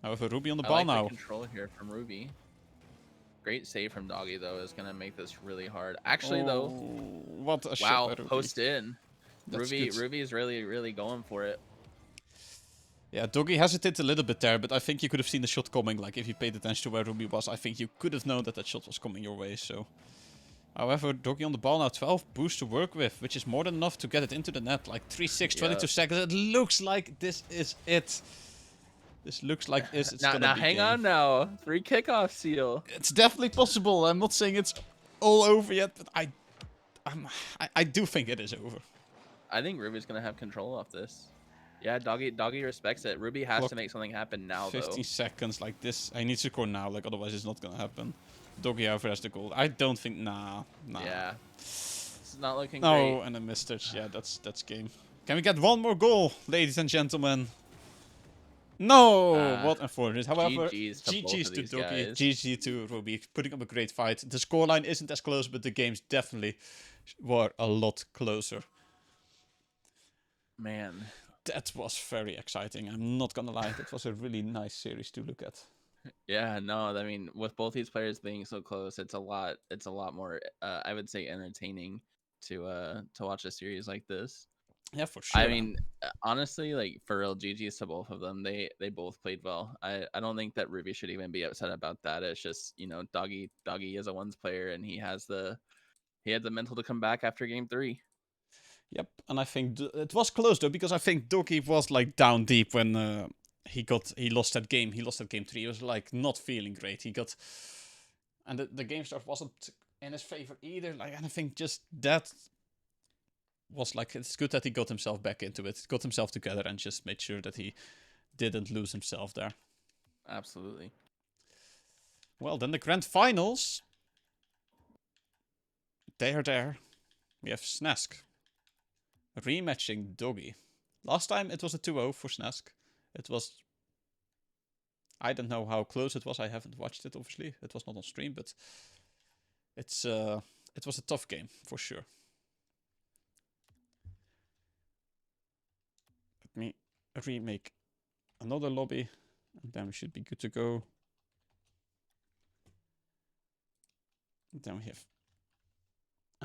However, Ruby on the ball now. The control here from Ruby. Great save from Doggy though is gonna make this really hard. Actually though, what a shot by Ruby. Post in. That's Ruby is really going for it. Yeah, Doggy hesitated a little bit there, but I think you could have seen the shot coming. Like, if you paid attention to where Ruby was, I think you could have known that shot was coming your way. So, however, Doggy on the ball now, 12 boost to work with, which is more than enough to get it into the net. Like 3-6, 22 seconds. It looks like this is it. This looks like it's gonna be now hang on now. 3 kickoff seal. It's definitely possible. I'm not saying it's all over yet, but I do think it is over. I think Ruby's gonna have control off this. Yeah, doggy respects it. Ruby has Clock to make something happen now, though. 15 seconds like this. I need to score now, like otherwise it's not gonna happen. Doggy however has the goal. I don't think. Nah. Yeah, it's not looking No, great. and a missed it. Yeah, that's game. Can we get one more goal, ladies and gentlemen? No, what unfortunate. However, GG's to both GG's of to these Doggy, guys. GG to Ruby, putting up a great fight. The scoreline isn't as close, but the games definitely were a lot closer. Man. That was very exciting. I'm not gonna lie, that was a really nice series to look at. Yeah, no, I mean, with both these players being so close, it's a lot more I would say entertaining to watch a series like this. Yeah, for sure. I mean, honestly, like for real, GG's to both of them. They both played well. I don't think that Ruby should even be upset about that. It's just, you know, Doggy is a ones player and he had the mental to come back after game 3. Yep, and I think it was close though, because I think Doggy was like down deep when he lost that game. He lost that game 3. He was like not feeling great. And the game start wasn't in his favor either. Like, and I think just that was like, it's good that he got himself back into it, got himself together, and just made sure that he didn't lose himself there. Absolutely. Well, then the grand finals. They are there. We have Snask rematching Doggy. Last time it was a 2-0 for Snask. It was... I don't know how close it was. I haven't watched it, obviously. It was not on stream, but it was a tough game, for sure. Let me remake another lobby, and then we should be good to go. And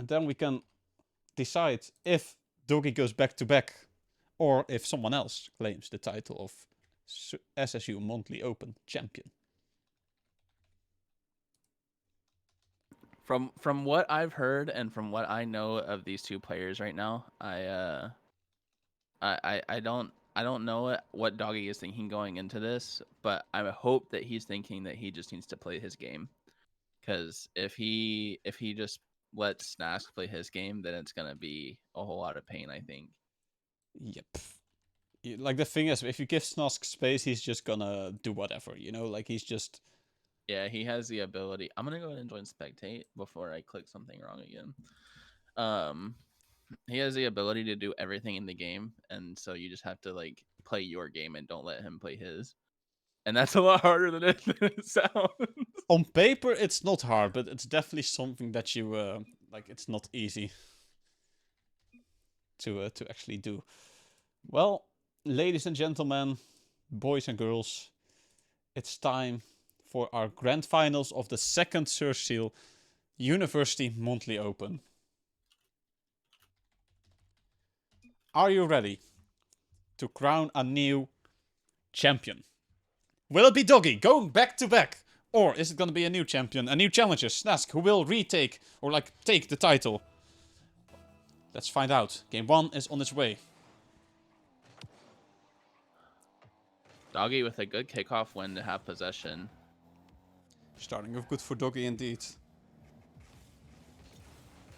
then we can decide if Doggy goes back to back, or if someone else claims the title of SSU Monthly Open champion. From what I've heard and from what I know of these two players right now, I don't know what Doggy is thinking going into this, but I hope that he's thinking that he just needs to play his game. Because if he just lets Snask play his game, then it's gonna be a whole lot of pain, I think. Yep. Like, the thing is, if you give Snask space, he's just gonna do whatever, you know? Like, he's just... Yeah, he has the ability. I'm gonna go ahead and join spectate before I click something wrong again. He has the ability to do everything in the game, and so you just have to like play your game and don't let him play his. And that's a lot harder than it sounds. On paper, it's not hard, but it's definitely something that you like. It's not easy to actually do. Well, ladies and gentlemen, boys and girls, it's time for our grand finals of the second SirSeal University Monthly Open. Are you ready to crown a new champion? Will it be Doggy going back to back? Or is it going to be a new champion, a new challenger, Snask, who will retake or like take the title? Let's find out. Game 1 is on its way. Doggy with a good kickoff win to have possession. Starting off good for Doggy indeed.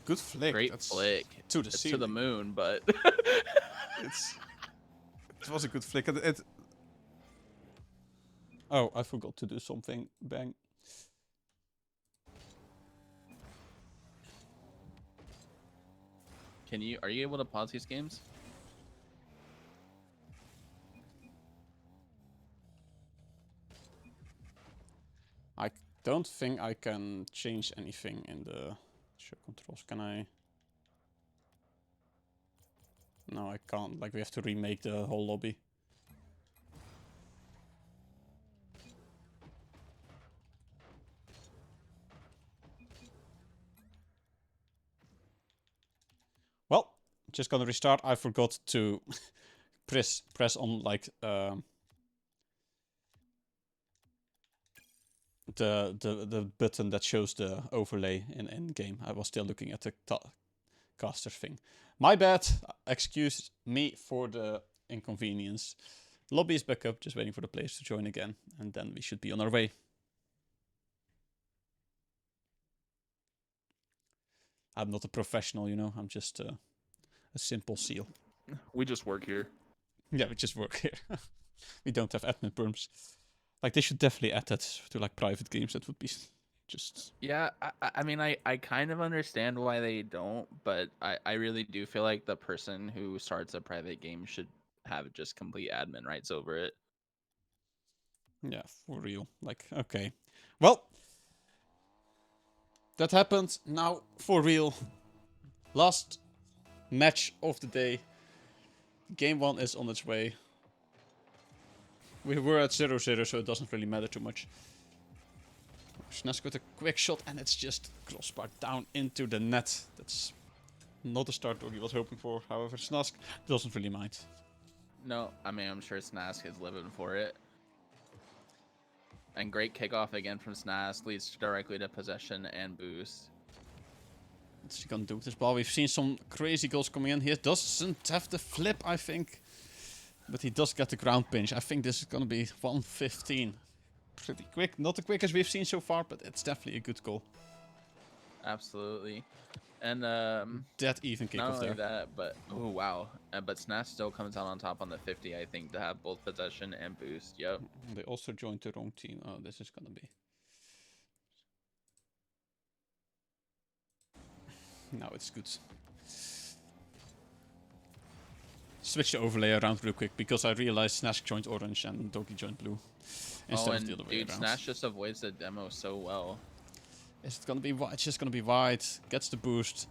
Good flick. Great That's flick. to the It's ceiling. to the moon, but It was a good flick. Oh, I forgot to do something. Bang. are you able to pause these games? I don't think I can change anything in the show controls. Can I? No, I can't. Like, we have to remake the whole lobby. Well, just gonna restart. I forgot to press on like the button that shows the overlay in game. I was still looking at the caster thing. My bad. Excuse me for the inconvenience. Lobby is back up. Just waiting for the players to join again, and then we should be on our way. I'm not a professional, you know. I'm just a simple seal. We just work here. Yeah, we just work here. We don't have admin perms. Like, they should definitely add that to, like, private games. That would be just... Yeah, I mean, I kind of understand why they don't, but I really do feel like the person who starts a private game should have just complete admin rights over it. Yeah, for real. Like, okay. Well, that happened. Now, for real. Last match of the day. Game 1 is on its way. We were at 0-0, so it doesn't really matter too much. Snask with a quick shot, and it's just crossbar down into the net. That's not the start Doggy was hoping for. However, Snask doesn't really mind. No, I mean, I'm sure Snask is living for it. And great kickoff again from Snask leads directly to possession and boost. What's he gonna do with this ball? We've seen some crazy goals coming in. He doesn't have the flip, I think. But he does get the ground pinch. I think this is gonna be 115. Pretty quick. Not the quickest we've seen so far, but it's definitely a good goal. Absolutely. And Dead even not kickoff only there. that, but oh wow. But Snask still comes out on top on the 50, I think, to have both possession and boost. Yep. They also joined the wrong team. Oh, this is gonna be... Now it's good. Switch the overlay around real quick because I realized Snask joined orange and Doggy joined blue. Instead of the other way dude, around. Snask just avoids the demo so well. Is it gonna be wide? It's just gonna be wide. Gets the boost.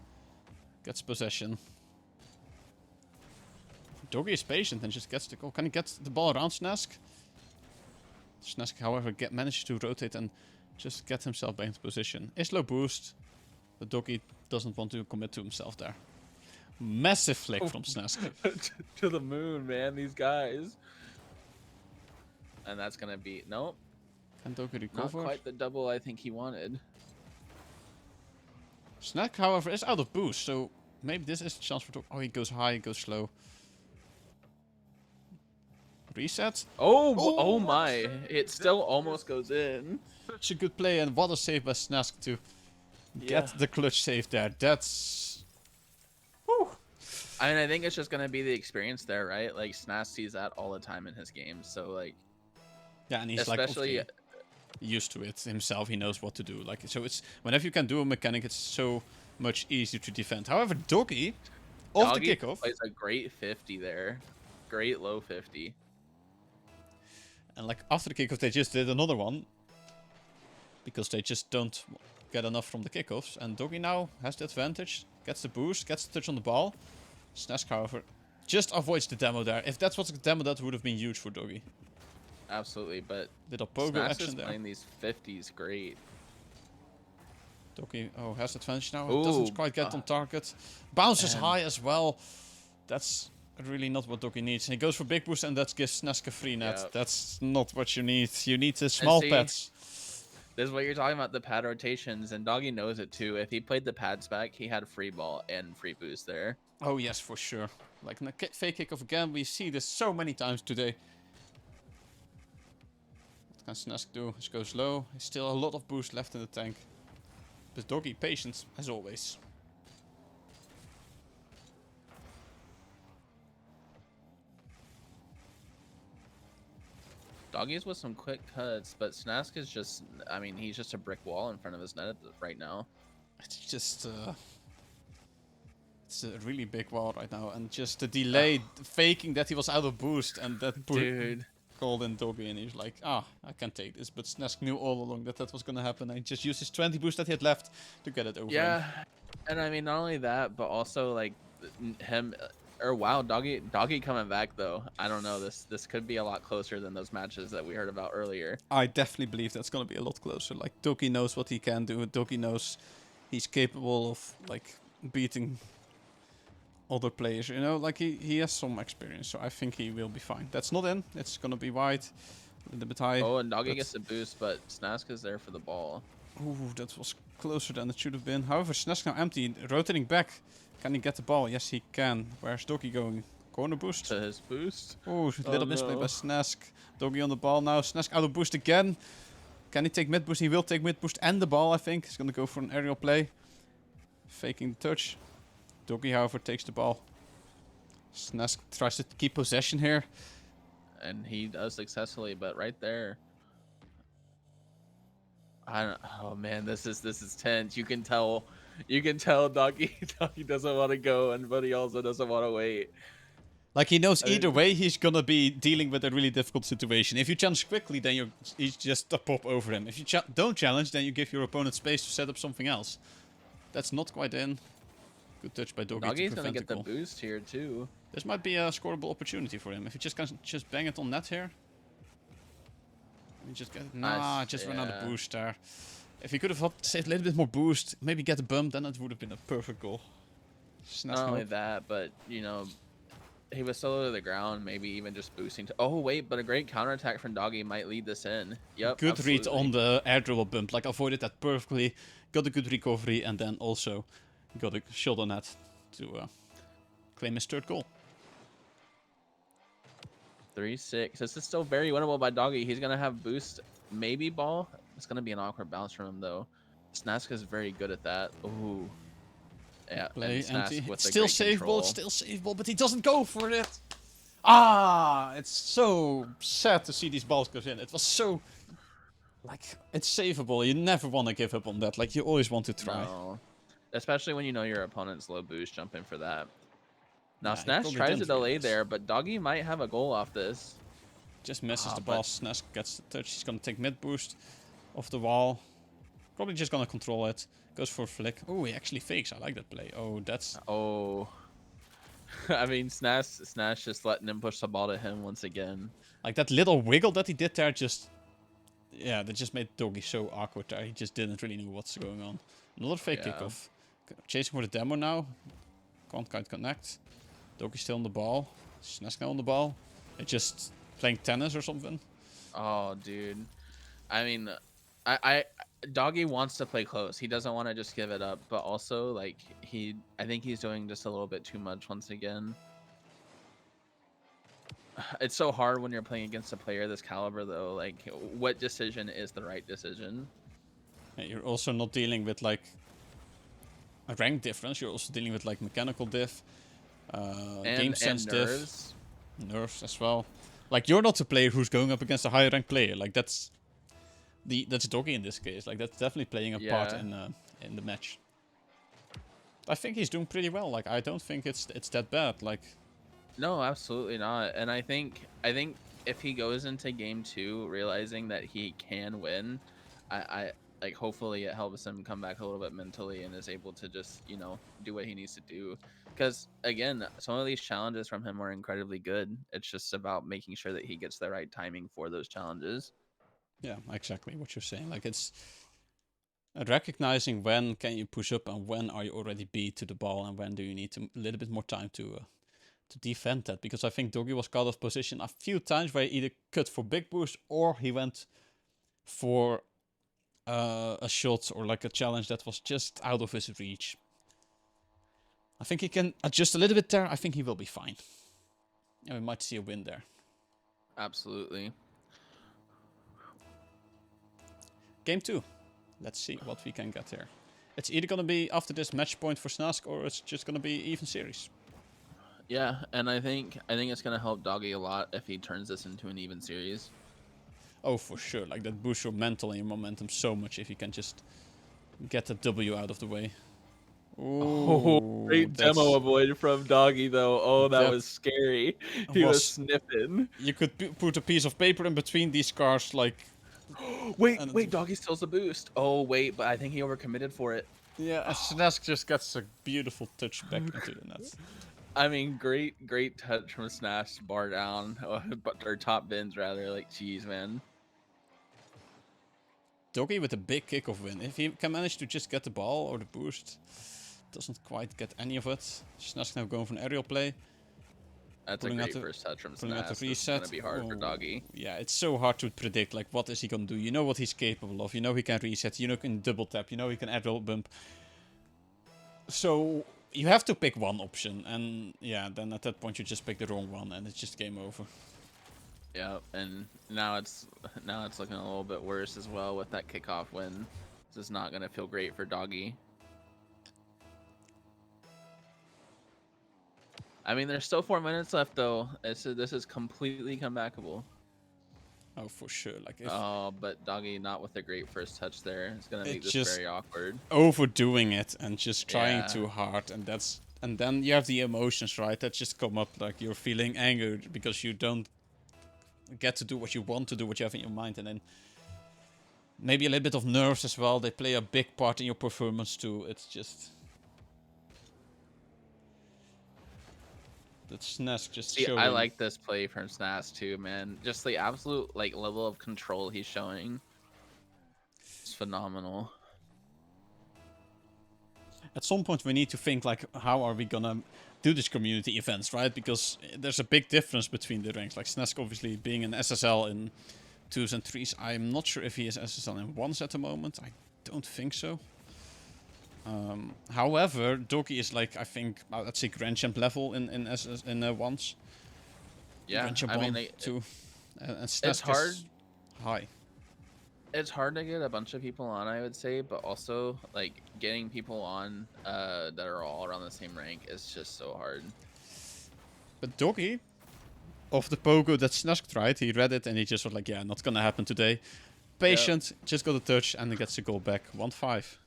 Gets possession. Doggy is patient and just gets the goal. Can he get the ball around Snask? Snask, however, managed to rotate and just get himself back into position. Is low boost. The Doggy doesn't want to commit to himself there. Massive flick from Snask. To the moon, man, these guys. And that's gonna be nope. Can Doggy Not recover? quite the double I think he wanted. Snack, however, is out of boost, so maybe this is a chance for Doggy. Oh, he goes high, he goes slow. Reset. Oh my! It still almost goes in. Such a good play, and what a save by Snask to get the clutch save there. That's... Whew. I mean, I think it's just gonna be the experience there, right? Like Snask sees that all the time in his games, so like, Yeah, and he's especially like used to it himself. He knows what to do. Like, so it's whenever you can do a mechanic, it's so much easier to defend. However, Doggy, off the Doggy kickoff, plays a great 50 there, great low 50. and like after the kickoff, they just did another one because they just don't get enough from the kickoffs. And Doggy now has the advantage, gets the boost, gets the touch on the ball. Snask, however, just avoids the demo there. If that was the demo, that would have been huge for Doggy. Absolutely, but Bit of pogo Snask action is there. playing these 50s great. Doggy, oh, has advantage now. Ooh, Doesn't quite get on target. Bounces man. high as well. That's really not what Doggy needs. And he goes for big boost and that gives Snask a free net. Yep. That's not what you need. You need the small see, pads. This is what you're talking about, the pad rotations, and Doggy knows it too. If he played the pads back, he had free ball and free boost there. Oh yes, for sure. Like in a fake kickoff again, we see this so many times today. What can Snask do? Just goes low. There's still a lot of boost left in the tank. But Doggy, patience, as always. Doggy's with some quick cuts, but Snask is just, I mean, he's just a brick wall in front of his net right now. It's just... it's a really big wall right now. And just the delay, faking that he was out of boost. And that Dude. called in Doggy. And he was like, I can take this. But Snask knew all along that that was going to happen. And he just used his 20 boost that he had left to get it over. Yeah, and I mean, not only that, but also, like, him... Or wow, Doggy coming back though. I don't know. This could be a lot closer than those matches that we heard about earlier. I definitely believe that's going to be a lot closer. Like, Doggy knows what he can do. Doggy knows he's capable of, like, beating other players. You know, like, he has some experience. So I think he will be fine. That's not in. It's going to be wide. A little bit high. Oh, and Doggy gets a boost, but Snask is there for the ball. Ooh, that was closer than it should have been. However, Snask now empty. Rotating back. Can he get the ball? Yes, he can. Where's Doggy going? Corner boost. To his boost. Ooh, little misplay no. by Snask. Doggy on the ball now. Snask out of boost again. Can he take mid boost? He will take mid boost and the ball, I think. He's going to go for an aerial play. Faking the touch. Doggy, however, takes the ball. Snask tries to keep possession here. And he does successfully, but right there, I don't. Oh man, this is tense. You can tell Doggy Doggy doesn't want to go, but he also doesn't want to wait. Like, he knows I mean- either way he's gonna be dealing with a really difficult situation. If you challenge quickly, then you just pop over him. If you don't challenge, then you give your opponent space to set up something else. That's not quite in. Good touch by Doggy Doggy's to gonna prevent get the the goal. boost here too. This might be a scoreable opportunity for him. If he just can just bang it on net here. Just get it. Nah, Nice, just run out of yeah. boost there. If he could have saved a little bit more boost, maybe get a bump, then it would have been a perfect goal. Not only that, but you know, he was so low to the ground, maybe even just boosting to. Oh wait, but a great counterattack from Doggy might lead this in. Yep. Good read absolutely. on the air dribble bump. Like, avoided that perfectly. Got a good recovery, and then also got a shot on net to claim his third goal. 3-6. This is still very winnable by Doggy. He's gonna have boost, maybe ball. It's gonna be an awkward bounce from him though. Snask is very good at that. Ooh. Yeah, Play and empty. Snask with It's the still great saveable, control. it's still saveable, but he doesn't go for it. Ah, it's so sad to see these balls go in. It was so, like, it's saveable. You never want to give up on that. Like, you always want to try. No. Especially when you know your opponent's low boost, jump in for that. Now Yeah, he Snash probably tries to didn't delay realize. there, but Doggy might have a goal off this. Just misses Ah, the but- ball. Snask gets the touch. He's gonna take mid boost off the wall. Probably just gonna control it. Goes for a flick. Oh, he actually fakes. I like that play. Oh, that's... Oh. I mean, Snash just letting him push the ball to him once again. Like, that little wiggle that he did there just... Yeah, that just made Doggy so awkward there. He just didn't really know what's going on. Another fake Yeah. kickoff. Chasing for the demo now. Can't quite connect. Doggy's still on the ball. Snask now on the ball. They're just playing tennis or something. Oh, dude. I mean, I Doggy wants to play close. He doesn't want to just give it up, but also like I think he's doing just a little bit too much once again. It's so hard when you're playing against a player this caliber though. Like, what decision is the right decision? Yeah, you're also not dealing with like a rank difference. You're also dealing with like mechanical diff, game sense and diff, nerves. nerves as well. Like, you're not a player who's going up against a higher ranked player. Like, that's Doggy in this case. Like, that's definitely playing a part Yeah. in the match. I think he's doing pretty well. Like, I don't think it's that bad. Like, No, absolutely not. And I think if he goes into game 2 realizing that he can win, I like hopefully it helps him come back a little bit mentally and is able to just, you know, do what he needs to do. Because again, some of these challenges from him are incredibly good. It's just about making sure that he gets the right timing for those challenges. yeah, exactly what you're saying. Like, it's recognizing when can you push up and when are you already beat to the ball and when do you need a little bit more time to defend that. Because I think Doggy was caught off position a few times where he either cut for big boost or he went for a shot or like a challenge that was just out of his reach. I think he can adjust a little bit there. I think he will be fine. And we might see a win there. Absolutely. Game 2. Let's see what we can get here. It's either going to be after this match point for Snask or it's just going to be even series. Yeah, and I think it's gonna help Doggy a lot if he turns this into an even series. Oh, for sure. Like, that boosts your mental and your momentum so much if you can just get the W out of the way. Ooh, Great that's- demo avoid from Doggy though. Oh, that That was scary. He was- was sniffing. You could put a piece of paper in between these cars, like... Wait, And- wait, Doggy steals the boost. Oh, wait, but I think he overcommitted for it. Yeah, and Snask just gets a beautiful touch back into the net. I mean, great touch from Snash, bar down, or top bins rather. Like, jeez, man. Doggy with a big kickoff win. If he can manage to just get the ball or the boost, doesn't quite get any of it. Snask now going for an aerial play. That's a Pulling out great the- first touch from pulling out the Snash. This is reset. gonna be hard for Oh, Doggy. Yeah, it's so hard to predict. Like, what is he gonna do? You know what he's capable of. You know he can reset. You know he can double tap. You know he can aerial bump. So you have to pick one option, and yeah, then at that point you just pick the wrong one, and it's just game over. Yeah, and now it's looking a little bit worse as well with that kickoff win. This is not gonna feel great for Doggy. I mean, there's still 4 minutes left though. This is completely comebackable. Oh, for sure. Like if Oh, but Doggy not with a great first touch there. It's gonna make it's this just very awkward. overdoing it and just trying Yeah. too hard, and then you have the emotions, right? That just come up, like you're feeling angered because you don't get to do what you want to do, what you have in your mind, and then maybe a little bit of nerves as well. They play a big part in your performance too. It's just that Snask just See, showing. I like this play from Snas too, man. Just the absolute like level of control he's showing. It's phenomenal. At some point we need to think like, how are we gonna do these community events, right? Because there's a big difference between the ranks. Like Snask obviously being an SSL in 2s and 3s. I'm not sure if he is SSL in 1s at the moment. I don't think so. However, Doggy is like, I think, let's say Grand Champ level in 1s. Yeah, Grand Champ I mean, 1, 2. And Snask it's hard. is high. It's hard to get a bunch of people on, I would say, but also like getting people on that are all around the same rank is just so hard. But Doggy, of the pogo that Snask tried, he read it and he just was like, yeah, not gonna happen today. Patient, just got a touch and he gets the goal back. 1-5.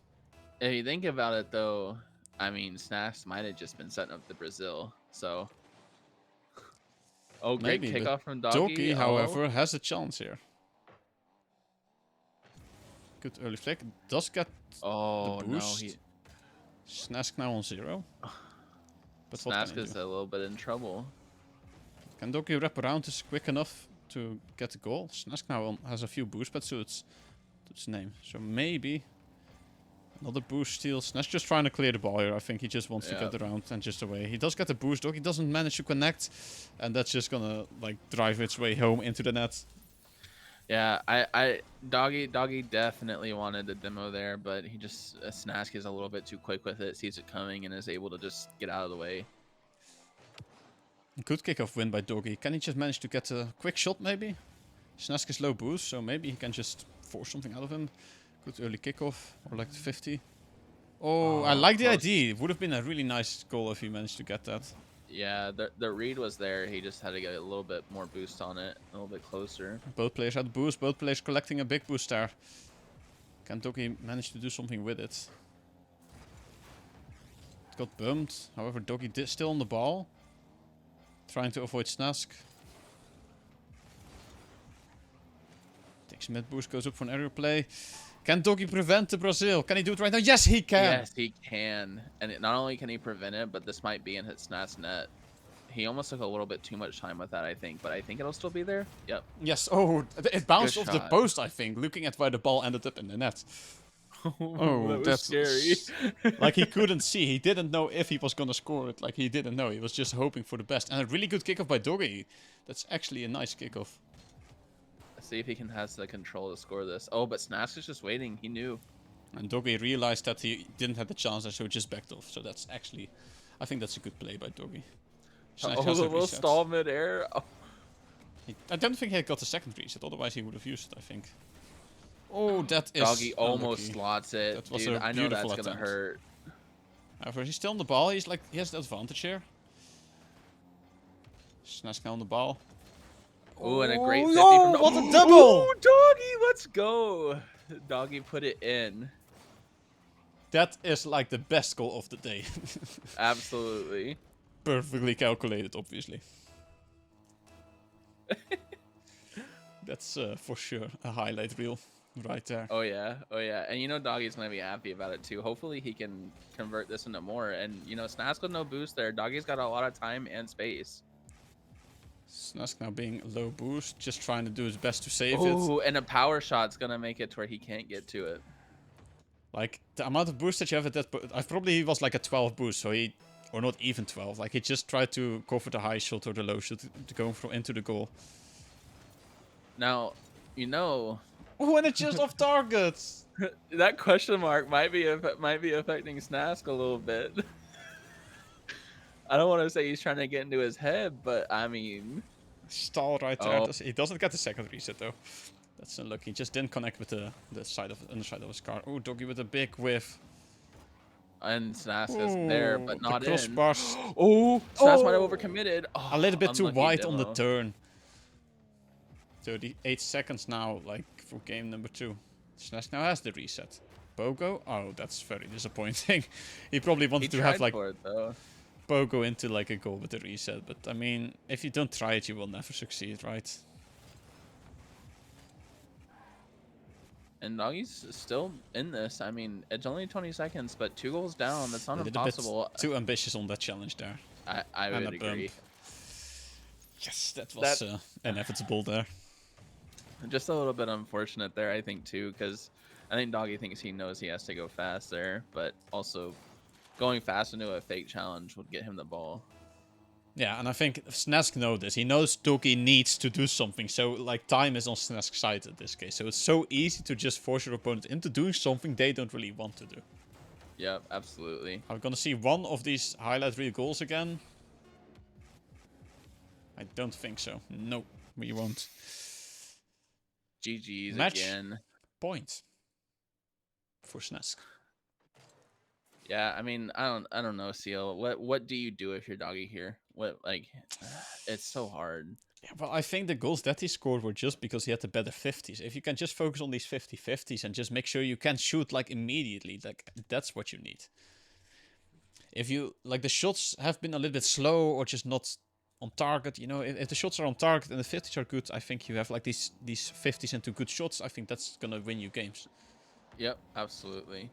If you think about it, though, I mean, Snaps might have just been setting up the Brazil. So, oh, great Maybe, kickoff but from Doggy. Doggy, however, has a chance here. Good early flick. Does get Oh the no, boost. Snask now on 0. But what Snask can he is do? a little bit in trouble. Can Doggy wrap around this quick enough to get the goal? Snask now has a few boost pads to its name. So maybe another boost steal. Snask just trying to clear the ball here. I think he just wants to get around and just away. He does get the boost. Doggy doesn't manage to connect. And that's just gonna like drive its way home into the net. Yeah, Doggy definitely wanted the demo there, but he just Snask is a little bit too quick with it, sees it coming, and is able to just get out of the way. Good kickoff win by Doggy. Can he just manage to get a quick shot maybe? Snask is low boost, so maybe he can just force something out of him. Good early kickoff, or like 50. Oh, I like the close. idea. It would have been a really nice goal if he managed to get that. Yeah, the read was there. He just had to get a little bit more boost on it, a little bit closer. Both players had boost, both players collecting a big boost there. Can Doggy manage to do something with it? It got bumped. However, Doggy still on the ball. Trying to avoid Snask. Takes mid boost, goes up for an aerial play. Can Doggy prevent the Brazil? Can he do it right now? Yes, he can! Yes, he can. And not only can he prevent it, but this might be in his Snask's net. He almost took a little bit too much time with that, I think. But I think it'll still be there. Yep. Yes, oh, it bounced Good off the shot. post, I think, looking at where the ball ended up in the net. Oh, that was that's scary. Like he couldn't see. He didn't know if he was gonna score it. Like he didn't know. He was just hoping for the best. And a really good kickoff by Doggy. That's actually a nice kickoff. See if he has the control to score this. Oh, but Snask is just waiting. He knew. And Doggy realized that he didn't have the chance, and so just backed off. So that's actually, I think that's a good play by Doggy. Snask Oh, has the a little reset. stall midair. Oh. I don't think he had got the second reset. Otherwise, he would have used it, I think. Oh, that is Doggy almost unlucky. slots it. That was Dude, a I know that's beautiful gonna attempt. hurt. However, he's still on the ball. He has the advantage here. Snask now on the ball. Oh, and a great 50 no, from what a double! Ooh, Doggy, let's go. Doggy put it in. That is like the best goal of the day. Absolutely. Perfectly calculated, obviously. That's for sure a highlight reel right there. Oh yeah, oh yeah. And you know Doggy's gonna be happy about it too. Hopefully he can convert this into more. And you know, Snask with no boost there. Doggy's got a lot of time and space. Snask now being low boost, just trying to do his best to save it. Oh, and a power shot's gonna make it to where he can't get to it. Like the amount of boost that you have at that, I probably was like a 12 boost, so he, or not even 12. Like he just tried to go for the high shot or the low shot to go into the goal. Now, you know, Oh, and it's just off target. that question mark might be affecting Snask a little bit. I don't want to say he's trying to get into his head, but I mean, Stall right there. Oh. He doesn't get the second reset though. That's unlucky. He just didn't connect with the underside of his car. Oh, Doggy with a big whiff. And Snask is there, but The not in. crossbars Oh, Snask might have overcommitted. Oh, a little bit too unlucky wide on the demo. turn. 38 seconds now, like, for game number 2. Snask now has the reset. Pogo? Oh, that's very disappointing. He probably He wanted to have, tried like, for it though. Pogo into, like, a goal with the reset. But, I mean, if you don't try it, you will never succeed, right? And Doggy's still in this. I mean, it's only 20 seconds, but 2 goals down. That's not A little impossible. bit too ambitious on that challenge there. I And would a bump. agree. Yes, that was inevitable there. Just a little bit unfortunate there, I think, too, because I think Doggy thinks he knows he has to go fast there, but also going fast into a fake challenge would get him the ball. Yeah, and I think Snask knows this. He knows Doggy needs to do something, so like time is on Snask's side in this case. So it's so easy to just force your opponent into doing something they don't really want to do. Yep, absolutely. Are we gonna see one of these highlight reel goals again? I don't think so. No, we won't. GG's Match again. point for Snask. Yeah, I mean, I don't know, Seal. What do you do if you're Doggy here? What, like, it's so hard. Yeah, well, I think the goals that he scored were just because he had the better 50s. If you can just focus on these 50-50s and just make sure you can shoot like immediately, like that's what you need. If you like the shots have been a little bit slow or just not on target, you know, if the shots are on target and the 50s are good, I think you have like these 50s into good shots. I think that's gonna win you games. Yep, absolutely.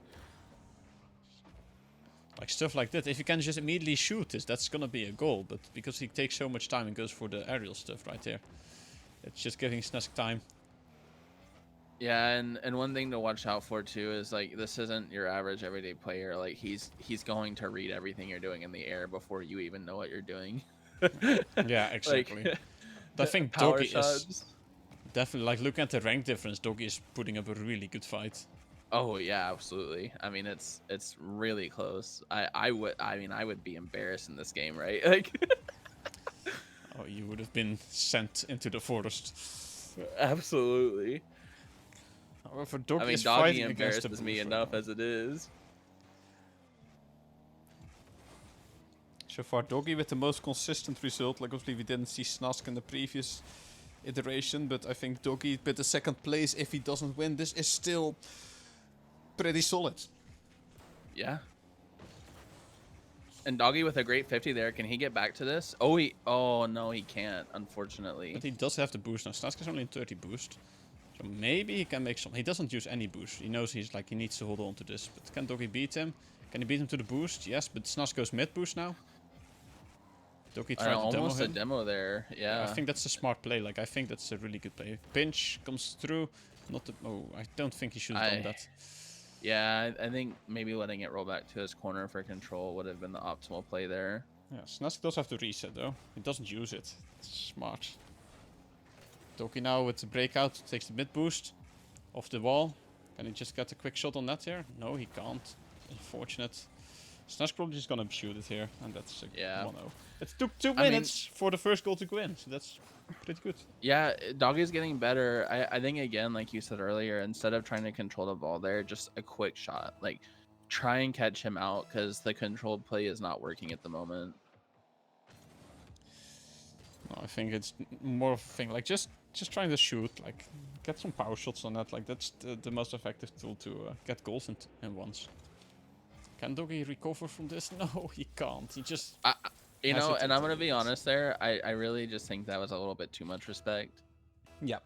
Like stuff like that. If you can just immediately shoot this, that's gonna be a goal. But because he takes so much time and goes for the aerial stuff right there, it's just giving Snask time. Yeah, and one thing to watch out for too is like this isn't your average everyday player. Like he's going to read everything you're doing in the air before you even know what you're doing. Yeah, exactly. Like, I think power Doggy shots. is definitely, like, looking at the rank difference, Doggy is putting up a really good fight. Oh yeah, absolutely. I mean, it's really close. I would be embarrassed in this game, right? Like, Oh, you would have been sent into the forest. absolutely. However, Doggy I mean, is Doggy fighting against the embarrasses me boost right enough now. as it is. So far, Doggy with the most consistent result. Like, obviously, we didn't see Snask in the previous iteration, but I think Doggy with the second place, if he doesn't win, this is still pretty solid. Yeah. And Doggy with a great 50 there. Can he get back to this? Oh no, he can't, unfortunately. But he does have the boost now. Snask is only in 30 boost. So maybe he can make some. He doesn't use any boost. He knows he needs to hold on to this. But can Doggy beat him? Can he beat him to the boost? Yes, but Snask goes mid boost now. Doggy tried to demo Almost a him. demo there. Yeah. I think that's a smart play. Like, I think that's a really good play. Pinch comes through. Not the. Oh, I don't think he should have done that. Yeah, I think maybe letting it roll back to his corner for control would have been the optimal play there. Yeah, Snask does have to reset though. He doesn't use it. It's smart. Doggy now with the breakout takes the mid boost off the wall. Can he just get a quick shot on that here? No, he can't. Unfortunate. Snask probably just gonna shoot it here, and that's a 1-0. It took 2 minutes for the first goal to go in, so that's pretty good. Yeah, Doggy's getting better. I think, again, like you said earlier, instead of trying to control the ball there, just a quick shot. Like, try and catch him out, because the controlled play is not working at the moment. No, I think it's more of a thing, like, just trying to shoot, like, get some power shots on that. Like, that's the most effective tool to get goals in once. Can Doggy recover from this? No, he can't. He just... You know, and I'm going to be hesitated. honest there, I really just think that was a little bit too much respect. Yeah.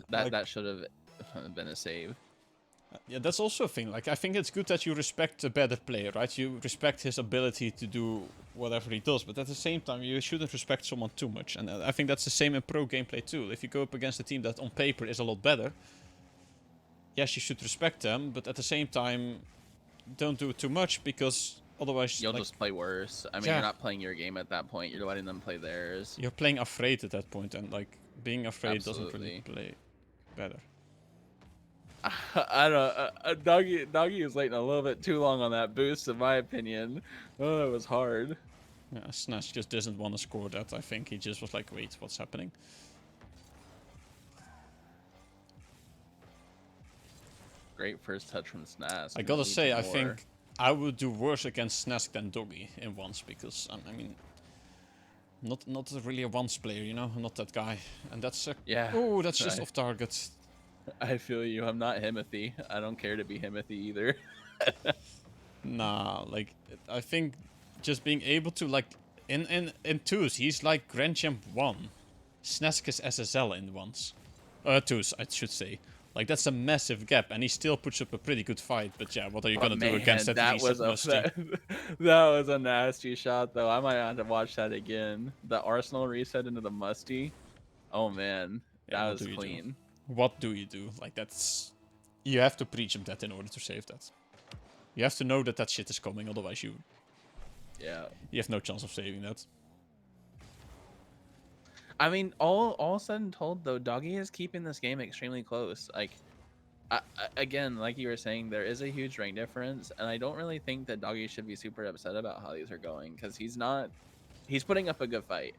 That should have been a save. Yeah, that's also a thing. Like, I think it's good that you respect a better player, right? You respect his ability to do whatever he does, but at the same time, you shouldn't respect someone too much. And I think that's the same in pro gameplay too. If you go up against a team that on paper is a lot better, yes, you should respect them, but at the same time, don't do it too much, because otherwise... You'll like, just play worse. I mean, yeah. You're not playing your game at that point. You're letting them play theirs. You're playing afraid at that point, and like, being afraid doesn't really Absolutely. play better. I don't know. Doggy is waiting a little bit too long on that boost, in my opinion. Oh, it was hard. Yeah, Snash just doesn't want to score that. I think he just was like, wait, what's happening? Great first touch from Snask. I gotta say, I think I would do worse against Snask than Doggy in once because I mean, not really a once player, you know, I'm not that guy, and that's a Yeah. oh, that's just off target. I feel you. I'm not Himothy. I don't care to be Himothy either. Nah, like I think just being able to like in twos, he's like Grand Champ 1. Snask is SSL in ones. Twos, I should say. Like that's a massive gap, and he still puts up a pretty good fight. But yeah, what are you But gonna do against man, that that was reset a musty? that was a nasty shot though. I might have to watch that again. The Arsenal reset into the musty. Oh man, Yeah, that what was do you clean. do? What do you do? Like that's you have to preach him that in order to save that. You have to know that that shit is coming, otherwise you Yeah. have no chance of saving that. I mean, all said and told though, Doggy is keeping this game extremely close. Like again, like you were saying, there is a huge rank difference, and I don't really think that Doggy should be super upset about how these are going because he's not. He's putting up a good fight.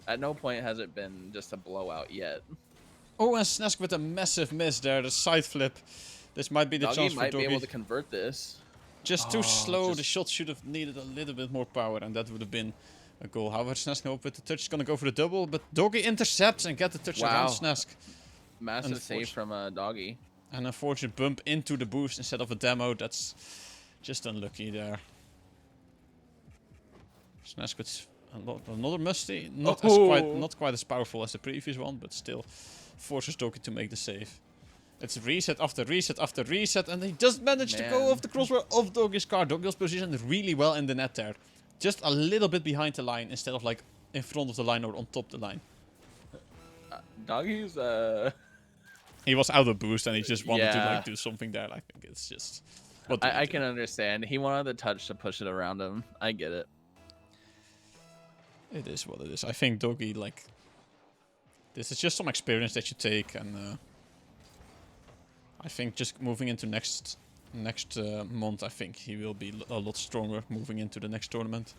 At no point has it been just a blowout yet. Oh, and Snask with a massive miss there, the side flip. This might be the Doggy chance for might be able Doggy. to convert this. Just too slow, the Just shot should have needed a little bit more power, and that would have been a goal. However, Snask up with the touch is gonna go for the double, but Doggy intercepts and get the touch around wow, Snask. massive save from Doggy. An unfortunate bump into the boost instead of a demo, that's just unlucky there. Snask with another musty, not quite as powerful as the previous one, but still forces Doggy to make the save. It's reset after reset after reset, and he just managed to go off the crossbar of Doggy's car. Doggy's positioned really well in the net there. Just a little bit behind the line instead of like in front of the line or on top of the line. Doggy's He was out of boost and he just wanted to Yeah. like do something there. I think it's just what I can understand. He wanted the touch to push it around him. I get it. It is what it is. I think Doggy, like, this is just some experience that you take, and I think just moving into next month, I think he will be a lot stronger moving into the next tournament.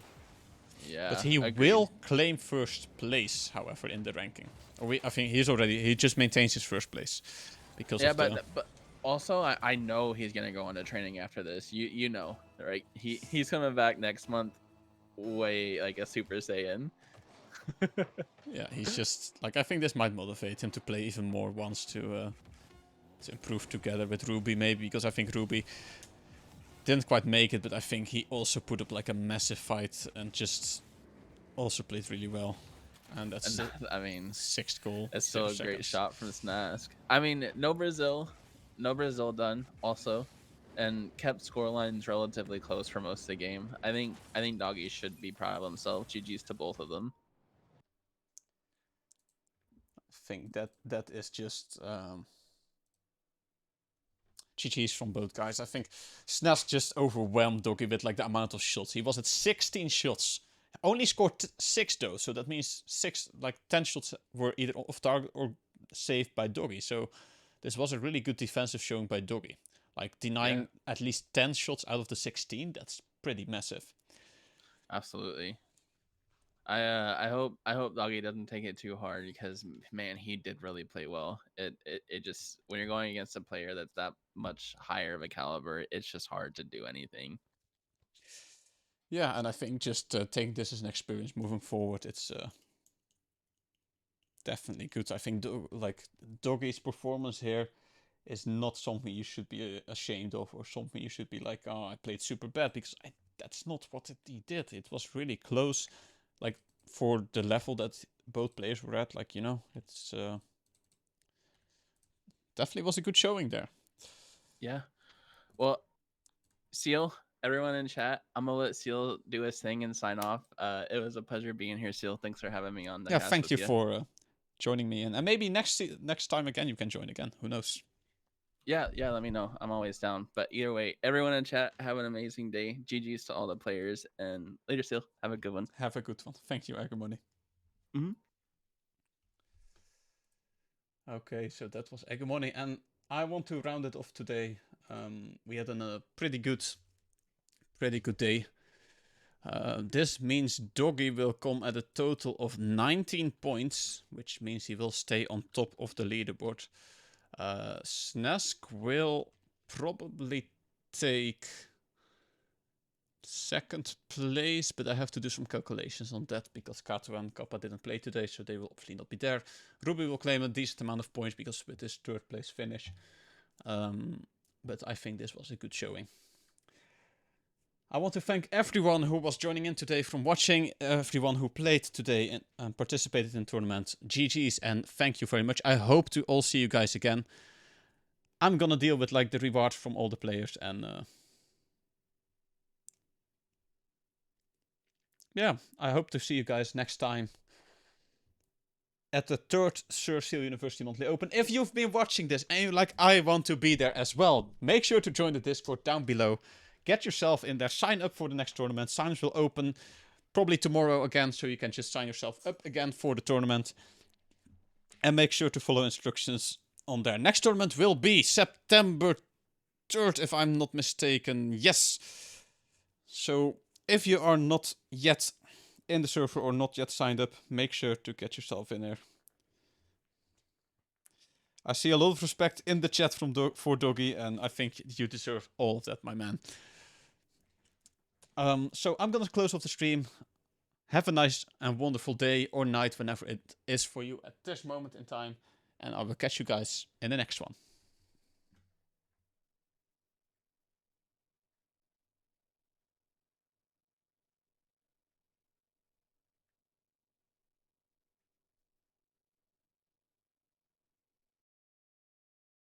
Yeah. But he agreed. will claim first place, however, in the ranking. I think he just maintains his first place because of the... but also I know he's gonna go into training after this. You know, right? He's coming back next month, way like a Super Saiyan. Yeah, he's just like, I think this might motivate him to play even more once to improve together with Ruby, maybe, because I think Ruby didn't quite make it, but I think he also put up like a massive fight and just also played really well. And that's I mean, 6th goal. it's still a 6 great seconds. shot from Snask. I mean, no Brazil done also, and kept scorelines relatively close for most of the game. I think Doggy should be proud of himself. GG's to both of them. I think that is just GG's from both guys. I think Snask just overwhelmed Doggy with like the amount of shots. He was at 16 shots. Only scored 6 though, so that means 10 shots were either off target or saved by Doggy. So this was a really good defensive showing by Doggy. Like denying at least 10 shots out of the 16, that's pretty massive. Absolutely. I hope Doggy doesn't take it too hard because man, he did really play well. It just, when you're going against a player that's that much higher of a caliber, it's just hard to do anything. Yeah, and I think just taking this as an experience moving forward, it's definitely good. I think Doggy's performance here is not something you should be ashamed of or something you should be like, oh, I played super bad, because that's not what he did. It was really close, like for the level that both players were at. Like, you know, it's definitely was a good showing there. Yeah. Well, Seal, everyone in chat, I'm gonna let Seal do his thing and sign off. It was a pleasure being here, Seal. Thanks for having me on the cast thank with you for joining me, and maybe next time again you can join again. Who knows? Yeah, let me know. I'm always down. But either way, everyone in chat, have an amazing day. GG's to all the players, and later, Seal. Have a good one. Have a good one. Thank you, Agumoni. Mhm. Okay, so that was Agumoni, and I want to round it off today. We had a pretty good day. This means Doggy will come at a total of 19 points, which means he will stay on top of the leaderboard. Snask will probably take second place, but I have to do some calculations on that because Kato and Kappa didn't play today, so they will obviously not be there. Ruby will claim a decent amount of points because with his third place finish. But I think this was a good showing. I want to thank everyone who was joining in today from watching, everyone who played today and participated in the tournament. GG's and thank you very much. I hope to all see you guys again. I'm gonna deal with like the rewards from all the players and yeah, I hope to see you guys next time at the third SirSeal University Monthly Open. If you've been watching this and you're like, I want to be there as well, make sure to join the Discord down below. Get yourself in there, sign up for the next tournament. Signs will open probably tomorrow again, so you can just sign yourself up again for the tournament. And make sure to follow instructions on there. Next tournament will be September 3rd, if I'm not mistaken. Yes. So if you are not yet in the server or not yet signed up, make sure to get yourself in there. I see a lot of respect in the chat for Doggy, and I think you deserve all of that, my man. So I'm gonna close off the stream. Have a nice and wonderful day or night, whenever it is for you at this moment in time. And I will catch you guys in the next one.